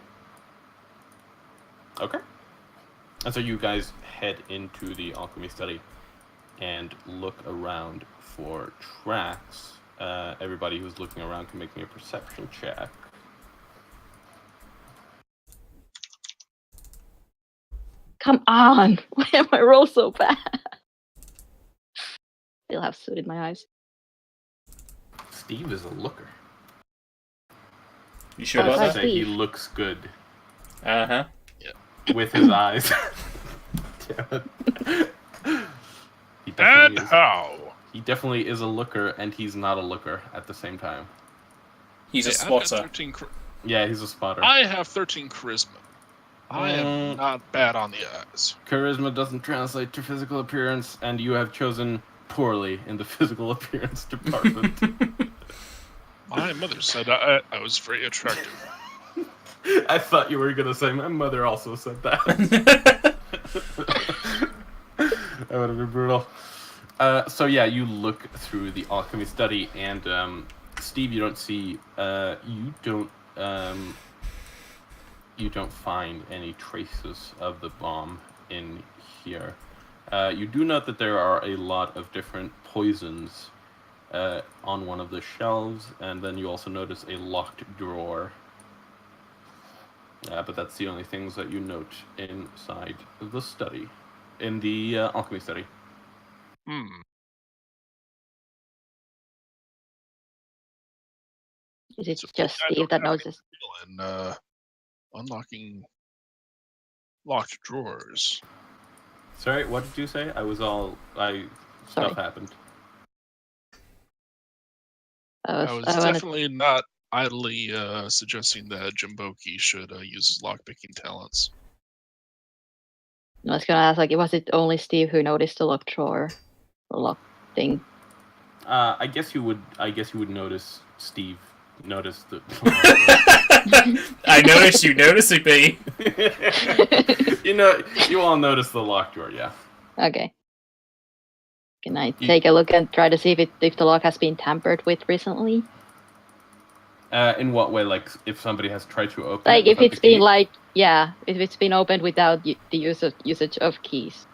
Okay. And so you guys head into the alchemy study and look around for tracks. Everybody who's looking around can make me a perception check. Come on! Why am I roll so bad? Still have soot in my eyes. Steve is a looker. You sure Oh, about hi, that? Say he Steve. looks good Uh-huh. with his eyes. Damn it. He And definitely is. how? He definitely is a looker, and he's not a looker at the same time. He's a Hey, I've got spotter. 13 Yeah, he's a spotter. I have 13 charisma. I am not bad on the eyes. Charisma doesn't translate to physical appearance, and you have chosen poorly in the physical appearance department. My mother said I was very attractive. I thought you were going to say, my mother also said that. That would have been brutal. So yeah, you look through the alchemy study, and Steve, you don't see, you don't find any traces of the bomb in here. You do note that there are a lot of different poisons on one of the shelves, and then you also notice a locked drawer. But that's the only things that you note inside the study, in the alchemy study. Is it So just I Steve don't that have notices? And unlocking locked drawers. Sorry, what did you say? Stuff Sorry. happened. I was I wanted, definitely not idly suggesting that Jimboki should use his lockpicking talents. I was gonna ask, like, was it only Steve who noticed the lock drawer, the lock thing? I guess you would notice Steve noticed the. I noticed you noticing me. You all notice the locked drawer, yeah. Okay. Can I take a look and try to see if the lock has been tampered with recently? In what way? Like, if somebody has tried to open Like, it if without it's the key? been if it's been opened without the usage of keys.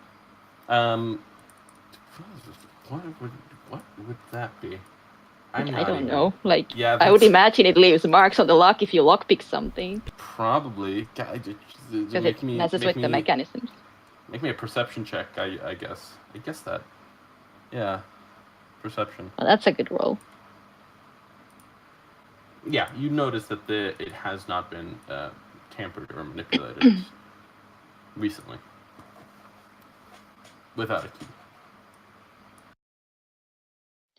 What would that be? I not don't even- know. Like, Yeah, I would that's- imagine it leaves marks on the lock if you lockpick something, Probably. because it messes with the mechanisms. Make me a perception check. I guess. I guess that. Yeah, perception. Well, that's a good roll. Yeah, you notice that it has not been tampered or manipulated recently without a key.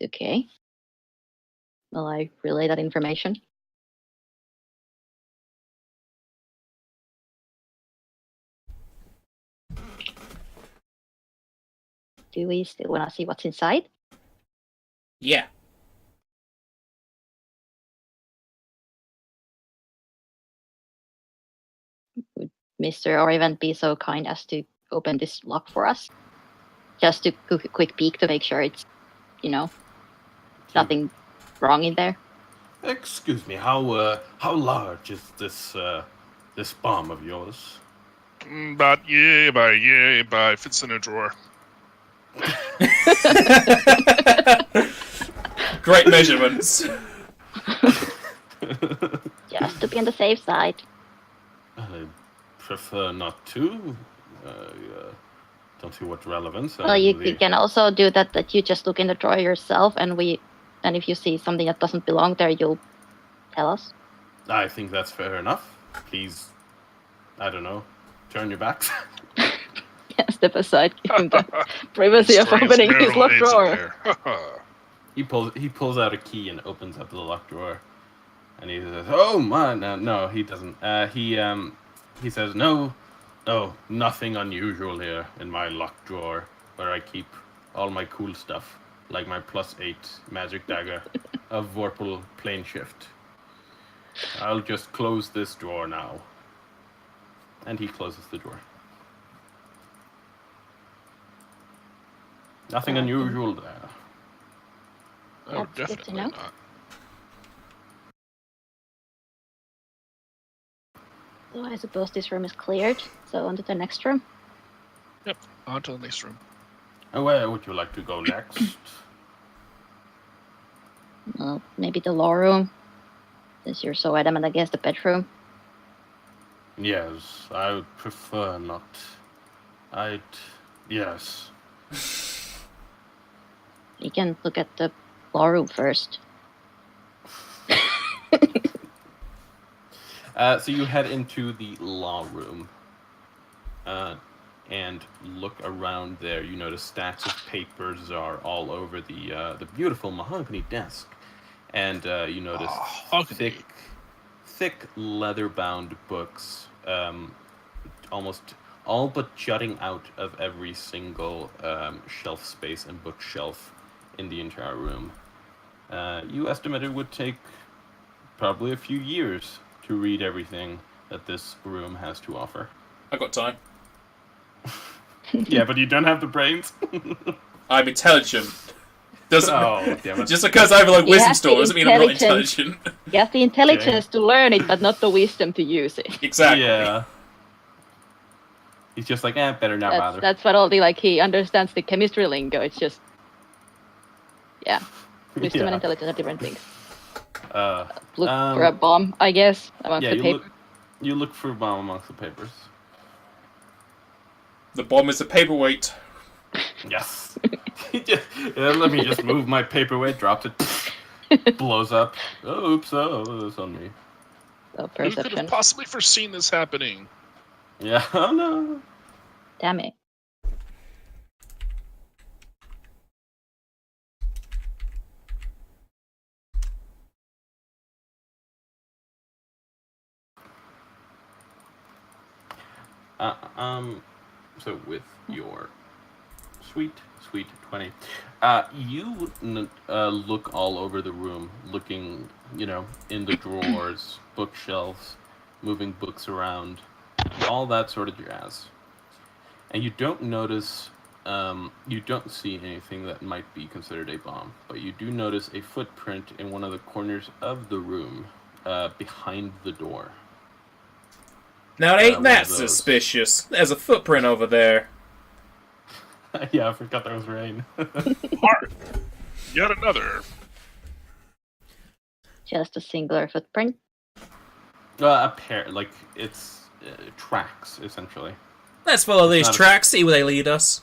Okay. Will I relay that information? do we still want to see what's inside? Yeah. Would Mr. Orivan be so kind as to open this lock for us? Just to quick peek to make sure it's, nothing wrong in there. Excuse me, how large is this bomb of yours? About yay by fits in a drawer. Great measurements. Just to be on the safe side. I prefer not to. Don't see what relevance. Well, you can also do that you just look in the drawer yourself, and if you see something that doesn't belong there, you'll tell us. I think that's fair enough. Please, I don't know, turn your backs. Yeah, step aside, give him the privacy of opening his locked drawer. He pulls out a key and opens up the locked drawer, and he says, "Oh my, no, he doesn't. He says, no, nothing unusual here in my locked drawer where I keep all my cool stuff, like my +8 magic dagger of Vorpal plane shift. I'll just close this drawer now." And he closes the drawer. Nothing unusual there. Oh, That's good to definitely know. not. So I suppose this room is cleared, so on to the next room. Yep, on to the next room. Where would you like to go next? Well, maybe the law room, since you're so adamant against the bedroom. Yes, I would prefer not. Yes. You can look at the law room first. So you head into the law room and look around there. You notice stacks of papers are all over the beautiful mahogany desk. And you notice thick leather-bound books, almost all but jutting out of every single shelf space and bookshelf in the entire room. You estimate it would take probably a few years to read everything that this room has to offer. I got time. Yeah, but you don't have the brains. I'm intelligent. Doesn't Damn it. just because I have like You wisdom have store the doesn't mean I'm not intelligence. intelligent. You have the intelligence to learn it, but not the wisdom to use it. Exactly. Yeah. He's just like, better not bother. That's what he understands the chemistry lingo. It's just, wisdom and intelligence are different things. Look for a bomb, I guess, amongst the papers. You look for a bomb amongst the papers. The bomb is a paperweight. Yes. Let me just move my paperweight, dropped it, blows up. Oh, oops, it's on me. So Who could perception. have possibly foreseen this happening? Yeah, oh no. Damn it. So with your sweet 20, you look all over the room, looking, in the drawers, bookshelves, moving books around, all that sort of jazz. And you don't notice, you don't see anything that might be considered a bomb, but you do notice a footprint in one of the corners of the room, behind the door. Now, ain't one that of those. suspicious? There's a footprint over there. Yeah, I forgot that was rain. Mark, yet another. Just a singular footprint. A pair, like, it's tracks, essentially. Let's follow these not a- tracks, see where they lead us.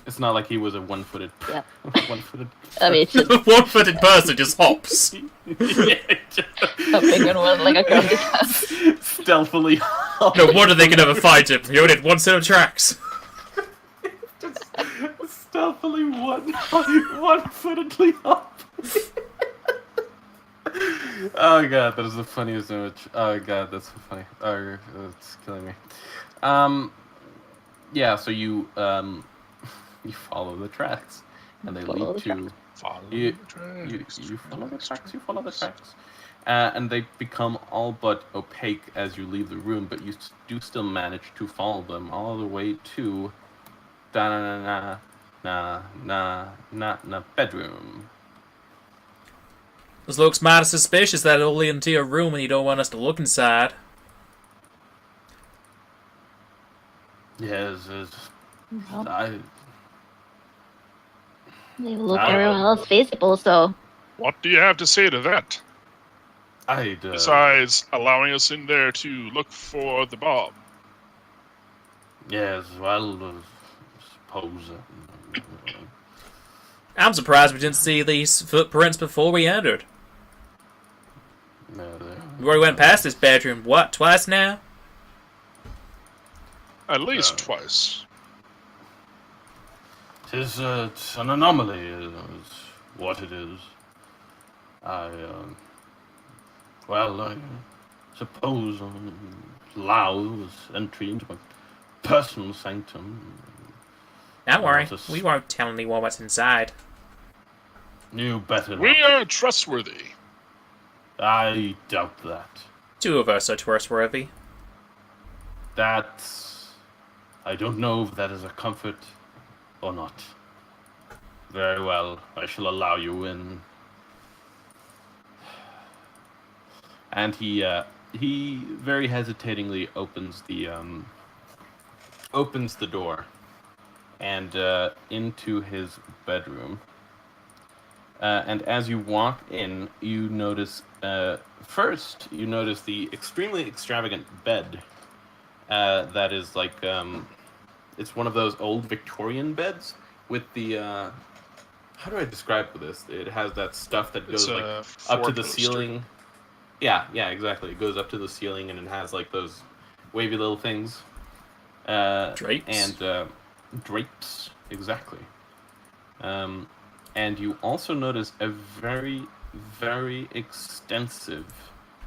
It's not like he was a one-footed... Yep. one-footed... I mean, it's just A one-footed person just hops. Yeah, hopping on one leg across his house. stealthily. No wonder they can never find him. He only had one set of tracks. Stealthily one-footedly up. Oh god, that is the funniest image. Oh god, that's so funny. Oh, it's killing me. Yeah, so you You follow the tracks, and they Follow lead the to Follow you. the tracks. You follow the tracks. You follow the tracks, and they become all but opaque as you leave the room. But you do still manage to follow them all the way to na bedroom. This looks mighty suspicious that it'll lead into your room and you don't want us to look inside. Yes, Well, I. they look I- everyone else visible, so What do you have to say to that? I'd. Besides allowing us in there to look for the bomb. Yes, well, suppose. I'm surprised we didn't see these footprints before we entered. We already went past this bedroom, what, twice now? At least twice. It's an anomaly, is what it is. I suppose allows entry into my personal sanctum. Don't worry, we won't tell anyone what's inside. You better not. We are trustworthy. I doubt that. Two of us are trustworthy. That's... I don't know if that is a comfort or not. Very well, I shall allow you in. And he very hesitatingly opens the door and into his bedroom. And as you walk in, you notice first the extremely extravagant bed that is like it's one of those old Victorian beds with the how do I describe this? It has that stuff that goes like up to the ceiling. Yeah, exactly. It goes up to the ceiling and it has like those wavy little things. Drapes? And drapes, exactly. And you also notice a very, very extensive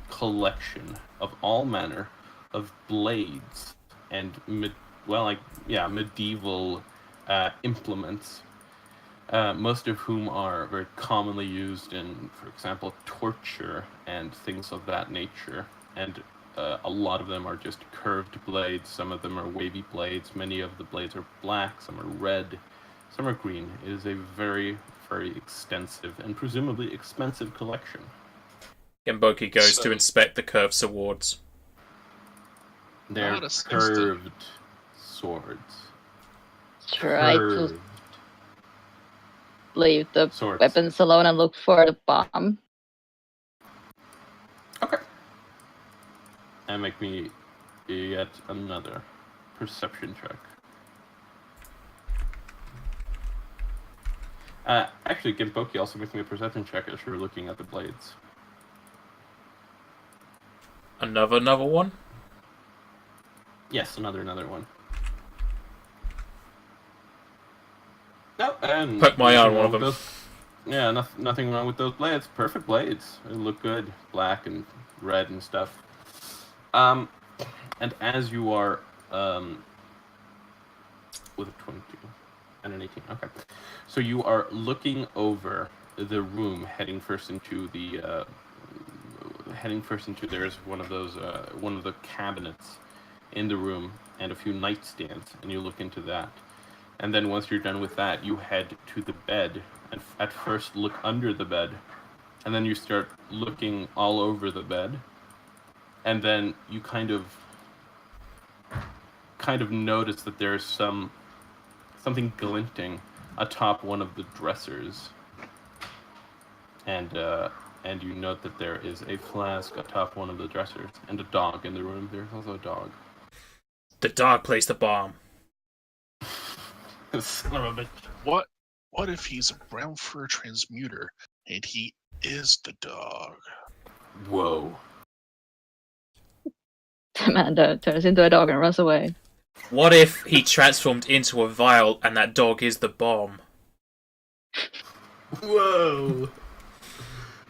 collection of all manner of blades and medieval implements. Most of whom are very commonly used in, for example, torture and things of that nature. And a lot of them are just curved blades. Some of them are wavy blades. Many of the blades are black. Some are red. Some are green. It is a very, very extensive and presumably expensive collection. Genboki goes to inspect the curved swords. They're curved swords. try to Curved leave the swords. weapons alone and look for the bomb. Okay. And make me yet another perception check. Actually, Genboki also makes me a perception check as you're looking at the blades. Another one? Yes, another one. No, and Poke my eye on one of them. Yeah, nothing wrong with those blades. Perfect blades. They look good, black and red and stuff. And as you are with a 22 and an 18, okay. So you are looking over the room, heading first into there's one of the cabinets in the room and a few nightstands, and you look into that. And then once you're done with that, you head to the bed and at first look under the bed, and then you start looking all over the bed, and then you kind of notice that there's something glinting atop one of the dressers, and you note that there is a flask atop one of the dressers and a dog in the room. There's also a dog. The dog placed the bomb. Son of a bitch. What if he's a brown fur transmuter and he is the dog? Whoa. Amanda turns into a dog and runs away. What if he transformed into a vial and that dog is the bomb? Whoa.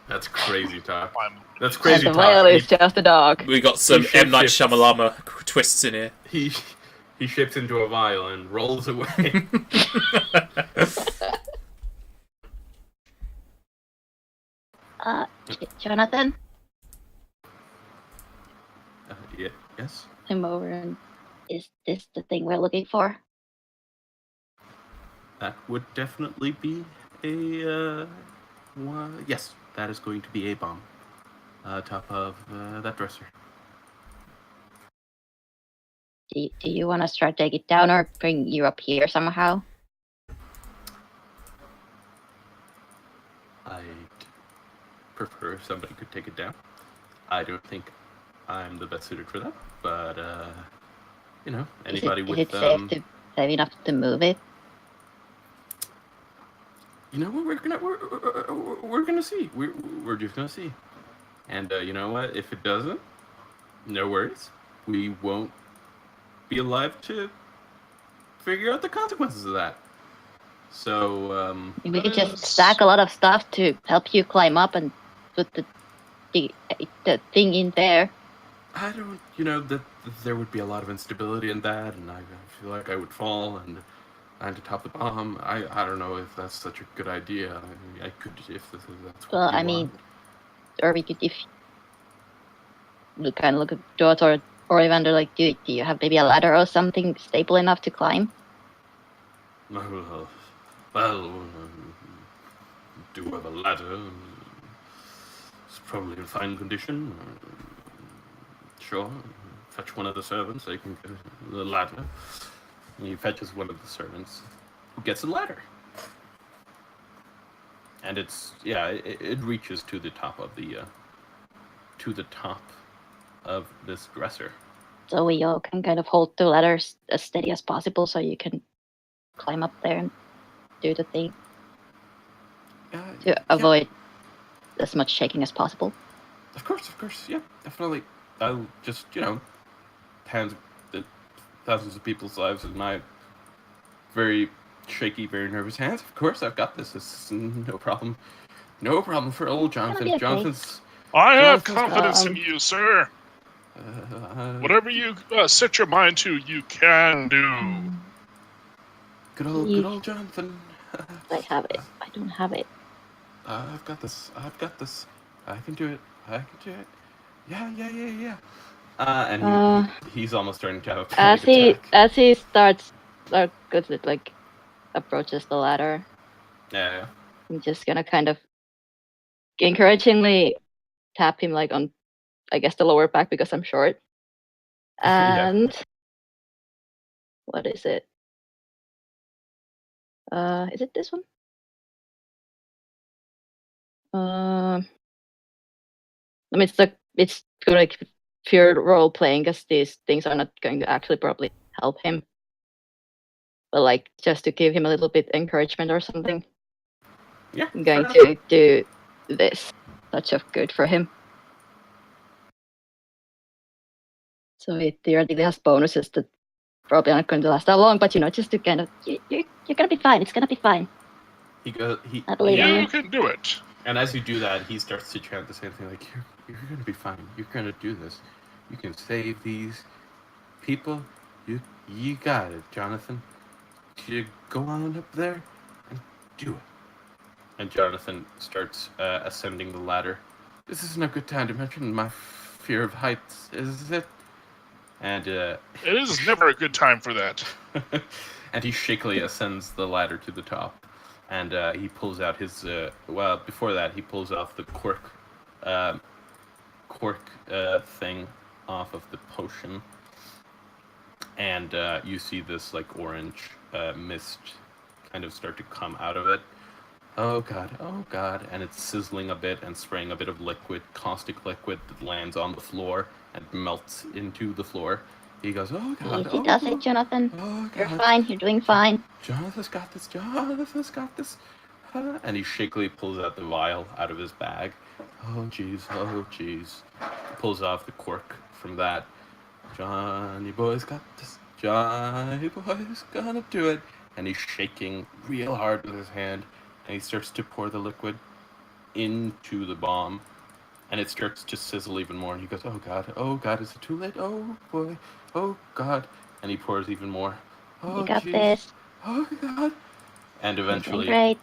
That's crazy talk. That's And crazy the vial talk. is just a dog. We got some He M. Night shapeshifts. Shyamalan twists in here. He He shapes into a vial and rolls away. Jonathan, Yeah, yes? I'm over and is this the thing we're looking for? That would definitely be a, yes, that is going to be a bomb. Top of that dresser. Do you want us to try to take it down or bring you up here somehow? I'd prefer if somebody could take it down. I don't think I'm the best suited for that, but, anybody is with, it safe enough to move it? you know what, we're gonna see. We're just gonna see. And, you know what, if it doesn't, no worries. We won't be alive to figure out the consequences of that. So, We could just stack a lot of stuff to help you climb up and put the thing in there. I don't, that there would be a lot of instability in that, and I feel like I would fall and to top the bomb. I don't know if that's such a good idea. I could, if that's what Well, you I mean, want. or we could, if we kind of look at George or Evander, like, do you have maybe a ladder or something stable enough to climb? Well, do have a ladder. It's probably in fine condition. Sure, fetch one of the servants. They can get the ladder. And he fetches one of the servants, who gets a ladder. And it reaches to the top of this dresser. So we all can kind of hold the ladders as steady as possible, so you can climb up there and do the thing to avoid as much shaking as possible. Of course, yeah, definitely. I'll just, thousands of people's lives in my very shaky, very nervous hands. Of course, I've got this. This is no problem. No problem for old Jonathan. Okay. Jonathan's. I have Jonathan's confidence in you, sir. Whatever you set your mind to, you can do. Good old Jonathan. I have it. I don't have it. I've got this. I can do it. Yeah. And he's almost starting to have a panic attack. As he starts, like approaches the ladder. Yeah. I'm just gonna kind of encouragingly tap him like on, I guess, the lower back because I'm short. And what is it? Is it this one? I mean, it's like pure role playing because these things are not going to actually probably help him, but like just to give him a little bit encouragement or something. Yeah. I'm going to do this. Touch of good for him. So it theoretically has bonuses that probably aren't going to last that long, but just to kind of you're gonna be fine. It's gonna be fine. I believe in You can do it. And as you do that, he starts to chant the same thing, like, you're going to be fine. You're going to do this. You can save these people. You got it, Jonathan. You go on up there and do it. And Jonathan starts ascending the ladder. This isn't a good time to mention my fear of heights, is it? And it is never a good time for that. And he shakily ascends the ladder to the top. And he pulls out his, before that, he pulls off the cork thing off of the potion. And you see this, like, orange mist kind of start to come out of it. Oh God. And it's sizzling a bit and spraying a bit of caustic liquid that lands on the floor and melts into the floor. He goes, oh God. Easy does it, Jonathan. Oh, you're fine. You're doing fine. Jonathan's got this. And he shakily pulls out the vial out of his bag. Oh jeez. Pulls off the cork from that. Johnny boy's got this. Johnny boy's gonna do it. And he's shaking real hard with his hand. And he starts to pour the liquid into the bomb. And it starts to sizzle even more. And he goes, oh God, is it too late? Oh boy, oh God. and he pours even more. Oh, You got jeez. this. Oh God! And You're doing eventually, great.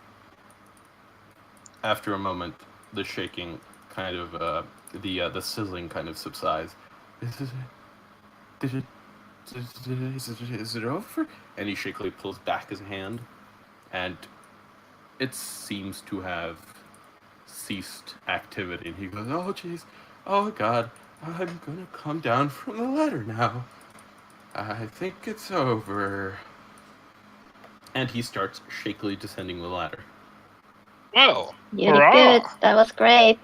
after a moment, the shaking kind of, the sizzling kind of subsides. Is it over? And he shakily pulls back his hand, and it seems to have ceased activity. And he goes, "Oh jeez, oh God, I'm gonna come down from the ladder now. I think it's over." And he starts shakily descending the ladder. Well, You did hurrah! good. That was great.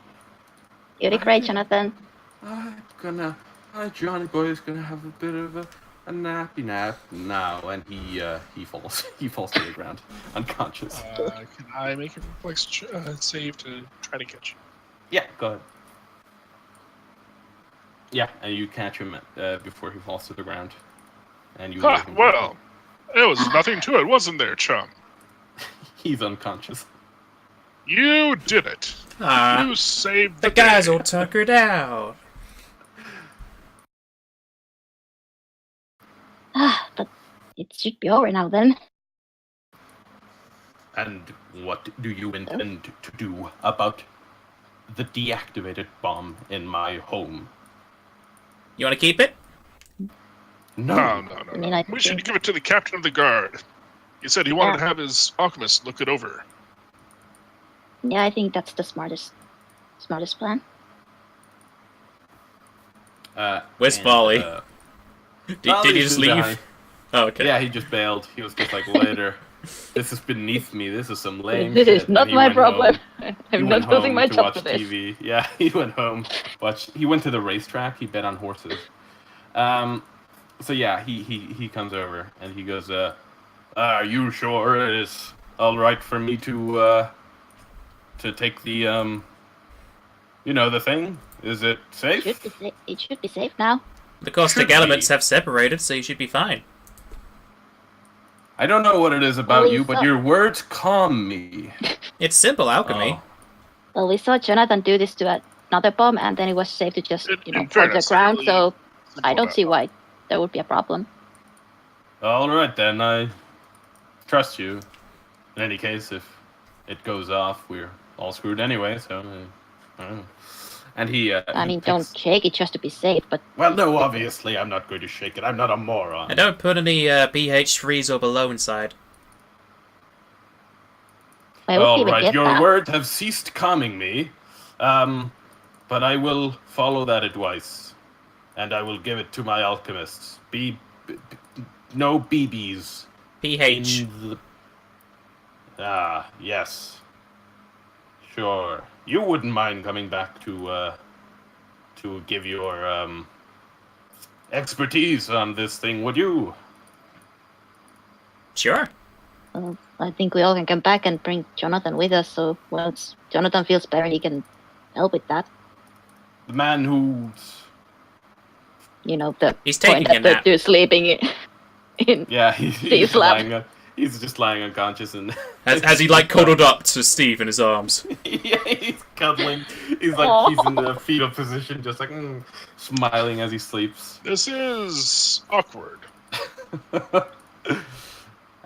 You did great, Jonathan. Johnny Boy is gonna have a bit of a nappy nap now, and he falls to the ground, unconscious. Can I make a reflex save to try to catch you? Yeah, go ahead. Yeah, and you catch him before he falls to the ground, and you. Ah, well, there was nothing to it, wasn't there, chum? He's unconscious. You did it. Ah, You saved the the guys day. all tuckered out. But it should be over now then. And what do you intend to do about the deactivated bomb in my home? You want to keep it? No. I mean, I We should think- give it to the captain of the guard. He said he wanted to have his alchemist look it over. Yeah, I think that's the smartest plan. Where's and, Volley? Did he Volley's just been leave? behind. Oh, okay. Yeah, he just bailed. He was just like, later. This is beneath me. This is some lame This shit. is not And he my went problem. home. He I'm went not losing home my to job watch for this. TV. Yeah, he went home. He went to the racetrack. He bet on horses. So yeah, he comes over and he goes, "Are you sure it is all right for me to take the the thing? Is it safe?" It should be safe now. The caustic Should be. elements have separated, so you should be fine. I don't know what it is about Well, you, you but saw- your words calm me. It's simple alchemy. Oh. Well, we saw Jonathan do this to another bomb, and then it was safe to just, In pour the fairness, ground. really So I simple don't see why there would be a problem. All right, then. I trust you. In any case, if it goes off, we're all screwed anyway, so I don't know. And he, I mean, picks- don't shake it just to be safe, but Well, no, obviously, I'm not going to shake it. I'm not a moron. And don't put any pH 3s or below inside. why would he All even right, get your that? words have ceased calming me, but I will follow that advice, and I will give it to my alchemists. No BBs. pH. In the... Ah, yes. Sure. You wouldn't mind coming back to give your expertise on this thing, would you? Sure. Well, I think we all can come back and bring Jonathan with us. So once Jonathan feels better, he can help with that. The man who's... The He's point taking a that nap. they're sleeping in. Yeah, He's lab. He's just lying unconscious and... As he like cuddled up to Steve in his arms. Yeah, he's cuddling. He's Aw. he's in the fetal position, just like smiling as he sleeps. This is awkward.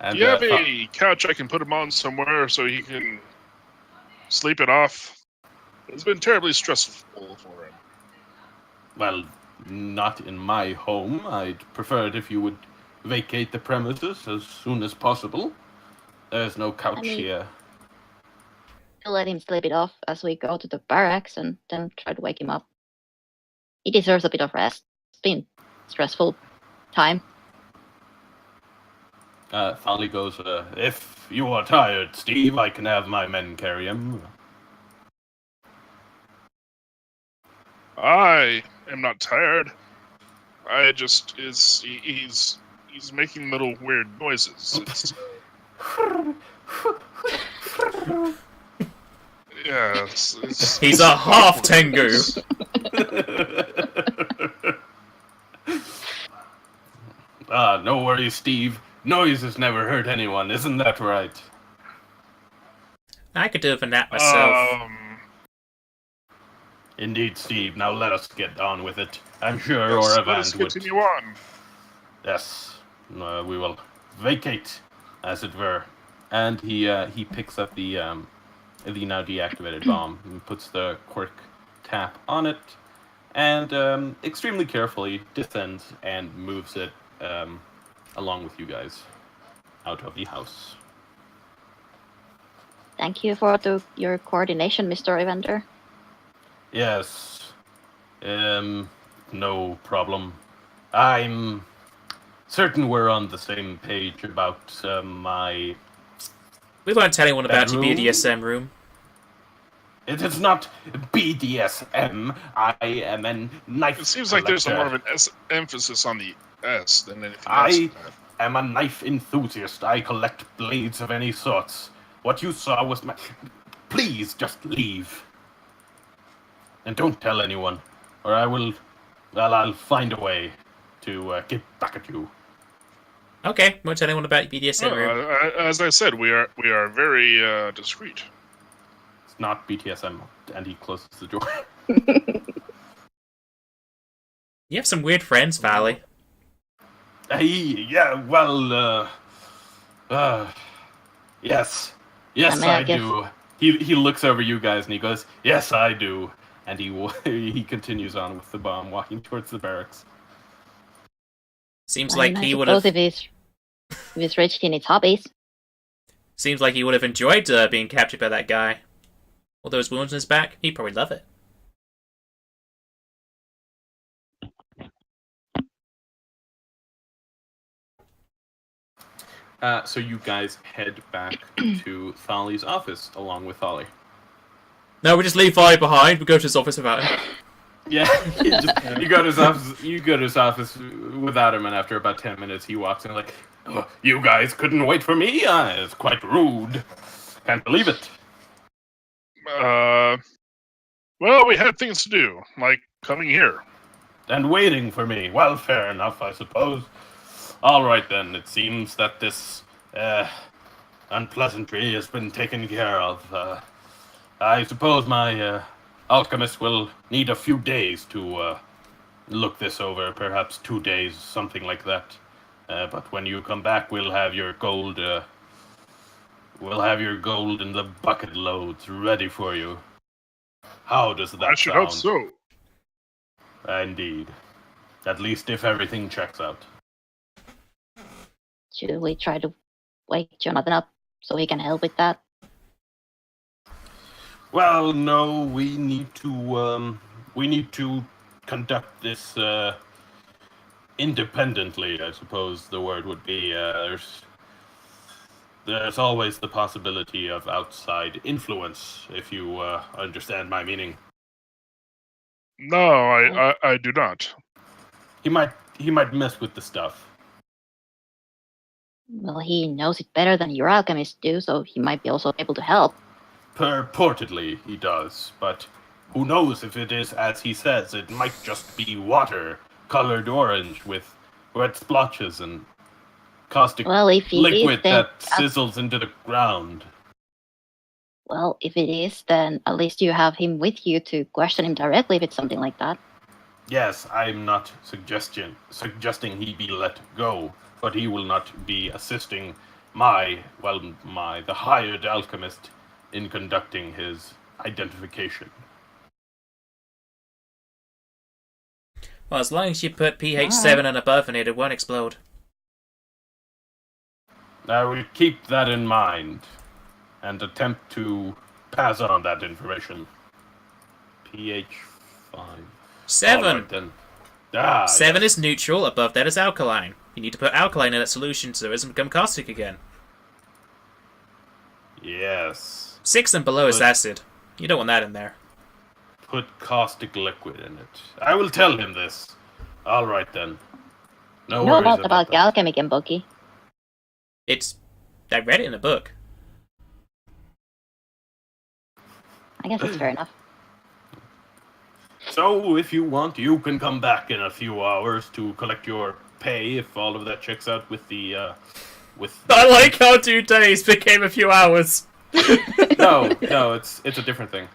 And, Do you have a couch I can put him on somewhere so he can sleep it off? It's been terribly stressful for him. Well, not in my home. I'd prefer it if you would vacate the premises as soon as possible. There's no couch mean- here. We'll let him sleep it off as we go to the barracks and then try to wake him up. He deserves a bit of rest. It's been a stressful time. Folly goes, if you are tired, Steve, I can have my men carry him. I am not tired. I just he's making little weird noises. It's He's a half Tengu. No worries, Steve. Noises never hurt anyone, isn't that right? I could do with a nap myself. Indeed, Steve. Now let us get on with it. I'm sure Yes, Oravan let us would... continue on. Yes. we will vacate, as it were. And he picks up the now deactivated bomb and puts the quirk tap on it, and extremely carefully descends and moves it along with you guys out of the house. Thank you for your coordination, Mr. Evander. Yes. No problem. I'm certain we're on the same page about my... We won't tell anyone about your bedroom? BDSM room. It is not BDSM. I am a knife It seems like there's collector. more of an emphasis on the S than anything else. I am a knife enthusiast. I collect blades of any sorts. What you saw was my... Please, just leave. And don't tell anyone, or I will... Well, I'll find a way to get back at you. Okay, won't tell anyone about your BDSM room. As I said, we are very discreet. It's not BDSM. And he closes the door. You have some weird friends, Valley. Yeah, well, yes. Yes, I mean, I I do. He looks over you guys and he goes, yes, I do. And he continues on with the bomb, walking towards the barracks. Seems I like mean, he I would suppose have. if he's rich in his hobbies. Seems like he would have enjoyed being captured by that guy. All those wounds in his back, he'd probably love it. So you guys head back to Thali's office along with Thali. No, we just leave Valley behind. We go to his office without him. Yeah, you go to his office. You go to his office without him, and after about 10 minutes, he walks in like, oh, "You guys couldn't wait for me? It's quite rude. Can't believe it." Well, we had things to do, like coming here. And waiting for me. Well, fair enough, I suppose. All right then. It seems that this unpleasantry has been taken care of. I suppose my alchemist will need a few days to look this over. Perhaps 2 days, something like that. But when you come back, we'll have your gold. We'll have your gold in the bucket loads ready for you. How does that I should sound? hope so. Indeed. At least if everything checks out. Should we try to wake Jonathan up so he can help with that? Well, no, we need to conduct this independently, I suppose the word would be. There's always the possibility of outside influence, if you understand my meaning. No, I do not. He might mess with the stuff. Well, he knows it better than your alchemists do, so he might be also able to help. Purportedly, he does, but who knows if it is as he says. It might just be water, colored orange, with red splotches and caustic Well, if he liquid is, then that sizzles into the ground. well, if it is, then at least you have him with you to question him directly if it's something like that. Yes, I'm not suggesting he be let go, but he will not be assisting the hired alchemist in conducting his identification. Well, as long as you put pH 7 and above in it, it won't explode. I will keep that in mind and attempt to pass on that information. pH 5. 7! All right, then. 7 Yes. is neutral, above that is alkaline. You need to put alkaline in that solution so it doesn't become caustic again. Yes. 6 and below is But- acid. You don't want that in there. Put caustic liquid in it. I will tell him this. All right, then. No You know worries a lot about that. alchemy, Genboki. I read it in a book. I guess that's fair enough. So, if you want, you can come back in a few hours to collect your pay if all of that checks out with the, I like how 2 days became a few hours. No, it's a different thing.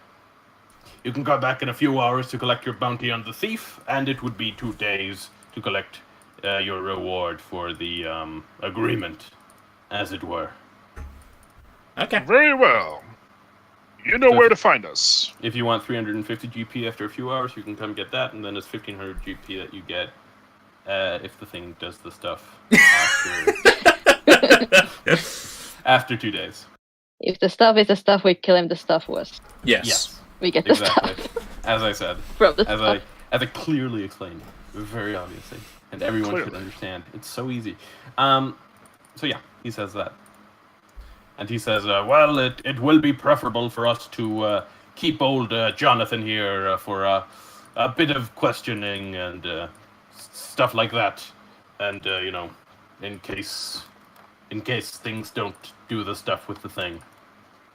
You can come back in a few hours to collect your bounty on the thief, and it would be 2 days to collect your reward for the agreement, as it were. Okay. Very well. You know So where to find us. If you want 350 GP after a few hours, you can come get that, and then it's 1500 GP that you get if the thing does the stuff after 2 days. If the stuff is the stuff we kill him, the stuff was. Yes. We get the Exactly. stuff As I said, from the as stuff. I clearly explained, very obviously, and everyone should Clearly. understand. It's so easy. So yeah, he says that, and he says, well, it will be preferable for us to keep old Jonathan here for a bit of questioning and stuff like that, and you know, in case things don't do the stuff with the thing.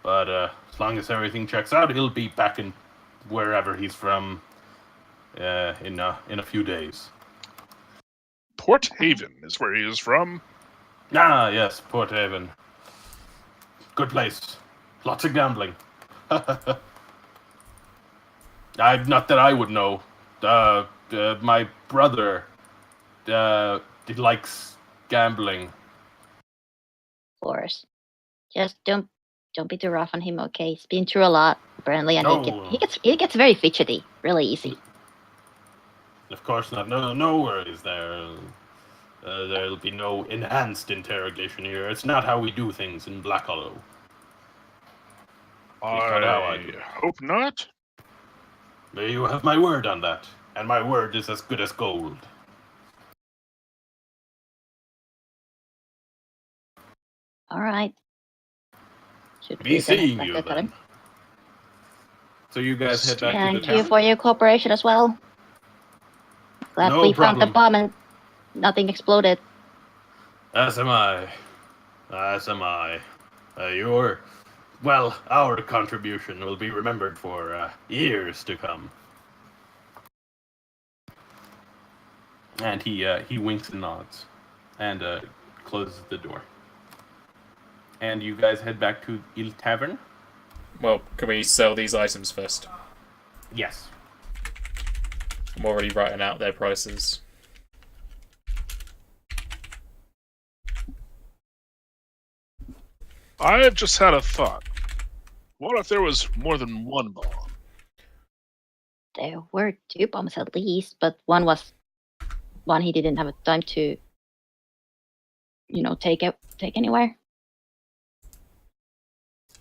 But as long as everything checks out, he'll be back in wherever he's from in a few days. Port Haven is where he is from. Ah, yes, Port Haven. Good place. Lots of gambling. Not that I would know. My brother he likes gambling. Of course. Just don't be too rough on him, okay? He's been through a lot, apparently, and No. he gets very fidgety, really easy. Of course not. No worries there. There'll be no enhanced interrogation here. It's not how we do things in Black Hollow. not how I do. Hope not. You have my word on that, and my word is as good as gold. All right. Should Be we seeing back you to tell him? then. So you guys head back to Thank the you town? for your cooperation as well. Glad No we found the problem. bomb and nothing exploded. As am I. As am I. Our contribution will be remembered for years to come. And he winks and nods, and closes the door. And you guys head back to Il Tavern? Well, can we sell these items first? Yes. I'm already writing out their prices. I've just had a thought. What if there was more than one bomb? There were 2 bombs at least, but one he didn't have time to, take anywhere.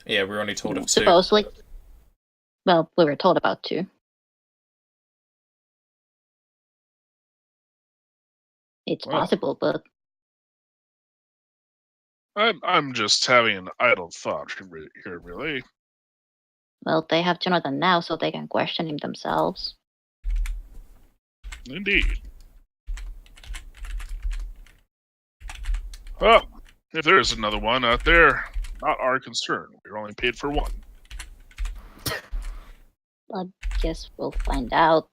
Yeah, we were only told of 2. Supposedly. Well, we were told about 2. It's Well. possible, but I'm just having an idle thought here, really. well, they have Jonathan now, so they can question him themselves. Indeed. Well, if there is another one out there, not our concern. We're only paid for one. I guess we'll find out.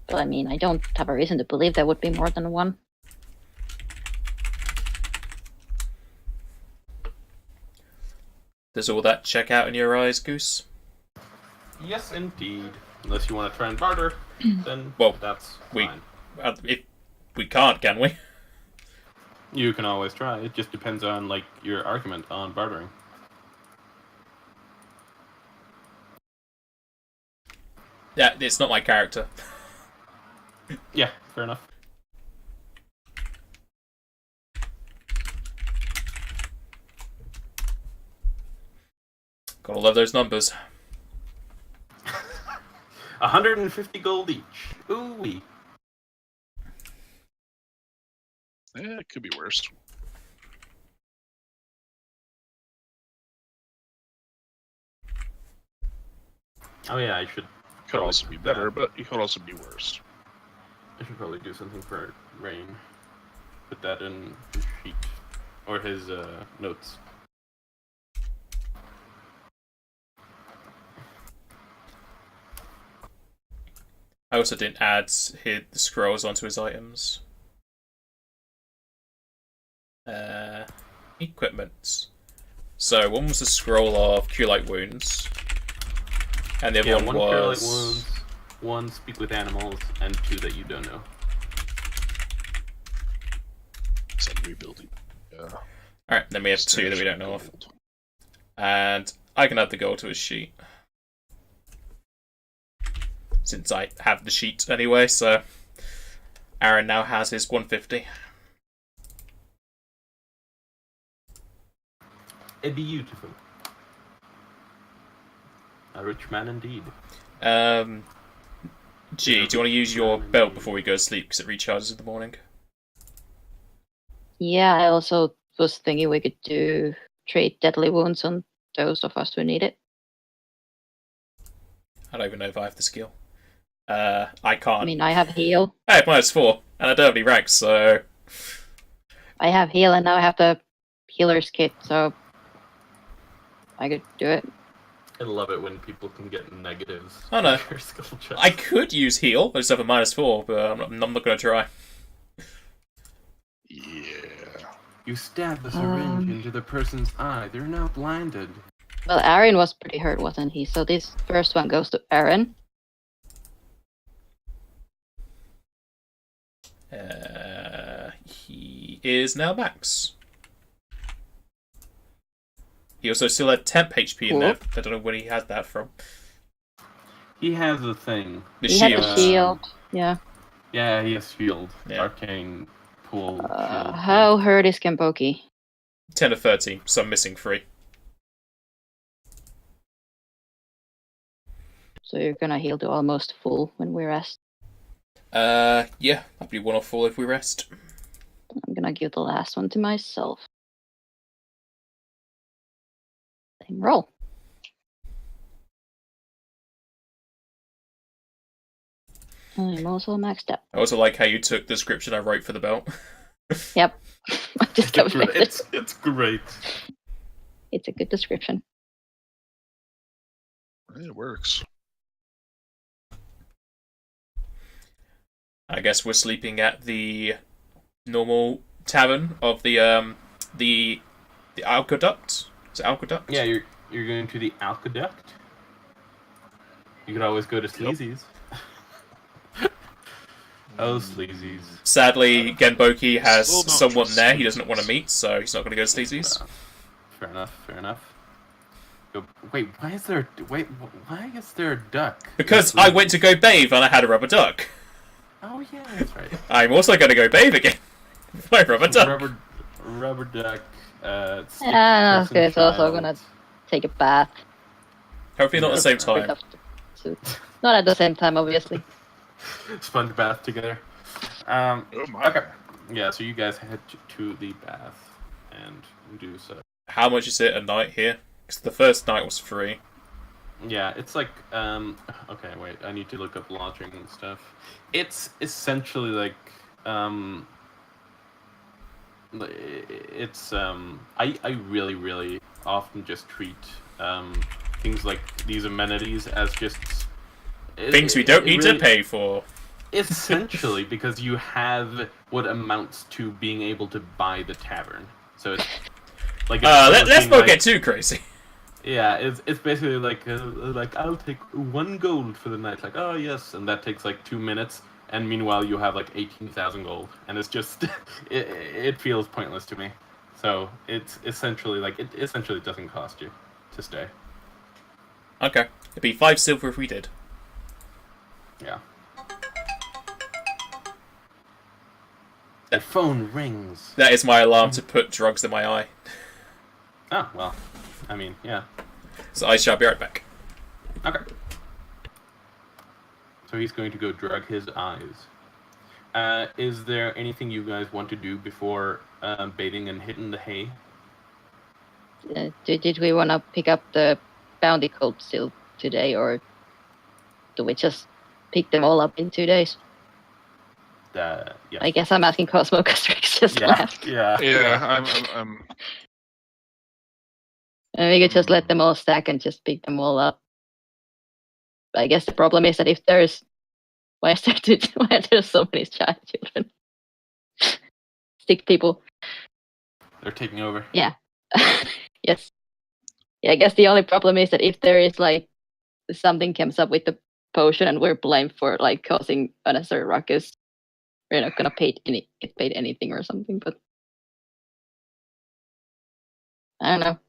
But I mean, I don't have a reason to believe there would be more than one. Does all that check out in your eyes, Goose? Yes, indeed. Unless you want to try and barter, then Well, that's we- fine. If we can't, can we? You can always try. It just depends on your argument on bartering. Yeah, it's not my character. Yeah, fair enough. Gotta love those numbers. 150 gold each. Ooh-wee. It could be worse. Oh yeah, I should Could also be better, but it could also be worse. probably do something for Rain. Put that in his sheet or his notes. I also didn't add the scrolls onto his items. Equipment. So one was a scroll of Cure Light Wounds, and the other one one cure light was wounds, 1 speak with animals, and 2 that you don't know. rebuilding. Yeah. Alright, then we have 2 that we don't know of. And I can add the gold to his sheet. Since I have the sheet anyway, so Aaron now has his 150. Beautiful. A rich man indeed. G, do you want to use your belt before we go to sleep because it recharges in the morning? Yeah, I also was thinking we could trade deadly wounds on those of us who need it. I don't even know if I have the skill. I can't. I mean, I have heal. I have -4, and I don't have any ranks, so... I have heal, and now I have the healer's kit, so I could do it. I love it when people can get negatives. Oh no. for skill checks. I could use heal, I just have a -4, but I'm not going to try. Yeah. You stab the syringe into the person's eye. They're now blinded. Well, Aaron was pretty hurt, wasn't he? So this first one goes to Aaron. He is now max. He also still had temp HP in there. I don't know where he had that from. He has a thing. The He shield. had the shield. Yeah. Yeah, he has shield. Yeah. Arcane pool. Shield. How hurt is Kenpoki? 10 of 13, so I'm missing 3. So you're gonna heal to almost full when we rest. Yeah, I'll be 1 off full if we rest. I'm gonna give the last one to myself. Same roll. I'm also maxed out. I also like how you took the description I wrote for the belt. Yep. I just kept it. It's great. It's a good description. It works. I guess we're sleeping at the normal tavern of the aqueduct. Is it aqueduct? Yeah, you're going to the aqueduct. You could always go to Sleazy's. Oh, Sleazy's. Sadly, Genboki has Still not someone trust there he Sleazy's. doesn't want to meet, so he's not going to go to Sleazy's. Fair enough. Fair enough. Wait, why is there a duck? Because I went to go bathe and I had a rubber duck. Oh yeah, that's right. I'm also going to go bathe again. My rubber duck. Rubber duck. Stick Yeah, person it's also child. gonna take a bath. Hopefully not at the same time. Not at the same time, obviously. Sponge bath together. Oh my. Okay. Yeah, so you guys head to the bath and do so. How much is it a night here? Because the first night was free. Yeah, it's like okay, wait, I need to look up lodging and stuff. It's essentially like it's I really often just treat things like these amenities as just Things we don't need to pay for. Essentially, because you have what amounts to being able to buy the tavern. So it's like let's not get too crazy. Yeah, it's basically like I'll take 1 gold for the night. Like, oh yes, and that takes like 2 minutes, and meanwhile you have like 18,000 gold, and it's just it feels pointless to me. So it's essentially like it essentially doesn't cost you to stay. Okay, it'd be 5 silver if we did. Yeah. The phone rings. That is my alarm to put drugs in my eye. Oh well, I mean, yeah. So I shall be right back. Okay. So he's going to go drug his eyes. Is there anything you guys want to do before bathing and hitting the hay? Did we want to pick up the bounty coat still today, or do we just pick them all up in 2 days? Yeah. I guess I'm asking Cosmo because Rick's just left. Yeah. Yeah, I'm And we could just let them all stack and just pick them all up. But I guess the problem is that if there's why are there so many child children? Stick people. They're taking over. Yeah. Yes. Yeah, I guess the only problem is that if there is like something comes up with the potion and we're blamed for like causing unnecessary ruckus, we're not gonna get paid anything or something. But I don't know.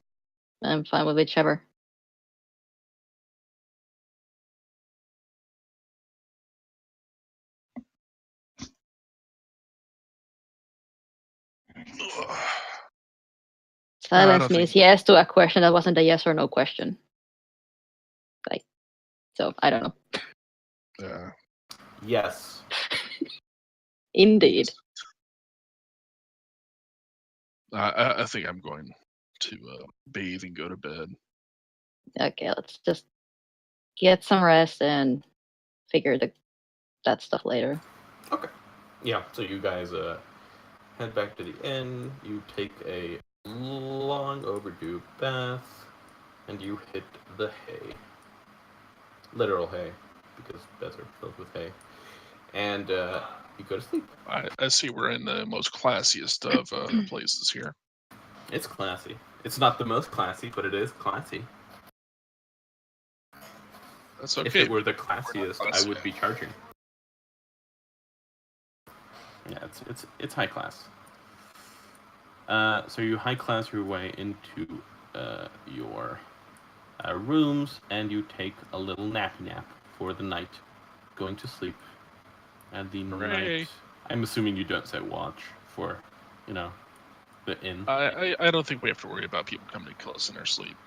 I'm fine with whichever. Silence don't means think- yes to a question that wasn't a yes or no question. So I don't know. Yeah. Yes. Indeed. I think I'm going to bathe and go to bed. Okay, let's just get some rest and figure that stuff later. Okay. Yeah. So you guys head back to the inn. You take a long overdue bath, and you hit the hay. Literal hay, because beds are filled with hay. And you go to sleep. I see we're in the most classiest of places here. It's classy. It's not the most classy, but it is classy. That's If okay. it were the classiest, I classy. would be charging. Yeah, it's high class. So you high class your way into your rooms, and you take a little nappy nap for the night, going to sleep. And the Hooray. night, I'm assuming you don't set watch for, the inn. I don't think we have to worry about people coming to kill us in our sleep.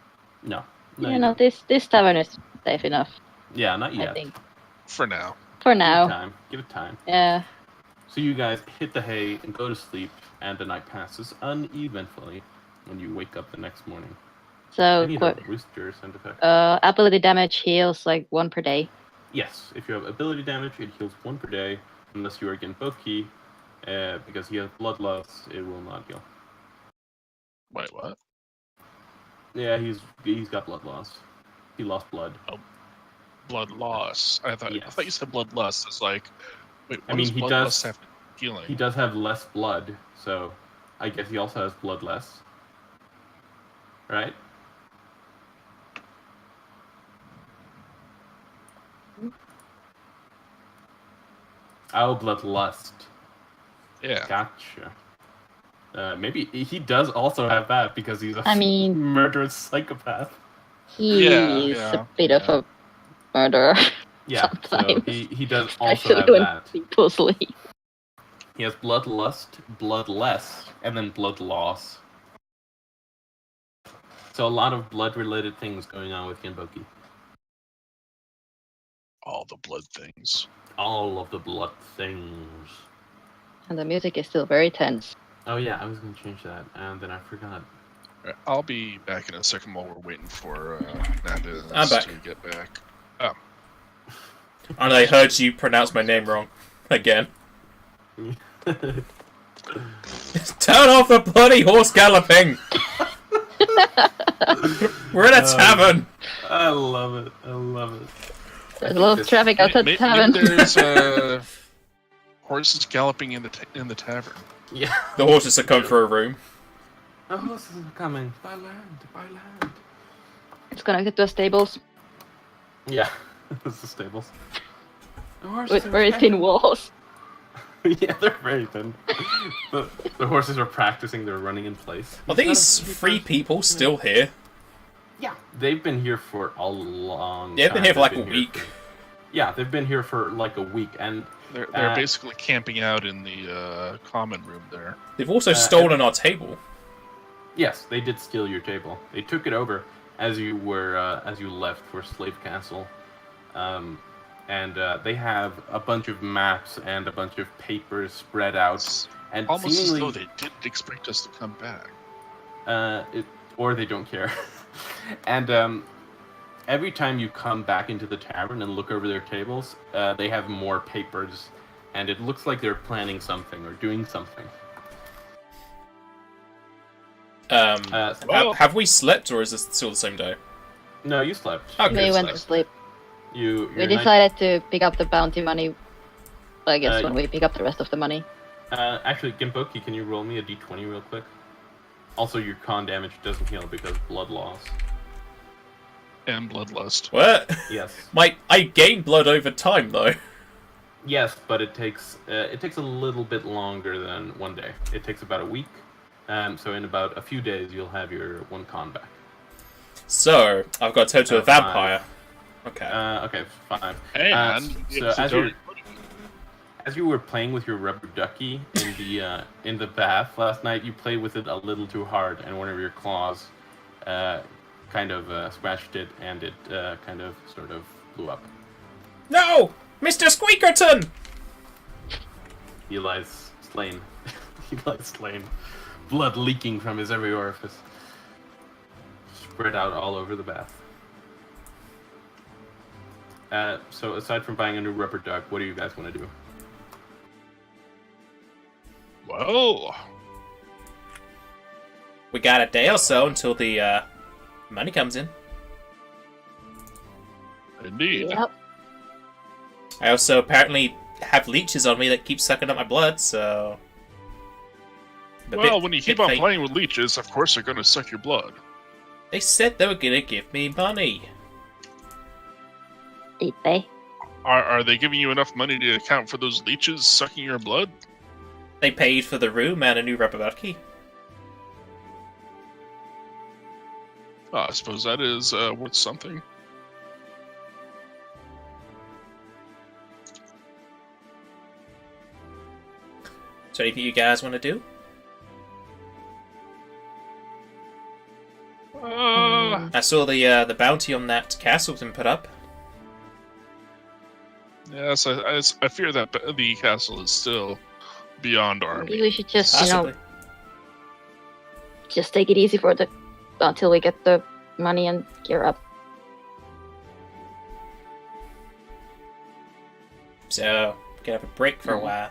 No. You know, this tavern is safe enough, Yeah, not I yet. think. For now. For Give it now. time. Give it time. Yeah. So you guys hit the hay and go to sleep, and the night passes uneventfully when you wake up the next morning. I So need a rooster sound effect. ability damage heals like 1 per day. Yes, if you have ability damage, it heals 1 per day. Unless you are Genboki, because he has blood loss, it will not heal. Wait, what? Yeah, he's got blood loss. He lost blood. Blood loss. I thought Yes. you said blood lust. It's like, wait, what I mean, does he blood does- lust have to do with healing? He does have less blood, so I guess he also has blood less. Right? Oh, bloodlust. Yeah. Gotcha. Maybe he does also have that because he's a I mean- murderous psychopath. He's Yeah, a bit of a murderer. Yeah, so Sometimes. he does also Especially have when that. people sleep. He has bloodlust, bloodless, and then blood loss. So a lot of blood-related things going on with Genboki. All the blood things. All of the blood things. And the music is still very tense. Oh yeah, I was gonna change that, and then I forgot. Alright, I'll be back in a second while we're waiting for Nabis I'm back. to get back. And I heard you pronounce my name wrong. Again. Turn off the bloody horse galloping! We're in a tavern! I love it. I love it. There's a lot of traffic outside the tavern. Maybe there's horses galloping in the tavern. Yeah. The horses are coming for a room. The horses are coming. By land. By land. It's connected to a stables Yeah. It's the stables. The horses with are very thin walls. Yeah, they're very thin. The horses are practicing their running in place. Are these three people still here? Yeah. They've been here for a long Yeah, they've been here for like a They've been week. Yeah, they've been here for like a week, and They're Uh, basically camping out in the common room there. They've also stolen our table. yes, they did steal your table. They took it over as you left for Slave Castle, and they have a bunch of maps and a bunch of papers spread out, and Almost as seemingly, though they didn't expect us to come back. or they don't care. And every time you come back into the tavern and look over their tables, they have more papers, and it looks like they're planning something or doing something. Well- Have we slept, or is this still the same day? No, you slept. Okay. They You went to slept. sleep. You. We your night- decided to pick up the bounty money. I guess Uh, when we pick up the rest of the money. Actually, Genboki, can you roll me a d20 real quick? Also, your con damage doesn't heal because blood loss. And bloodlust. What? Yes. I gain blood over time, though. Yes, but it takes a little bit longer than one day. It takes about a week, So in about a few days, you'll have your 1 con back. So, I've got to turn to a 5. vampire. Okay. Okay, 5. And So as you were playing with your rubber ducky in the bath last night, you played with it a little too hard, and one of your claws kind of scratched it, and it kind of sort of blew up. No! Mr. Squeakerton! He lies slain. He lies slain. Blood leaking from his every orifice. Spread out all over the bath. So aside from buying a new rubber duck, what do you guys want to do? well, We got a day or so until the money comes in. indeed. Yep. I also apparently have leeches on me that keep sucking up my blood, so... Well, when you keep on playing with leeches, of course they're going to suck your blood. They said they were gonna give me money. Did they? Are they giving you enough money to account for those leeches sucking your blood? They paid for the room and a new rubber ducky. I suppose that is worth something. So anything you guys want to do? I saw the bounty on that castle's been put up. Yes, I fear that the castle is still beyond our Maybe we should just, Possibly. just take it easy until we get the money and gear up. So, we can have a break for a while.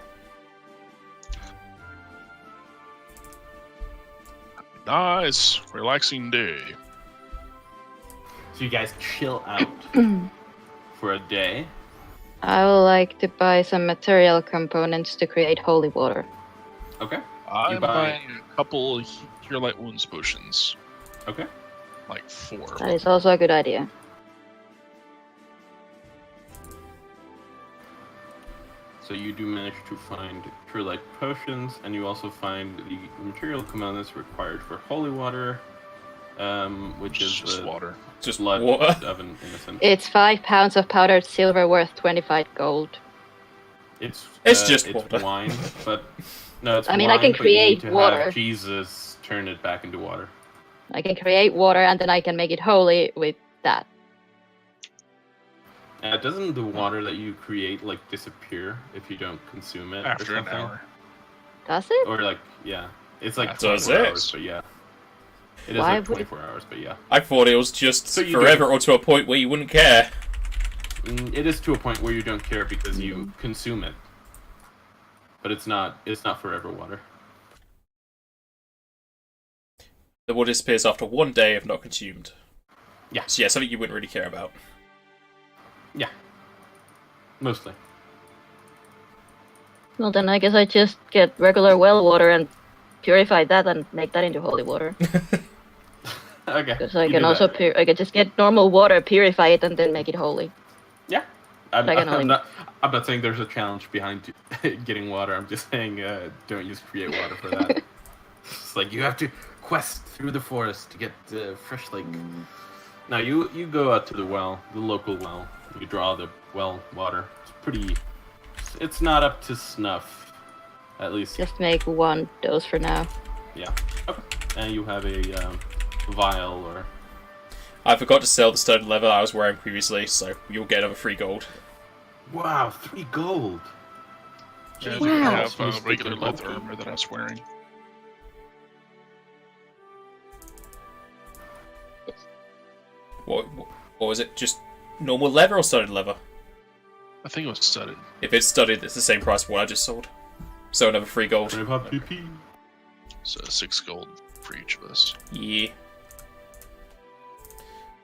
Nice, relaxing day. So you guys chill out for a day. I would like to buy some material components to create holy water. Okay. I'm buy- buying a couple Cure Light Wounds potions. Okay. Like 4. That is also a good idea. So you do manage to find True Light potions, and you also find the material components required for holy water, which is just the water. Just blood water. of an innocent. It's 5 pounds of powdered silver worth 25 gold. It's just it's water. wine, but no, it's I mean, I wine, can but you need create to water. Have Jesus turn it back into water. I can create water and then I can make it holy with that. Doesn't the water that you create like disappear if you don't consume it After or an something? hour. Does it? Or like yeah, it's like Does 24 it? hours, but yeah, it is Why like would it- 24 hours, but yeah, I thought it was just So you forever or to a point where you wouldn't care. It is to a point where you don't care because you consume it, but it's not forever water. The water disappears after 1 day if not consumed. Yeah. So yeah, something you wouldn't really care about. Yeah, mostly. Well, then I guess I just get regular well water and purify that and make that into holy water. Okay. Because I you can do also that. I can just get normal water, purify it, and then make it holy. Yeah. I'm I can only- I'm not saying there's a challenge behind getting water. I'm just saying don't use create water for that. It's like you have to quest through the forest to get fresh lake. Now you go out to the well, the local well. You draw the well water. It's pretty. It's not up to snuff, at least. Just make 1 dose for now. Yeah. Okay. And you have a vial or. I forgot to sell the studded leather I was wearing previously, so you'll get another 3 gold. Wow, 3 gold. Yeah, Wow. I have So stick regular to leather gold. armor that I was wearing. What was it? Just normal leather or studded leather? I think it was studded. If it's studded, it's the same price for what I just sold. So another 3 gold. So 6 gold for each of us. Yeah.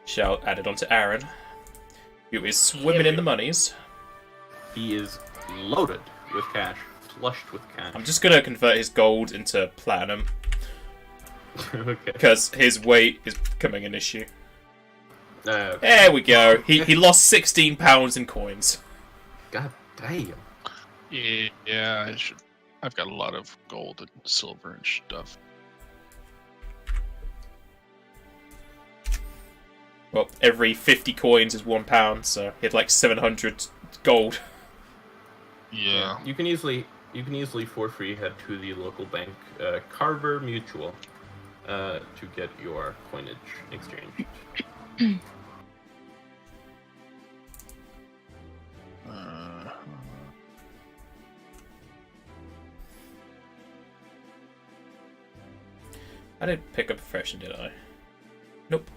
Shall add it on to Aaron, who is swimming in the monies. He is loaded with cash, flushed with cash. I'm just gonna convert his gold into platinum, Okay. because his weight is becoming an issue. Okay. There we go. He lost 16 pounds in coins. God damn. Yeah, I should. I've got a lot of gold and silver and stuff. Well, every 50 coins is £1, so he had like 700 gold. Yeah. You can easily for free head to the local bank, Carver Mutual, to get your coinage exchanged. I didn't pick up a profession, did I? Nope.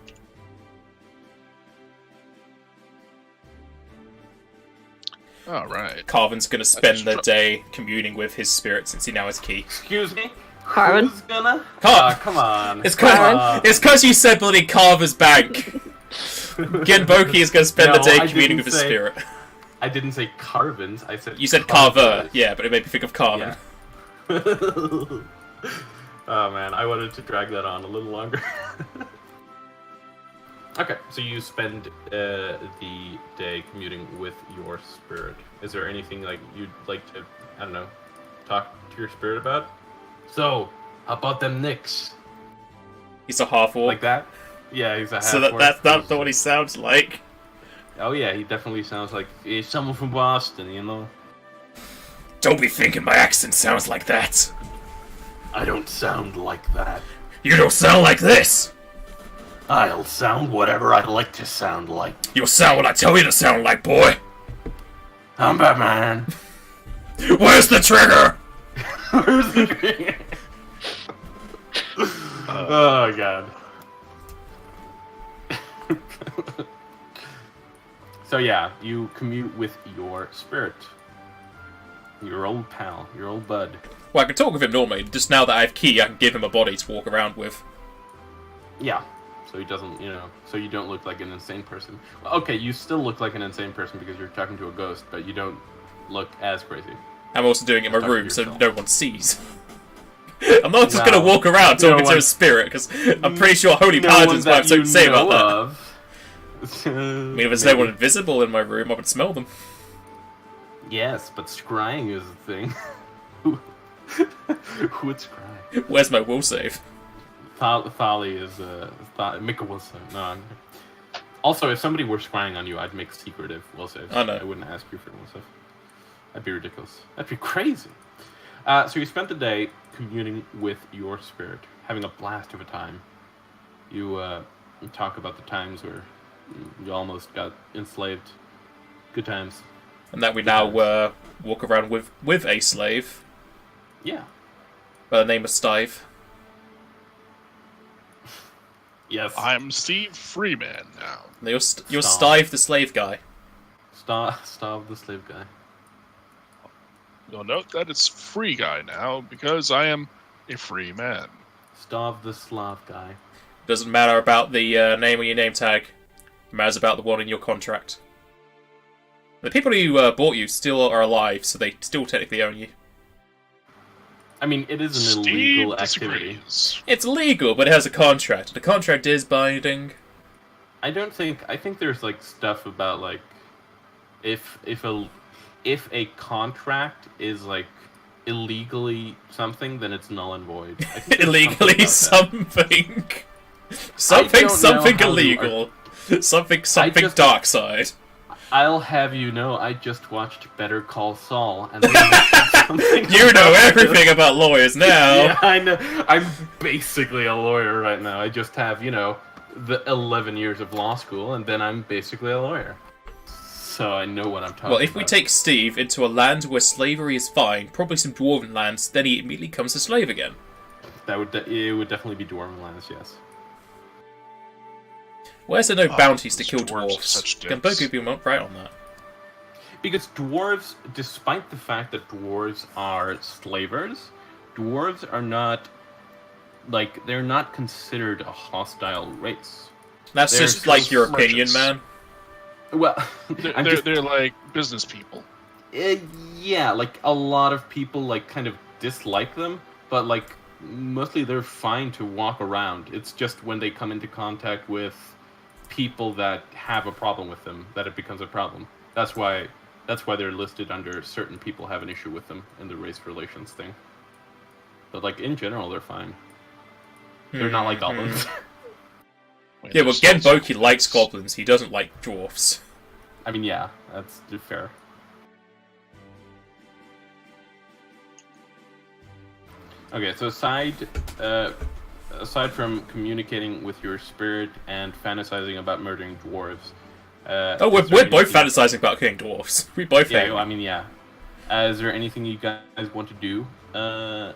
All right. Carvin's gonna spend the day communing with his spirit since he now has key. Excuse me? Carvin? Who's gonna? Come on. It's cause you said bloody Carver's bank. Genboki is gonna spend the day communing with his spirit. I didn't say Carvins, I said You said Carver, yeah, but it made me think of Carvin. Yeah. Oh man, I wanted to drag that on a little longer. Okay, so you spend the day commuting with your spirit. Is there anything like you'd like to, I don't know, talk to your spirit about? So, how about them Knicks? He's a half-orc. Like that? Yeah, he's a half. So that's not what he sounds like. Oh yeah, he definitely sounds like he's someone from Boston, you know? Don't be thinking my accent sounds like that. I don't sound like that. You don't sound like this. I'll sound whatever I like to sound like. You'll sound what I tell you to sound like, boy. I'm Batman. Where's the trigger? Where's the trigger? Oh god. So yeah, you commute with your spirit. Your old pal, your old bud. Well, I can talk with him normally. Just now that I have key, I can give him a body to walk around with. Yeah. So he doesn't, so you don't look like an insane person. Okay, you still look like an insane person because you're talking to a ghost, but you don't look as crazy. I'm also doing it in my Talk to room so yourself. no one sees. I'm not just gonna walk around talking to a spirit, because I'm pretty sure Holy Paladins might have something to say about that. I mean, if there's no one invisible in my room, I would smell them. Yes, but scrying is a thing. Who would scry? Where's my will save? Folly is make a will save. No. Also, if somebody were scrying on you, I'd make secretive will saves. I know. I wouldn't ask you for will save. That'd be ridiculous. That'd be crazy. So you spent the day communing with your spirit, having a blast of a time. You talk about the times where you almost got enslaved. Good times. And that we now walk around with a slave Yeah. by the name of Stive. Yes. I'm Steve Freeman now. You're Stop. Stive the slave guy. Stop the slave guy. You'll note that it's free guy now because I am a free man. Stav the Slav guy. Doesn't matter about the name on your name tag. It matters about the one in your contract. The people who bought you still are alive, so they still technically own you. I mean, it is an Steve illegal activity. disagrees. It's legal, but it has a contract. The contract is binding. I think there's like stuff about like if a contract is like illegally something, then it's null and void. I think there's Illegally something something. don't Something know how to illegal. Something just- dark side. I'll have you know, I just watched Better Call Saul, and they mentioned something You know about everything about lawyers now. Yeah, I know. I'm basically a lawyer right now. I just have, the 11 years of law school, and then I'm basically a lawyer. So I know what I'm talking about. Well, if we take Steve into a land where slavery is fine, probably some dwarven lands, then he immediately comes a slave again. it would definitely be Dwarven lands, yes. Where's there no bounties to those kill dwarves are dwarves? such Can dicks. Boku be right on that? Because dwarves, despite the fact that dwarves are slavers, dwarves are not, they're not considered a hostile race. That's They're just like your opinion, merchants. man. Well, They're like business people. yeah, like a lot of people kind of dislike them, but mostly they're fine to walk around. It's just when they come into contact with people that have a problem with them that it becomes a problem. That's why they're listed under certain people have an issue with them in the race relations thing. But in general, they're fine. They're not like goblins. Yeah, well, Genboki likes goblins. He doesn't like dwarfs. I mean, yeah, that's fair. Okay, so aside from communicating with your spirit and fantasizing about murdering dwarves, we're both fantasizing about killing dwarfs. We both yeah, hate. I mean, yeah. Is there anything you guys want to do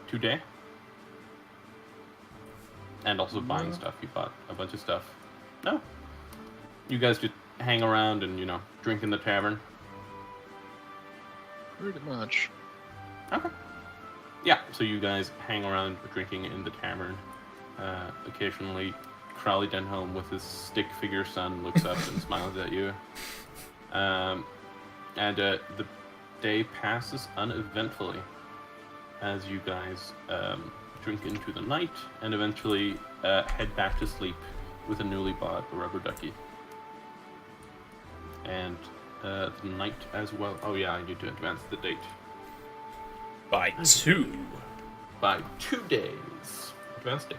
today? And also buying stuff. You bought a bunch of stuff. No? You guys just hang around and, drink in the tavern? Pretty much. Okay. Yeah, so you guys hang around drinking in the tavern. Occasionally, Crowley Denholm with his stick figure son looks up and smiles at you. And the day passes uneventfully as you guys drink into the night and eventually head back to sleep with a newly bought rubber ducky. And the night as well. Oh yeah, I need to advance the date. By 2. By 2 days. Advance date.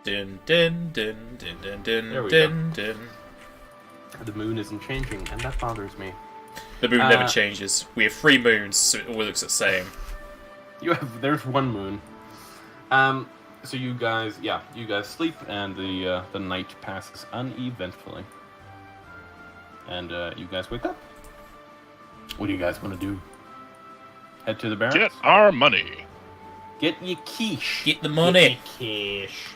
Dun dun dun dun dun dun There we dun dun. The moon isn't changing, and that bothers me. The moon never changes. We have 3 moons, so it all looks the same. There's 1 moon. So you guys sleep, and the night passes uneventfully. And you guys wake up. What do you guys want to do? Head to the barracks? Get our money. Get your quiche. Get the money. Get your cash.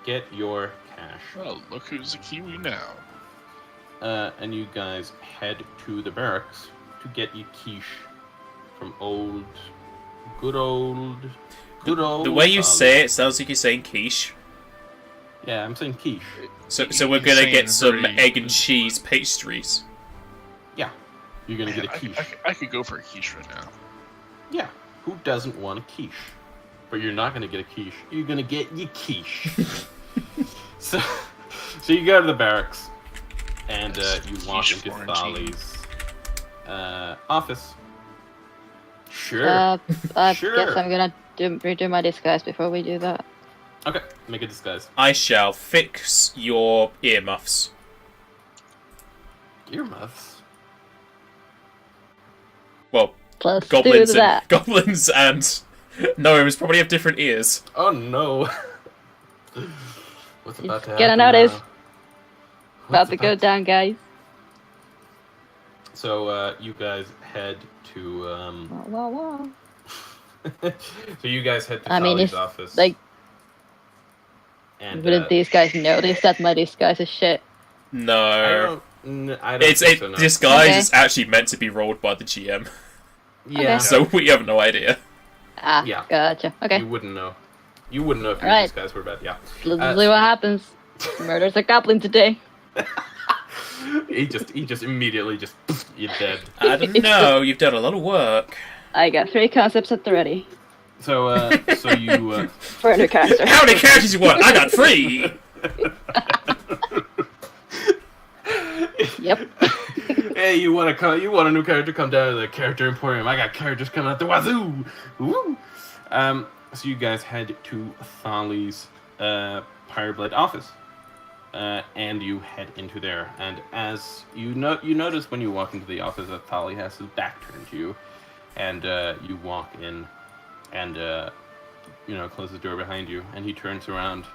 Get your cash. Well, look who's a Kiwi now. And you guys head to the barracks to get your quiche from good old. The way you say it sounds like you're saying quiche. Yeah, I'm saying quiche. So we're gonna get some egg and cheese pastries. Yeah, you're gonna get a quiche. I could go for a quiche right now. Yeah, who doesn't want a quiche? But you're not gonna get a quiche. You're gonna get your quiche. so you go to the barracks, and you walk into Thali's office. Sure. Sure. Guess I'm gonna redo my disguise before we do that. Okay, make a disguise. I shall fix your earmuffs. Earmuffs? Well, Let's goblins do that. goblins and gnomes probably have different ears. Oh no. What's about to happen? Gonna notice. now? About to go down, guys. So you guys head to Wah, wah, wah. so you guys head to I mean, Thali's if, office. like, and wouldn't these guys notice that my disguise is shit? No. I don't think so, no. Disguise Okay. is actually meant to be rolled by the GM. Yeah. Okay. So we have no idea. Ah, Yeah. gotcha. Okay, You wouldn't know. You wouldn't know if your Alright. disguise were bad. Yeah. let's see what happens. Murders a goblin today. He just immediately you're dead. I don't know. You've done a lot of work. I got 3 concepts at the ready. So you For a new character. How many characters you want? I got 3. Yep. hey, you want a new character? Come down to the character emporium. I got characters coming out the wazoo. Woo! So you guys head to Thali's Pyroblade office, and you head into there. And as you notice when you walk into the office that Thali has his back turned to you, and you walk in, and close the door behind you, and he turns around,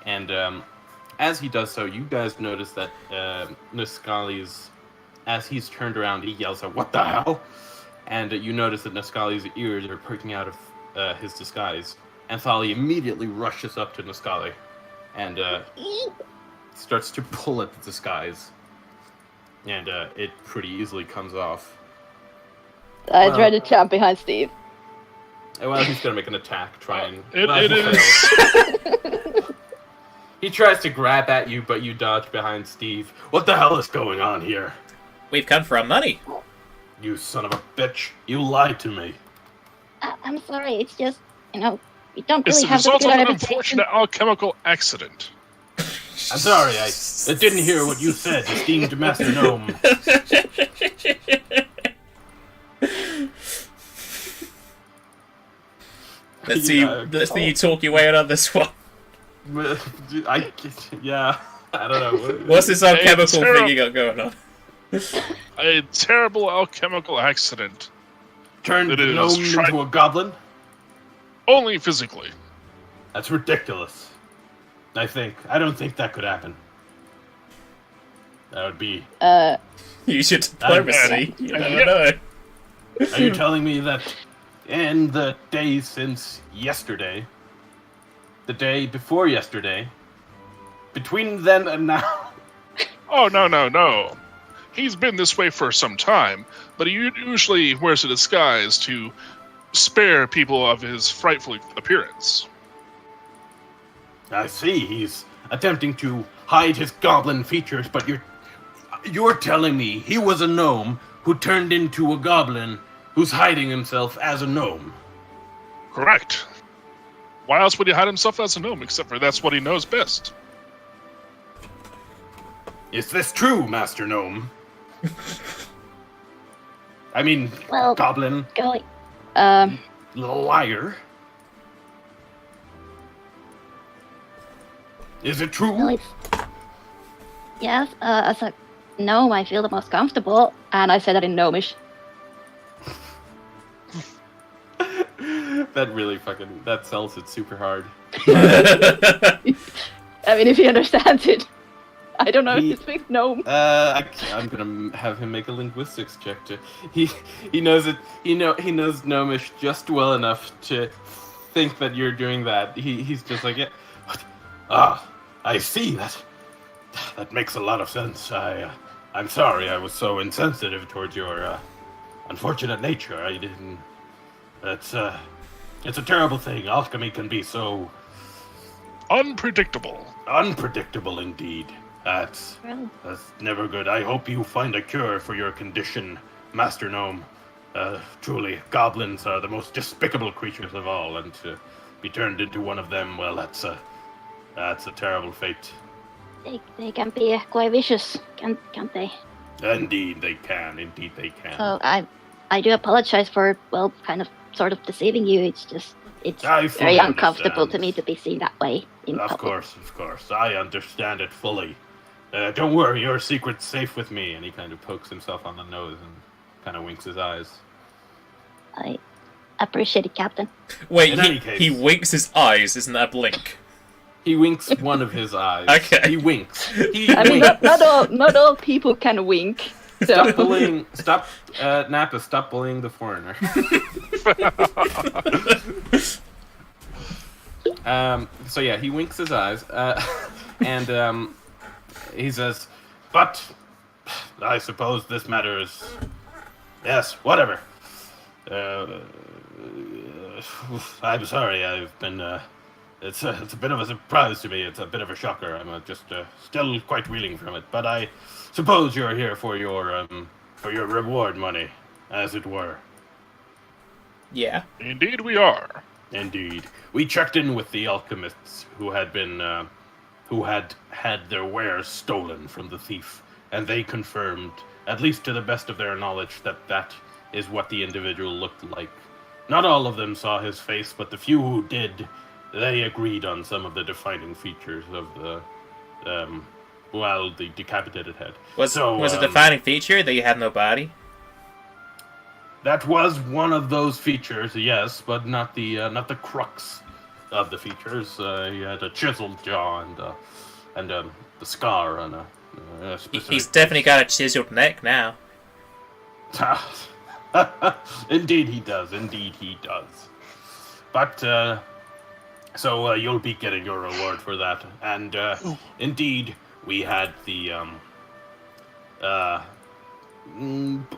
and as he does so, you guys notice that Niscali's, as he's turned around, he yells out, "What the hell?" And you notice that Niscali's ears are poking out of his disguise. And Thali immediately rushes up to Niscali and starts to pull at the disguise. And it pretty easily comes off. I Well- tried to jump behind Steve. Well, he's going to make an attack, try and... It he is. fails. He tries to grab at you, but you dodge behind Steve. What the hell is going on here? We've come for our money. You son of a bitch. You lied to me. I'm sorry, it's just, we don't It's really the have that result good of an reputation. unfortunate alchemical accident. I'm sorry, I didn't hear what you said, esteemed Master Gnome. Let's see you talk your way out of this one. Yeah, I don't know. What's this alchemical terrible- thing you got going on? A terrible alchemical accident. Turned It the is gnome tri- into a goblin? Only physically. That's ridiculous. I don't think that could happen. That would be... Use your diplomacy. You never know. Are you telling me that in the day since yesterday, the day before yesterday, between then and now... Oh, no. He's been this way for some time, but he usually wears a disguise to spare people of his frightful appearance. I see, he's attempting to hide his goblin features, but you're telling me he was a gnome who turned into a goblin who's hiding himself as a gnome. Correct. Why else would he hide himself as a gnome, except for that's what he knows best? Is this true, Master Gnome? I mean, Well, goblin, Going. liar. Is it true? Well, yes, as a gnome, I feel the most comfortable, and I said that in gnomish. That really that sells it super hard. I mean, if he understands it. I don't know if he speaks gnome. I'm gonna have him make a linguistics check to. He knows it. He knows gnomish just well enough to think that you're doing that. He's just like, yeah. Ah, I see that. That makes a lot of sense. I'm sorry I was so insensitive towards your unfortunate nature. I didn't. It's a terrible thing. Alchemy can be so Unpredictable. unpredictable indeed. That's Well, never good. I hope you find a cure for your condition, Master Gnome. Truly, goblins are the most despicable creatures of all, and to be turned into one of them, well, that's a terrible fate. they can be quite vicious, can't they? Indeed they can. Indeed they can. So I do apologize for, well, kind of sort of deceiving you. It's just, it's I fully very uncomfortable to understand. me to be seen that way in Of public. course. I understand it fully. Don't worry, your secret's safe with me. And he kind of pokes himself on the nose and kind of winks his eyes. I appreciate it, Captain. Wait, In any case- he winks his eyes, isn't that a blink? He winks one of his eyes. Okay. He winks. I mean, not all people can wink. So Stop bullying. Stop, Nappa. Stop bullying the foreigner. So yeah, he winks his eyes, and he says, "But I suppose this matter is, yes, whatever. I'm sorry. I've been. It's a bit of a surprise to me. It's a bit of a shocker. I'm just still quite reeling from it. But I suppose you're here for your reward money, as it were." Yeah. Indeed we are. Indeed, we checked in with the alchemists who had had their wares stolen from the thief, and they confirmed, at least to the best of their knowledge, that is what the individual looked like. Not all of them saw his face, but the few who did, they agreed on some of the defining features of the decapitated head. Was a defining feature that you had no body? That was one of those features, yes, but not the crux of the features. He had a chiseled jaw and the scar on a specific. He's definitely got a chiseled neck now. Indeed he does. But so you'll be getting your reward for that. And indeed, we had the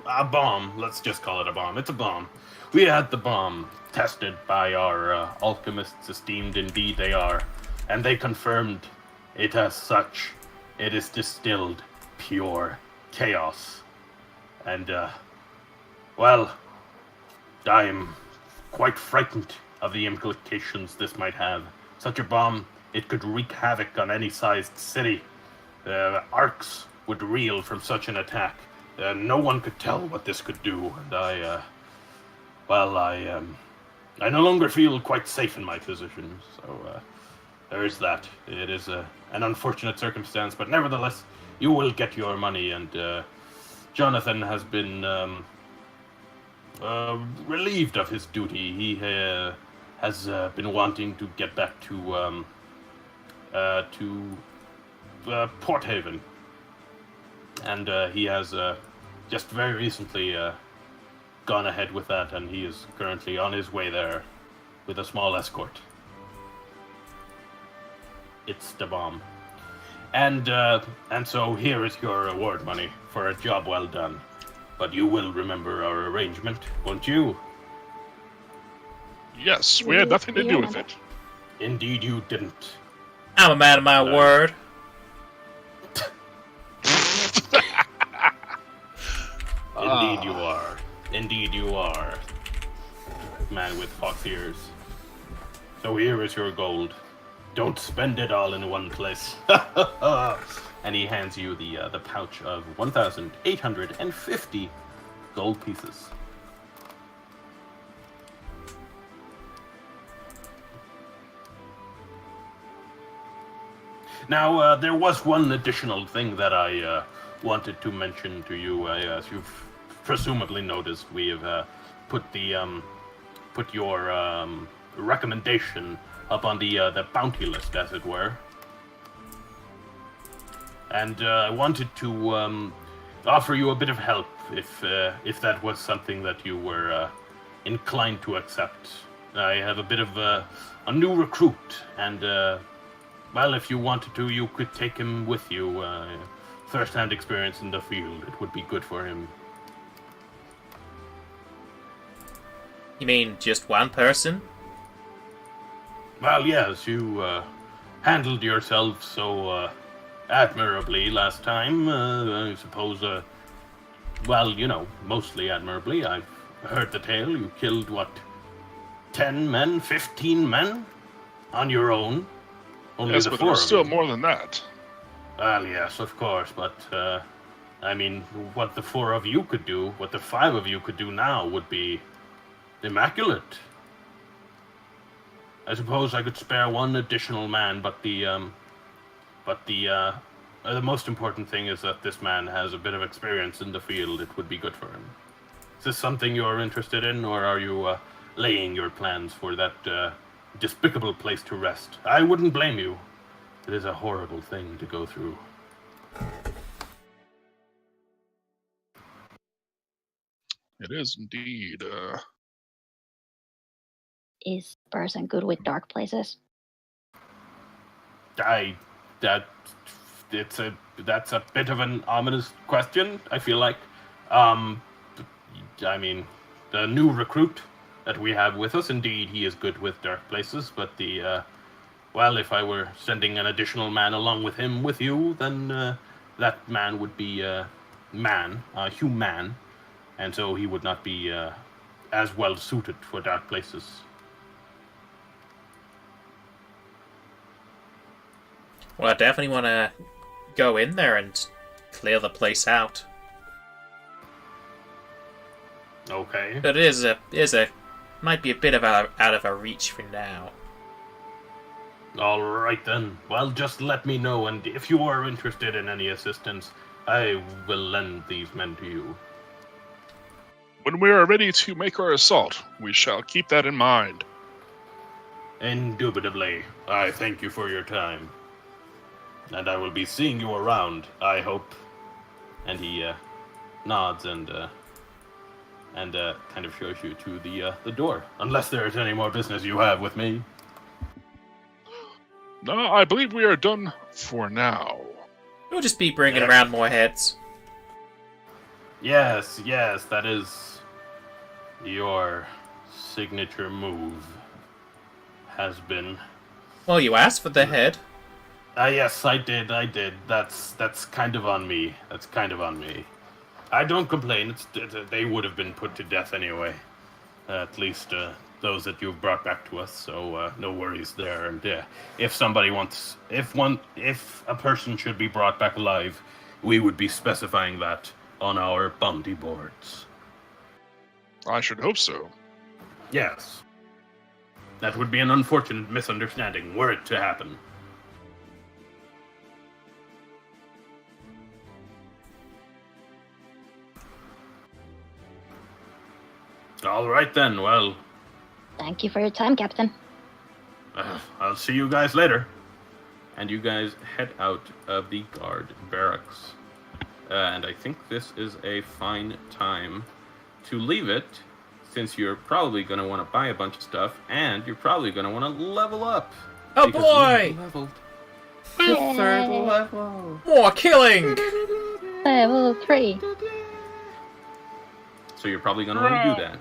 a bomb. Let's just call it a bomb. It's a bomb. We had the bomb tested by our alchemists, esteemed indeed they are, and they confirmed it as such. It is distilled pure chaos. And, well, I'm quite frightened of the implications this might have. Such a bomb, it could wreak havoc on any sized city. Arcs would reel from such an attack. No one could tell what this could do, and I no longer feel quite safe in my position, so there is that. It is an unfortunate circumstance, but nevertheless, you will get your money. And Jonathan has been relieved of his duty. He has been wanting to get back to Port Haven, and he has just very recently gone ahead with that, and he is currently on his way there with a small escort. It's the bomb. And so here is your reward money for a job well done. But you will remember our arrangement, won't you? Yes, we had nothing to do with it. Indeed you didn't. I'm a man of my word. Indeed you are. Indeed you are. Man with fox ears. So here is your gold. Don't spend it all in one place. And he hands you the pouch of 1,850 gold pieces. Now, there was one additional thing that I wanted to mention to you. As you've presumably noticed, we have put your recommendation up on the bounty list, as it were. And I wanted to offer you a bit of help if that was something that you were inclined to accept. I have a bit of a new recruit, and well, if you wanted to, you could take him with you. First-hand experience in the field, it would be good for him. You mean just one person? Well, yes, you handled yourself so admirably last time. I suppose, well, you know, mostly admirably. I've heard the tale. You killed, what, 10 men, 15 men on your own? Only Yes, the but four there's of still you. more than that. Well, yes, of course, but, I mean, what the four of you could do, what the five of you could do now would be immaculate. I suppose I could spare one additional man, but the most important thing is that this man has a bit of experience in the field. It would be good for him. Is this something you're interested in, or are you laying your plans for that despicable place to rest? I wouldn't blame you. It is a horrible thing to go through. It is indeed. Is the person good with dark places? That's a bit of an ominous question, I feel like. I mean, the new recruit that we have with us, indeed, he is good with dark places, but well, if I were sending an additional man along with him with you, then that man would be human, and so he would not be as well suited for dark places. Well, I definitely want to go in there and clear the place out. Okay. But it might be a bit of out of our reach for now. All right then. Well, just let me know, and if you are interested in any assistance, I will lend these men to you. When we are ready to make our assault, we shall keep that in mind. Indubitably. I thank you for your time. And I will be seeing you around, I hope. And he nods and kind of shows you to the door. Unless there is any more business you have with me. No, I believe we are done for now. We'll just be bringing around more heads. Yes, that is your signature move. Has been. Well, you asked for the head. Yes, I did. That's kind of on me. I don't complain. They would have been put to death anyway. At least those that you've brought back to us. So no worries there. And if a person should be brought back alive, we would be specifying that on our bounty boards. I should hope so. Yes. That would be an unfortunate misunderstanding were it to happen. All right then, well, Thank you for your time, Captain. I'll see you guys later. And you guys head out of the guard barracks. And I think this is a fine time to leave it, since you're probably going to want to buy a bunch of stuff, and you're probably going to want to level up. Oh because boy! you've leveled Yay. to 3rd level. More killing! Level 3. So you're probably going to want to do that.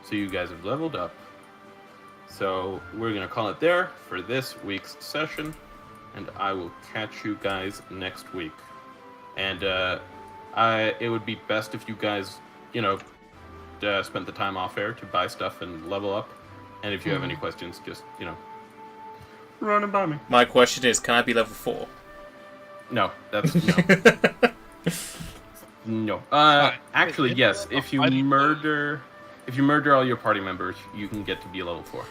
So you guys have leveled up. So we're going to call it there for this week's session, and I will catch you guys next week. And it would be best if you guys, spent the time off air to buy stuff and level up. And if you have any questions, just, run them by me. My question is, can I be level 4? No, that's no. Actually, yes. If you murder all your party members, you can get to be a level 4.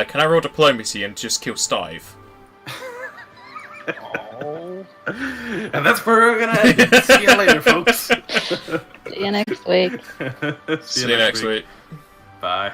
Can I roll diplomacy and just kill Stive? Oh. And that's where we're gonna end it. See you later, folks. See you next week. See you next week. Bye.